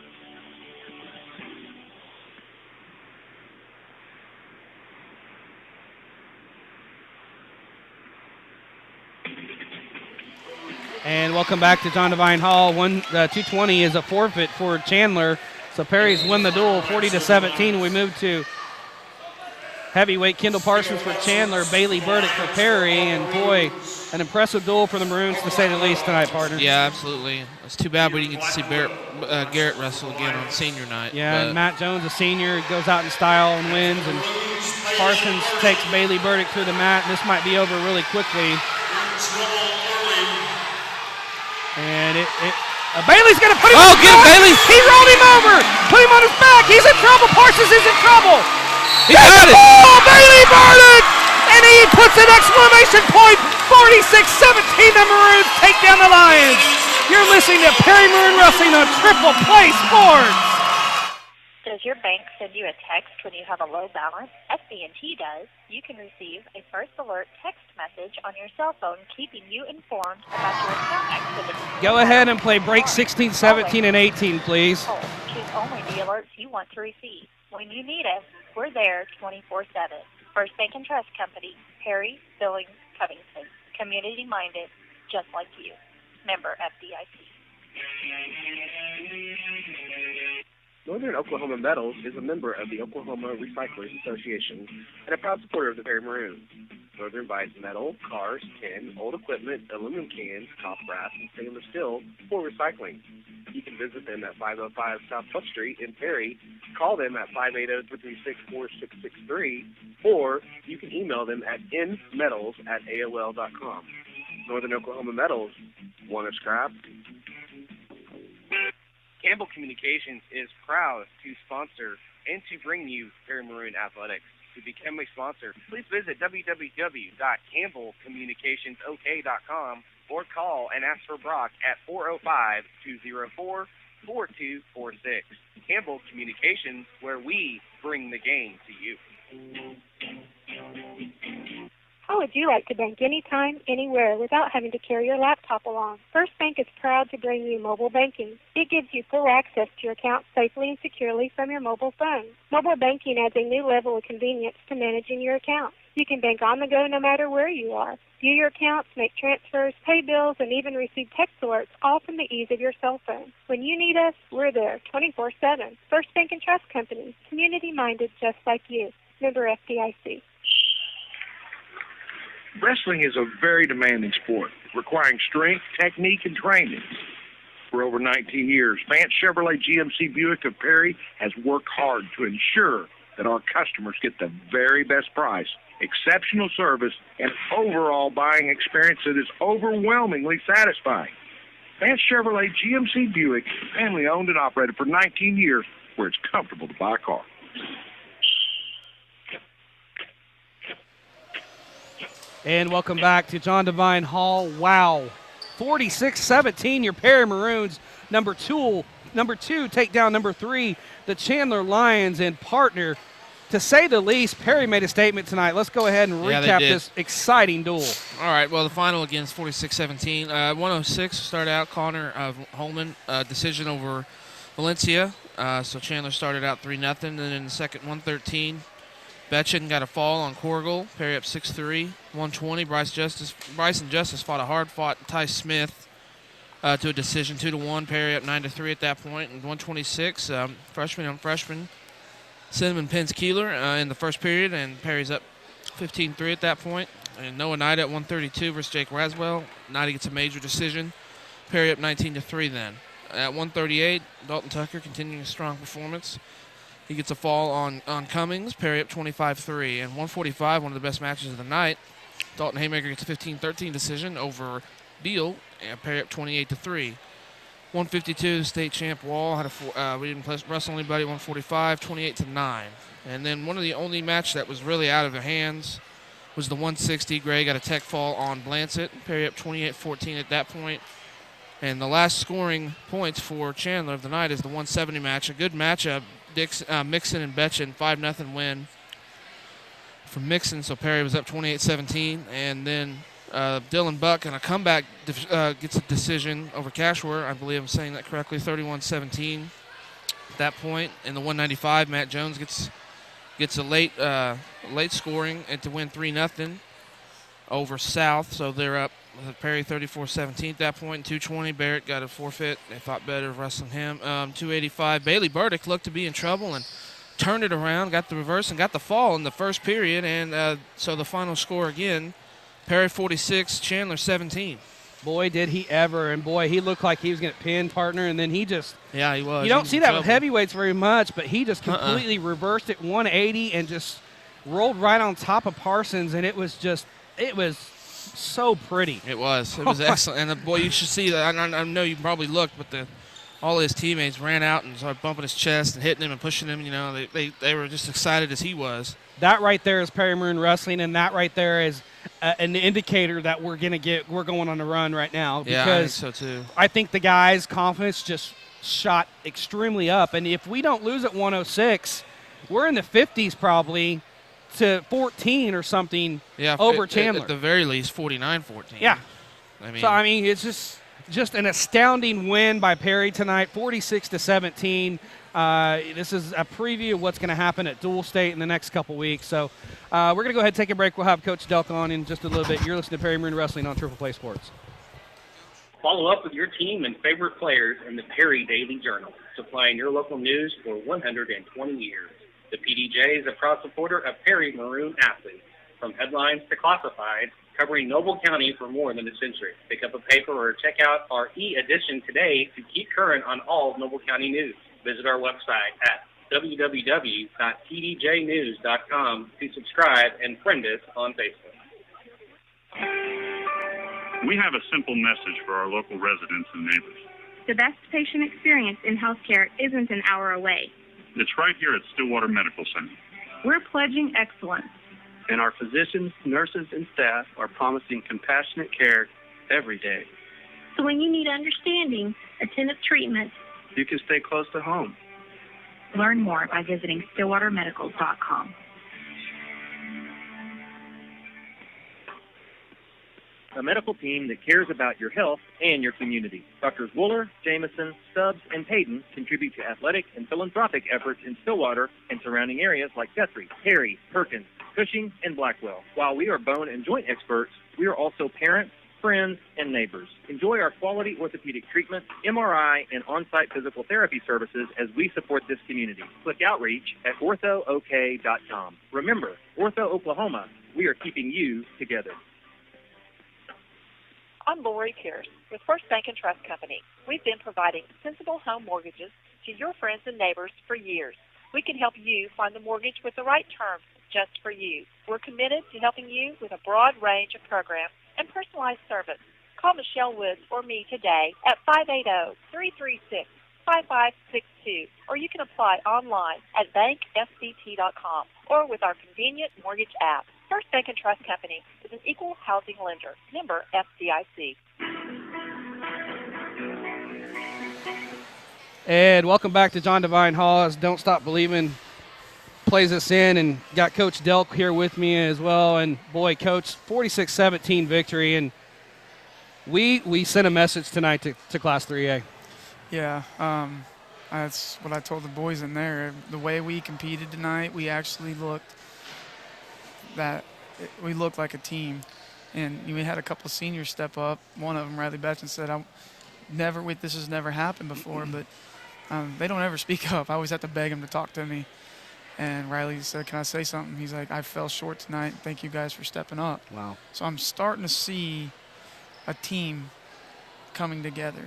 And welcome back to John Devine Hall. 220 is a forfeit for Chandler. So Perry's won the duel 40-17. We move to heavyweight. Kendall Parsons for Chandler, Bailey Burdick for Perry. And boy, an impressive duel for the Maroons to say the least tonight, partner. Yeah, absolutely. It's too bad we didn't get to see Garrett wrestle again on senior night. Yeah, and Matt Jones, a senior, goes out in style and wins. And Parsons takes Bailey Burdick to the mat. And this might be over really quickly. And Bailey's going to put him on. Oh, get him, Bailey. He rolled him over. Put him on his back. He's in trouble. Parsons is in trouble. He got it. Oh, Bailey Burdick. And he puts an exclamation point. 46-17, the Maroons take down the Lions. You're listening to Perry Maroon Wrestling on Triple Play Sports. Does your bank send you a text when you have a low balance? SB&T does. You can receive a first alert text message on your cell phone keeping you informed about your account activity. Go ahead and play break 16, 17, and 18, please. Choose only the alerts you want to receive. When you need us, we're there 24/7. First Bank and Trust Company, Perry, Billings, Covington. Community-minded, just like you. Member FDIC. Northern Oklahoma Metals is a member of the Oklahoma Recyclers Association and a proud supporter of the Perry Maroons. Northern buys metal, cars, tin, old equipment, aluminum cans, top brass, and stainless steel for recycling. You can visit them at 505 South 12th Street in Perry, call them at 580-336-4663, or you can email them at nmetals@aol.com. Northern Oklahoma Metals, want to scrap? Campbell Communications is proud to sponsor and to bring you Perry Maroon Athletics. To become a sponsor, please visit www.campbellcommunicationsok.com or call and ask for Brock at 405-204-4246. Campbell Communications, where we bring the game to you. Oh, would you like to bank anytime, anywhere, without having to carry your laptop along? First Bank is proud to bring you mobile banking. It gives you full access to your account safely and securely from your mobile phone. Mobile banking adds a new level of convenience to managing your account. You can bank on the go no matter where you are. View your accounts, make transfers, pay bills, and even receive text alerts, all from the ease of your cell phone. When you need us, we're there 24/7. First Bank and Trust Company, community-minded just like you. Member FDIC. Wrestling is a very demanding sport, requiring strength, technique, and training. For over 19 years, Vance Chevrolet GMC Buick of Perry has worked hard to ensure that our customers get the very best price, exceptional service, and overall buying experience that is overwhelmingly satisfying. Vance Chevrolet GMC Buick, family owned and operated for 19 years, where it's comfortable to buy a car. And welcome back to John Devine Hall. Wow. 46-17, your Perry Maroons. Number two take down number 3, the Chandler Lions, and partner. To say the least, Perry made a statement tonight. Let's go ahead and recap this exciting duel. All right, well, the final again is 46-17. 106 started out, Connor Holman, decision over Valencia. So Chandler started out 3-0. And then in the second, 113, Betchen got a fall on Corrigal. Perry up 6-3. 120, Bryson Justice fought a hard-fought Ty Smith to a decision, 2-1. Perry up 9-3 at that point. And 126, freshman on freshman. Cinnamon pins Keeler in the first period, and Perry's up 15-3 at that point. And Noah Knight at 132 versus Jake Raswell. Knight gets a major decision. Perry up 19-3 then. At 138, Dalton Tucker continuing a strong performance. He gets a fall on Cummings. Perry up 25-3. And 145, one of the best matches of the night. Dalton Haymaker gets a 15-13 decision over Beal, and Perry up 28-3. 152, the state champ Wall had we didn't wrestle anybody. 145, 28-9. And then one of the only match that was really out of their hands was the 160. Gray got a tech fall on Blancett. Perry up 28-14 at that point. And the last scoring points for Chandler of the night is the 170 match. A good matchup. Mixon and Betchen, 5-0 win from Mixon. So Perry was up 28-17. And then Dylan Buck on a comeback gets a decision over Cashware. I believe I'm saying that correctly, 31-17 at that point. In the 195, Matt Jones gets a late scoring and to win 3-0 over South. So they're up with Perry 34-17 at that point. 220, Barrett got a forfeit. They thought better of wrestling him. 285, Bailey Burdick looked to be in trouble and turned it around, got the reverse, and got the fall in the first period. And so the final score again, Perry 46, Chandler 17. Boy, did he ever. And, boy, he looked like he was going to pin, partner, and then he just – yeah, he was. You don't see that with heavyweights very much, but he just completely reversed it 180 and just rolled right on top of Parsons, and it was so pretty. It was excellent. And, boy, you should see that. I know you probably looked, but all his teammates ran out and started bumping his chest and hitting him and pushing him. You know, they were just excited as he was. That right there is Perry Maroon Wrestling, and that right there is an indicator that we're going on a run right now. Because yeah, I think so too. I think the guys' confidence just shot extremely up, and if we don't lose at 106, we're in the 50s probably to 14 or something over Chandler. At the very least, 49-14. Yeah. I mean, it's just an astounding win by Perry tonight, 46-17. This is a preview of what's going to happen at Dual State in the next couple weeks. So we're going to go ahead and take a break. We'll have Coach Delk on in just a little bit. You're listening to Perry Maroon Wrestling on Triple Play Sports. Follow up with your team and favorite players in the Perry Daily Journal, supplying your local news for 120 years. The PDJ is a proud supporter of Perry Maroon athletes, from headlines to classifieds, covering Noble County for more than a century. Pick up a paper or check out our e-edition today to keep current on all of Noble County news. Visit our website at www.pdjnews.com to subscribe and friend us on Facebook. We have a simple message for our local residents and neighbors. The best patient experience in healthcare isn't an hour away. It's right here at Stillwater Medical Center. We're pledging excellence. And our physicians, nurses, and staff are promising compassionate care every day. So when you need understanding, attentive treatment, you can stay close to home. Learn more by visiting stillwatermedicals.com. a medical team that cares about your health and your community. Doctors Wooler, Jameson, Stubbs, and Payton contribute to athletic and philanthropic efforts in Stillwater and surrounding areas like Guthrie, Perry, Perkins, Cushing, and Blackwell. While we are bone and joint experts, we are also parents, friends, and neighbors. Enjoy our quality orthopedic treatment, MRI, and on-site physical therapy services as we support this community. Click outreach at orthook.com. Remember, Ortho Oklahoma, we are keeping you together. I'm Lori Pierce with First Bank and Trust Company. We've been providing sensible home mortgages to your friends and neighbors for years. We can help you find the mortgage with the right terms just for you. We're committed to helping you with a broad range of programs and personalized service. Call Michelle Woods or me today at 580-336-5562, or you can apply online at bankfct.com or with our convenient mortgage app. First Bank and Trust Company is an equal housing lender. Member FDIC. And welcome back to John Devine Hall as Don't Stop Believing plays us in, and got Coach Delk here with me as well. And boy, Coach, 46-17 victory, and we sent a message tonight to Class 3A. Yeah, that's what I told the boys in there. The way we competed tonight, we actually looked like a team, and we had a couple of seniors step up. One of them, Riley Betchen, said, this has never happened before, but they don't ever speak up. I always have to beg them to talk to me. And Riley said, can I say something? He's like, I fell short tonight. Thank you guys for stepping up. Wow. So I'm starting to see a team coming together.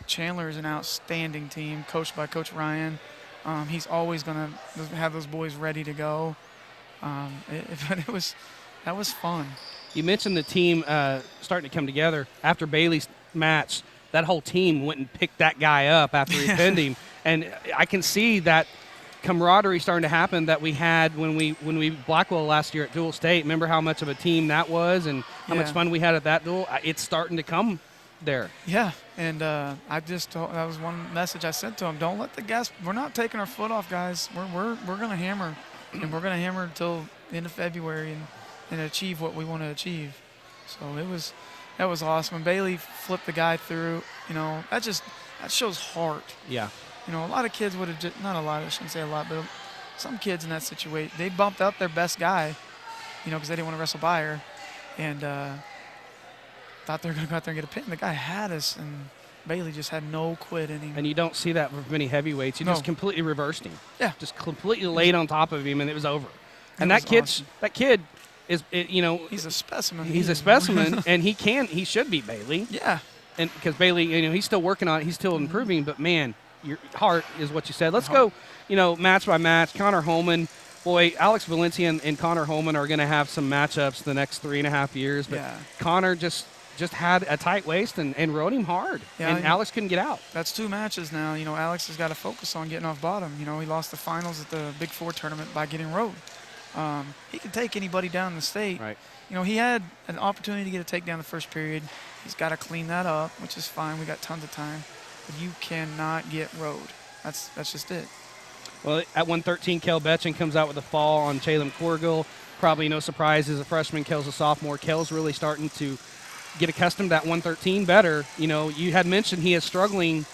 Chandler is an outstanding team, coached by Coach Ryan. He's always going to have those boys ready to go. But that was fun. You mentioned the team starting to come together. After Bailey's match, that whole team went and picked that guy up after he pinned him. And I can see that camaraderie starting to happen that we had when we Blackwell last year at Dual State. Remember how much of a team that was and how much fun we had at that duel? It's starting to come there. Yeah, and that was one message I sent to them. Don't let the gas. We're not taking our foot off, guys. We're going to hammer, and we're going to hammer until the end of February and achieve what we want to achieve. So that was awesome. And Bailey flipped the guy through. That shows heart. Yeah. A lot of kids would have not a lot, I shouldn't say a lot, but some kids in that situation, they bumped up their best guy, because they didn't want to wrestle by her, and thought they were going to go out there and get a pin. The guy had us, and Bailey just had no quit in him. And you don't see that with many heavyweights. You just completely reversed him. Yeah. Just completely laid on top of him, and it was over. And that kid is, he's a specimen. He's a specimen, and he should beat Bailey. Yeah. And because Bailey, he's still working on it. He's still improving, but man, your heart is what you said. Let's go, match by match. Connor Holman, boy, Alex Valencia and Connor Holman are going to have some matchups the next 3.5 years. But Connor just had a tight waist and rode him hard, and Alex couldn't get out. That's 2 matches now. Alex has got to focus on getting off bottom. He lost the finals at the Big Four tournament by getting rode. He can take anybody down in the state. Right. He had an opportunity to get a takedown the first period. He's got to clean that up, which is fine. We got tons of time. But you cannot get rode. That's just it. Well, at 113, Kel Betchen comes out with a fall on Chalem Corgill. Probably no surprise as a freshman. Kel's a sophomore. Kel's really starting to get accustomed to that 113 better. You had mentioned he is struggling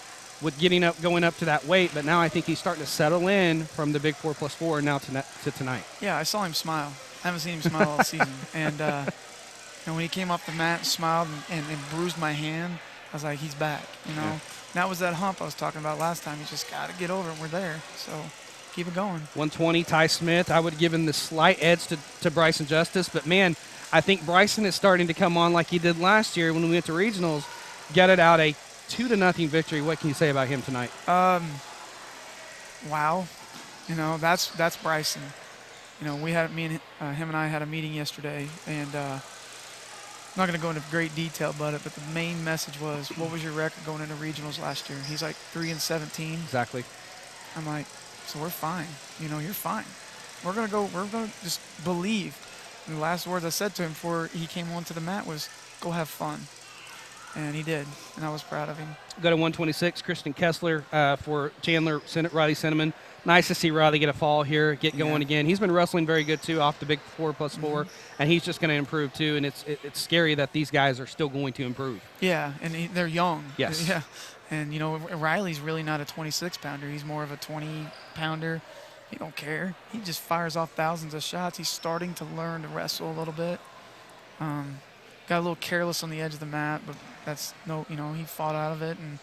with going up to that weight, but now I think he's starting to settle in from the Big 4+4 now to tonight. Yeah, I saw him smile. I haven't seen him smile all season. And when he came off the mat and smiled and bruised my hand, I was like, he's back, Yeah. That was that hump I was talking about last time. You just got to get over it. We're there. So keep it going. 120, Ty Smith. I would give him the slight edge to Bryson Justice, but man, I think Bryson is starting to come on like he did last year when we went to regionals, get it out a 2-0 victory. What can you say about him tonight? Wow. That's Bryson. We had him and I had a meeting yesterday, and I'm not going to go into great detail about it, but the main message was, what was your record going into regionals last year? He's like 3-17. Exactly. I'm like, so we're fine. You're fine. We're going to just believe. And the last words I said to him before he came onto the mat was, go have fun. And he did, and I was proud of him. Go to 126, Christian Kessler for Chandler, Riley Cinnamon. Nice to see Riley get a fall here, get going again. He's been wrestling very good, too, off the big 4+4, and he's just going to improve, too. And it's scary that these guys are still going to improve. Yeah, and they're young. Yes. Yeah. And, you know, Riley's really not a 26-pounder. He's more of a 20-pounder. He don't care. He just fires off thousands of shots. He's starting to learn to wrestle a little bit. Got a little careless on the edge of the mat, but that's he fought out of it and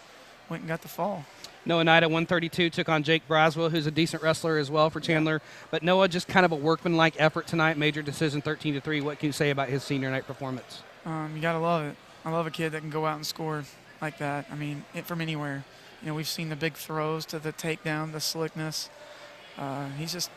went and got the fall. Noah Knight at 132 took on Jake Braswell, who's a decent wrestler as well for Chandler. But Noah, just kind of a workmanlike effort tonight, major decision 13-3. What can you say about his senior night performance? You got to love it. I love a kid that can go out and score like that. I mean, from anywhere. You know, we've seen the big throws to the takedown, the slickness. He's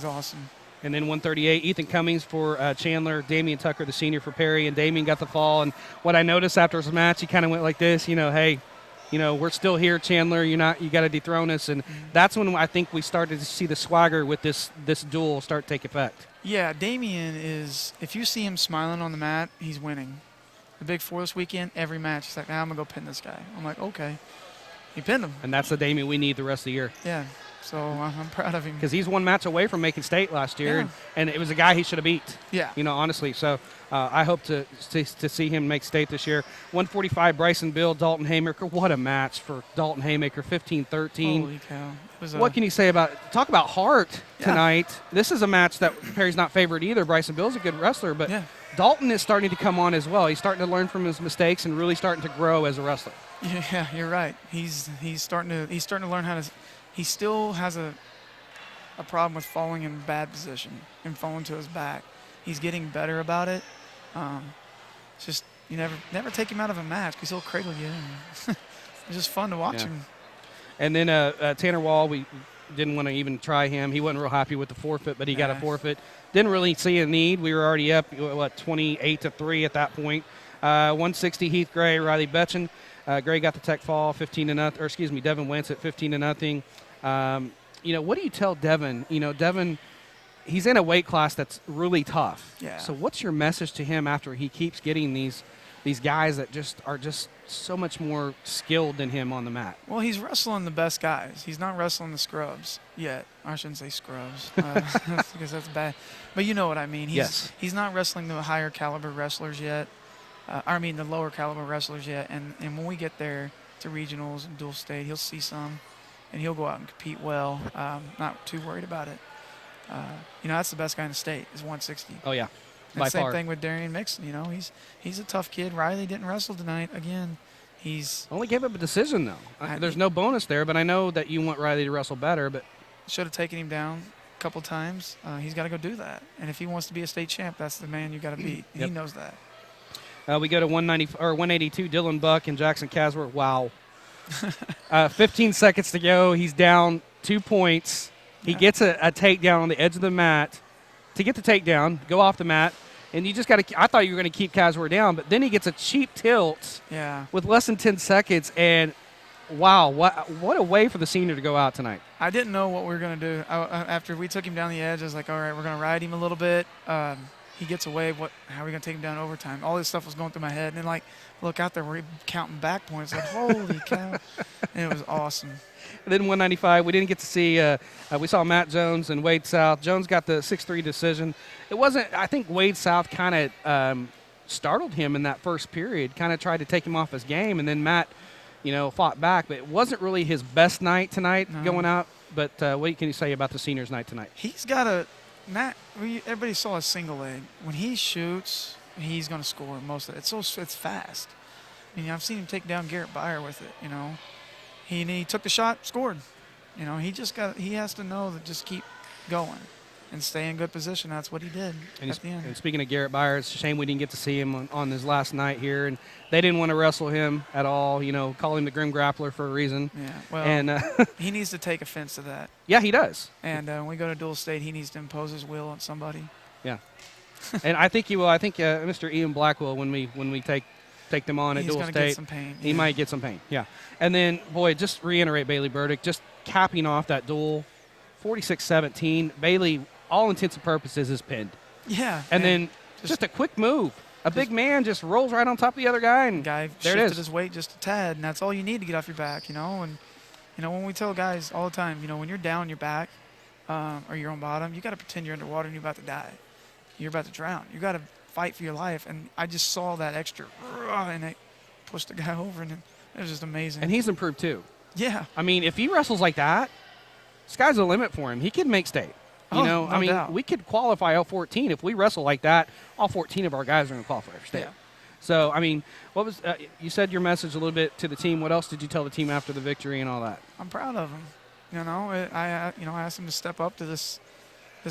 awesome. And then 138, Ethan Cummings for Chandler, Damian Tucker, the senior for Perry, and Damian got the fall. And what I noticed after his match, he kind of went like this, hey, we're still here, Chandler. You got to dethrone us. And that's when I think we started to see the swagger with this duel start to take effect. Yeah, Damian is, if you see him smiling on the mat, he's winning. The Big Four this weekend, every match, he's like, I'm going to go pin this guy. I'm like, okay. He pinned him. And that's the Damian we need the rest of the year. Yeah. So I'm proud of him. Because he's one match away from making state last year, and it was a guy he should have beat. Yeah. Honestly. So I hope to see him make state this year. 145, Bryson Bill, Dalton Haymaker. What a match for Dalton Haymaker, 15-13. Holy cow. What can you say talk about heart tonight? This is a match that Perry's not favored either. Bryson Bill's a good wrestler, but Dalton is starting to come on as well. He's starting to learn from his mistakes and really starting to grow as a wrestler. Yeah, you're right. He's starting to learn how to. He still has a problem with falling in bad position and falling to his back. He's getting better about it. It's just you never take him out of a match because he'll cradle you. And it's just fun to watch him. And then Tanner Wall, we didn't want to even try him. He wasn't real happy with the forfeit, but he got a forfeit. Didn't really see a need. We were already up 28-3 at that point. 160, Heath Gray, Riley Betchen. Gray got the tech fall, 15-0. Or excuse me, Devin Wentz at 15-0. What do you tell Devin? Devin, he's in a weight class that's really tough. Yeah. So what's your message to him after he keeps getting these guys that are so much more skilled than him on the mat? Well, he's wrestling the best guys. He's not wrestling the scrubs yet. I shouldn't say scrubs because that's bad. But you know what I mean. He's not wrestling the higher caliber wrestlers yet. The lower caliber wrestlers yet. And when we get there to regionals and dual state, he'll see some. And he'll go out and compete well. Not too worried about it. That's the best guy in the state is 160. Oh, yeah. And By same far. thing with Darian Mixon. He's a tough kid. Riley didn't wrestle tonight. Again, he's only gave up a decision, though. There's no bonus there, but I know that you want Riley to wrestle better. But should have taken him down a couple times. He's got to go do that. And if he wants to be a state champ, that's the man you got to beat. He knows that. We go to 182, Dylan Buck and Jackson Casworth. Wow. 15 seconds to go. He's down 2 points. He gets a takedown on the edge of the mat. To get the takedown, go off the mat, and you just got to – I thought you were going to keep Casworth down, but then he gets a cheap tilt with less than 10 seconds, and wow, what a way for the senior to go out tonight. I didn't know what we were going to do. After we took him down the edge, I was like, all right, we're going to ride him a little bit. He gets away. How are we going to take him down overtime? All this stuff was going through my head. And then, look out there, we're counting back points. Like, holy cow. And it was awesome. And then 195, we didn't get to see we saw Matt Jones and Wade South. Jones got the 6-3 decision. It wasn't – I think Wade South kind of startled him in that first period, kind of tried to take him off his game. And then Matt, fought back. But it wasn't really his best night tonight going out. But what can you say about the seniors' night tonight? He's got a – everybody saw a single leg. When he shoots, he's going to score most of it. It's fast. I've seen him take down Garrett Byer with it. He took the shot, scored. He has to know that just keep going and stay in good position. That's what he did at the end. And speaking of Garrett Byer, it's a shame we didn't get to see him on his last night here, and they didn't want to wrestle him at all. Call him the Grim Grappler for a reason. Yeah, well, he needs to take offense to that. Yeah, he does. And when we go to dual state, he needs to impose his will on somebody. Yeah, and I think he will. I think Mr. Ian Black will when we take them on at dual state. Get some pain. He might get some pain. Yeah, and then just reiterate Bailey Burdick, just capping off that duel, 46-17. Bailey, all intents and purposes, is pinned. Yeah. And then just a quick move. A big man just rolls right on top of the other guy. And guy there shifted it is. his weight just a tad, and that's all you need to get off your back, And when we tell guys all the time, when you're down your back or you're on bottom, you got to pretend you're underwater and you're about to die. You're about to drown. You got to fight for your life. And I just saw that extra, and it pushed the guy over, and it was just amazing. And he's improved too. Yeah. I mean, if he wrestles like that, sky's the limit for him. He could make state. No doubt. We could qualify all 14. If we wrestle like that, all 14 of our guys are going to qualify for state. Yeah. So, I mean, what was you said your message a little bit to the team. What else did you tell the team after the victory and all that? I'm proud of them. I asked them to step up to this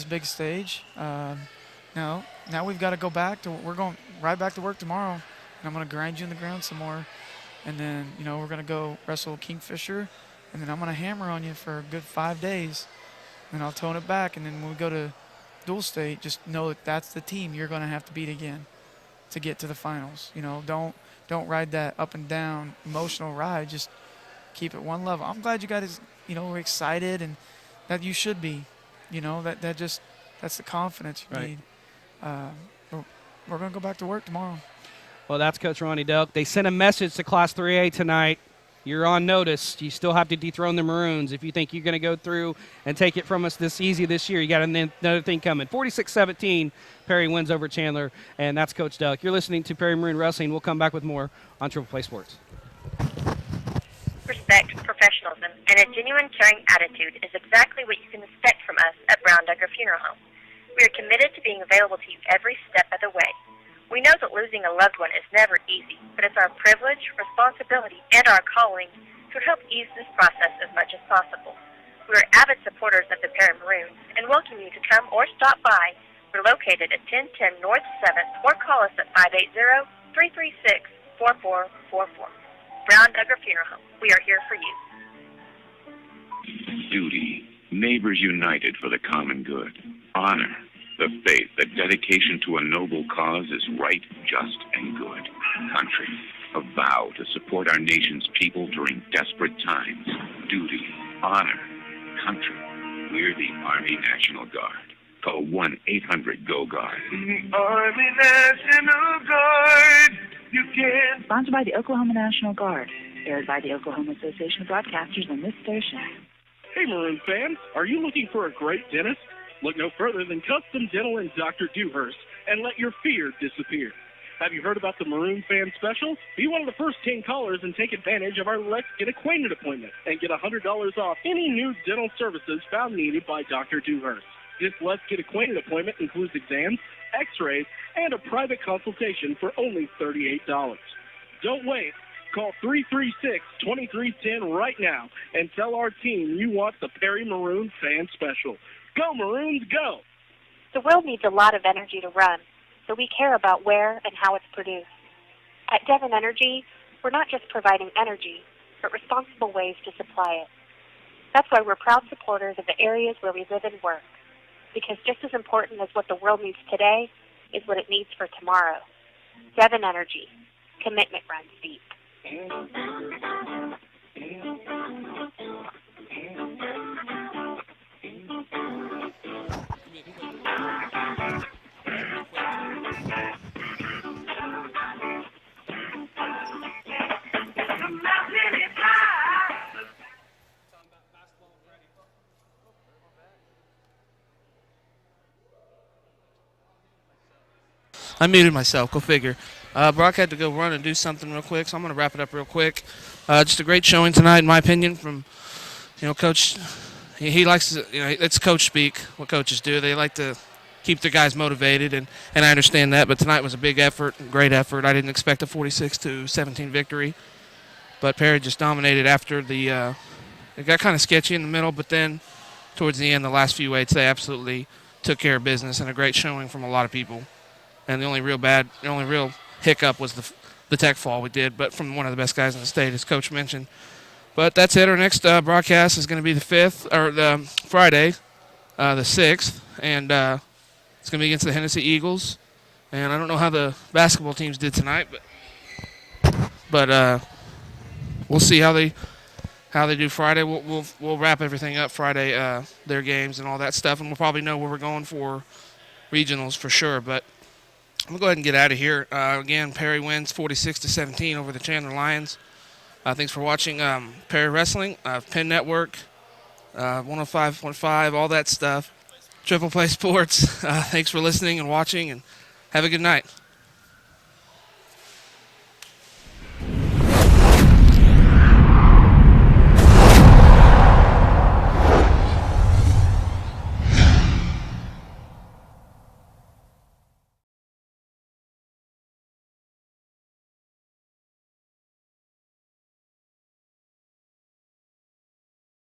big stage. Now we've got to go back to we're going right back to work tomorrow, and I'm going to grind you in the ground some more, and then we're going to go wrestle Kingfisher, and then I'm going to hammer on you for a good 5 days, and I'll tone it back, and then when we go to dual state, just know that that's the team you're going to have to beat again to get to the finals. Don't ride that up and down emotional ride. Just keep it one level. I'm glad you guys were excited, and that you should be. That's the confidence you need. We're going to go back to work tomorrow. Well, that's Coach Ronnie Delk. They sent a message to Class 3A tonight. You're on notice. You still have to dethrone the Maroons. If you think you're going to go through and take it from us this easy this year, you got another thing coming. 46-17, Perry wins over Chandler, and that's Coach Delk. You're listening to Perry Maroon Wrestling. We'll come back with more on Triple Play Sports. Respect, professionalism, and a genuine caring attitude is exactly what you can expect from us at Brown Duggar Funeral Home. We are committed to being available to you every step of the way. We know that losing a loved one is never easy, but it's our privilege, responsibility, and our calling to help ease this process as much as possible. We are avid supporters of the Perry Maroons and welcome you to come or stop by. We're located at 1010 North 7th or call us at 580-336-4444. Brown Duggar Funeral Home. We are here for you. Duty. Neighbors united for the common good. Honor. The faith that dedication to a noble cause is right, just, and good. Country. A vow to support our nation's people during desperate times. Duty. Honor. Country. We're the Army National Guard. Call 1-800-GO-GUARD. Army National Guard. You can. Sponsored by the Oklahoma National Guard. Aired by the Oklahoma Association of Broadcasters on this station. Hey, Maroon fans. Are you looking for a great dentist? Look no further than Custom Dental and Dr. Dewhurst and let your fear disappear. Have you heard about the Maroon Fan Special? Be one of the first 10 callers and take advantage of our Let's Get Acquainted appointment and get $100 off any new dental services found needed by Dr. Dewhurst. This Let's Get Acquainted appointment includes exams, x-rays, and a private consultation for only $38. Don't wait. Call 336-2310 right now and tell our team you want the Perry Maroon Fan Special. Go, Maroons, go! The world needs a lot of energy to run, so we care about where and how it's produced. At Devon Energy, we're not just providing energy, but responsible ways to supply it. That's why we're proud supporters of the areas where we live and work, because just as important as what the world needs today is what it needs for tomorrow. Devon Energy. Commitment runs deep. I muted myself. Go figure. Brock had to go run and do something real quick, so I'm going to wrap it up real quick. Just a great showing tonight, in my opinion, from Coach. He likes to, it's coach speak. What coaches do, they like to keep their guys motivated, and I understand that. But tonight was a big effort, great effort. I didn't expect a 46-17 victory, but Perry just dominated after the. It got kind of sketchy in the middle, but then towards the end, the last few weights, they absolutely took care of business, and a great showing from a lot of people. And the only real hiccup was the tech fall we did, but from one of the best guys in the state, as Coach mentioned. But that's it. Our next broadcast is going to be the 5th, or the Friday, the 6th, and it's going to be against the Hennessy Eagles. And I don't know how the basketball teams did tonight, but we'll see how they do Friday. We'll wrap everything up Friday, their games and all that stuff, and we'll probably know where we're going for regionals for sure. But I'm going to go ahead and get out of here. Again, Perry wins 46-17 over the Chandler Lions. Thanks for watching Perry Wrestling, Penn Network, 105.5, all that stuff. Triple Play Sports. Thanks for listening and watching, and have a good night.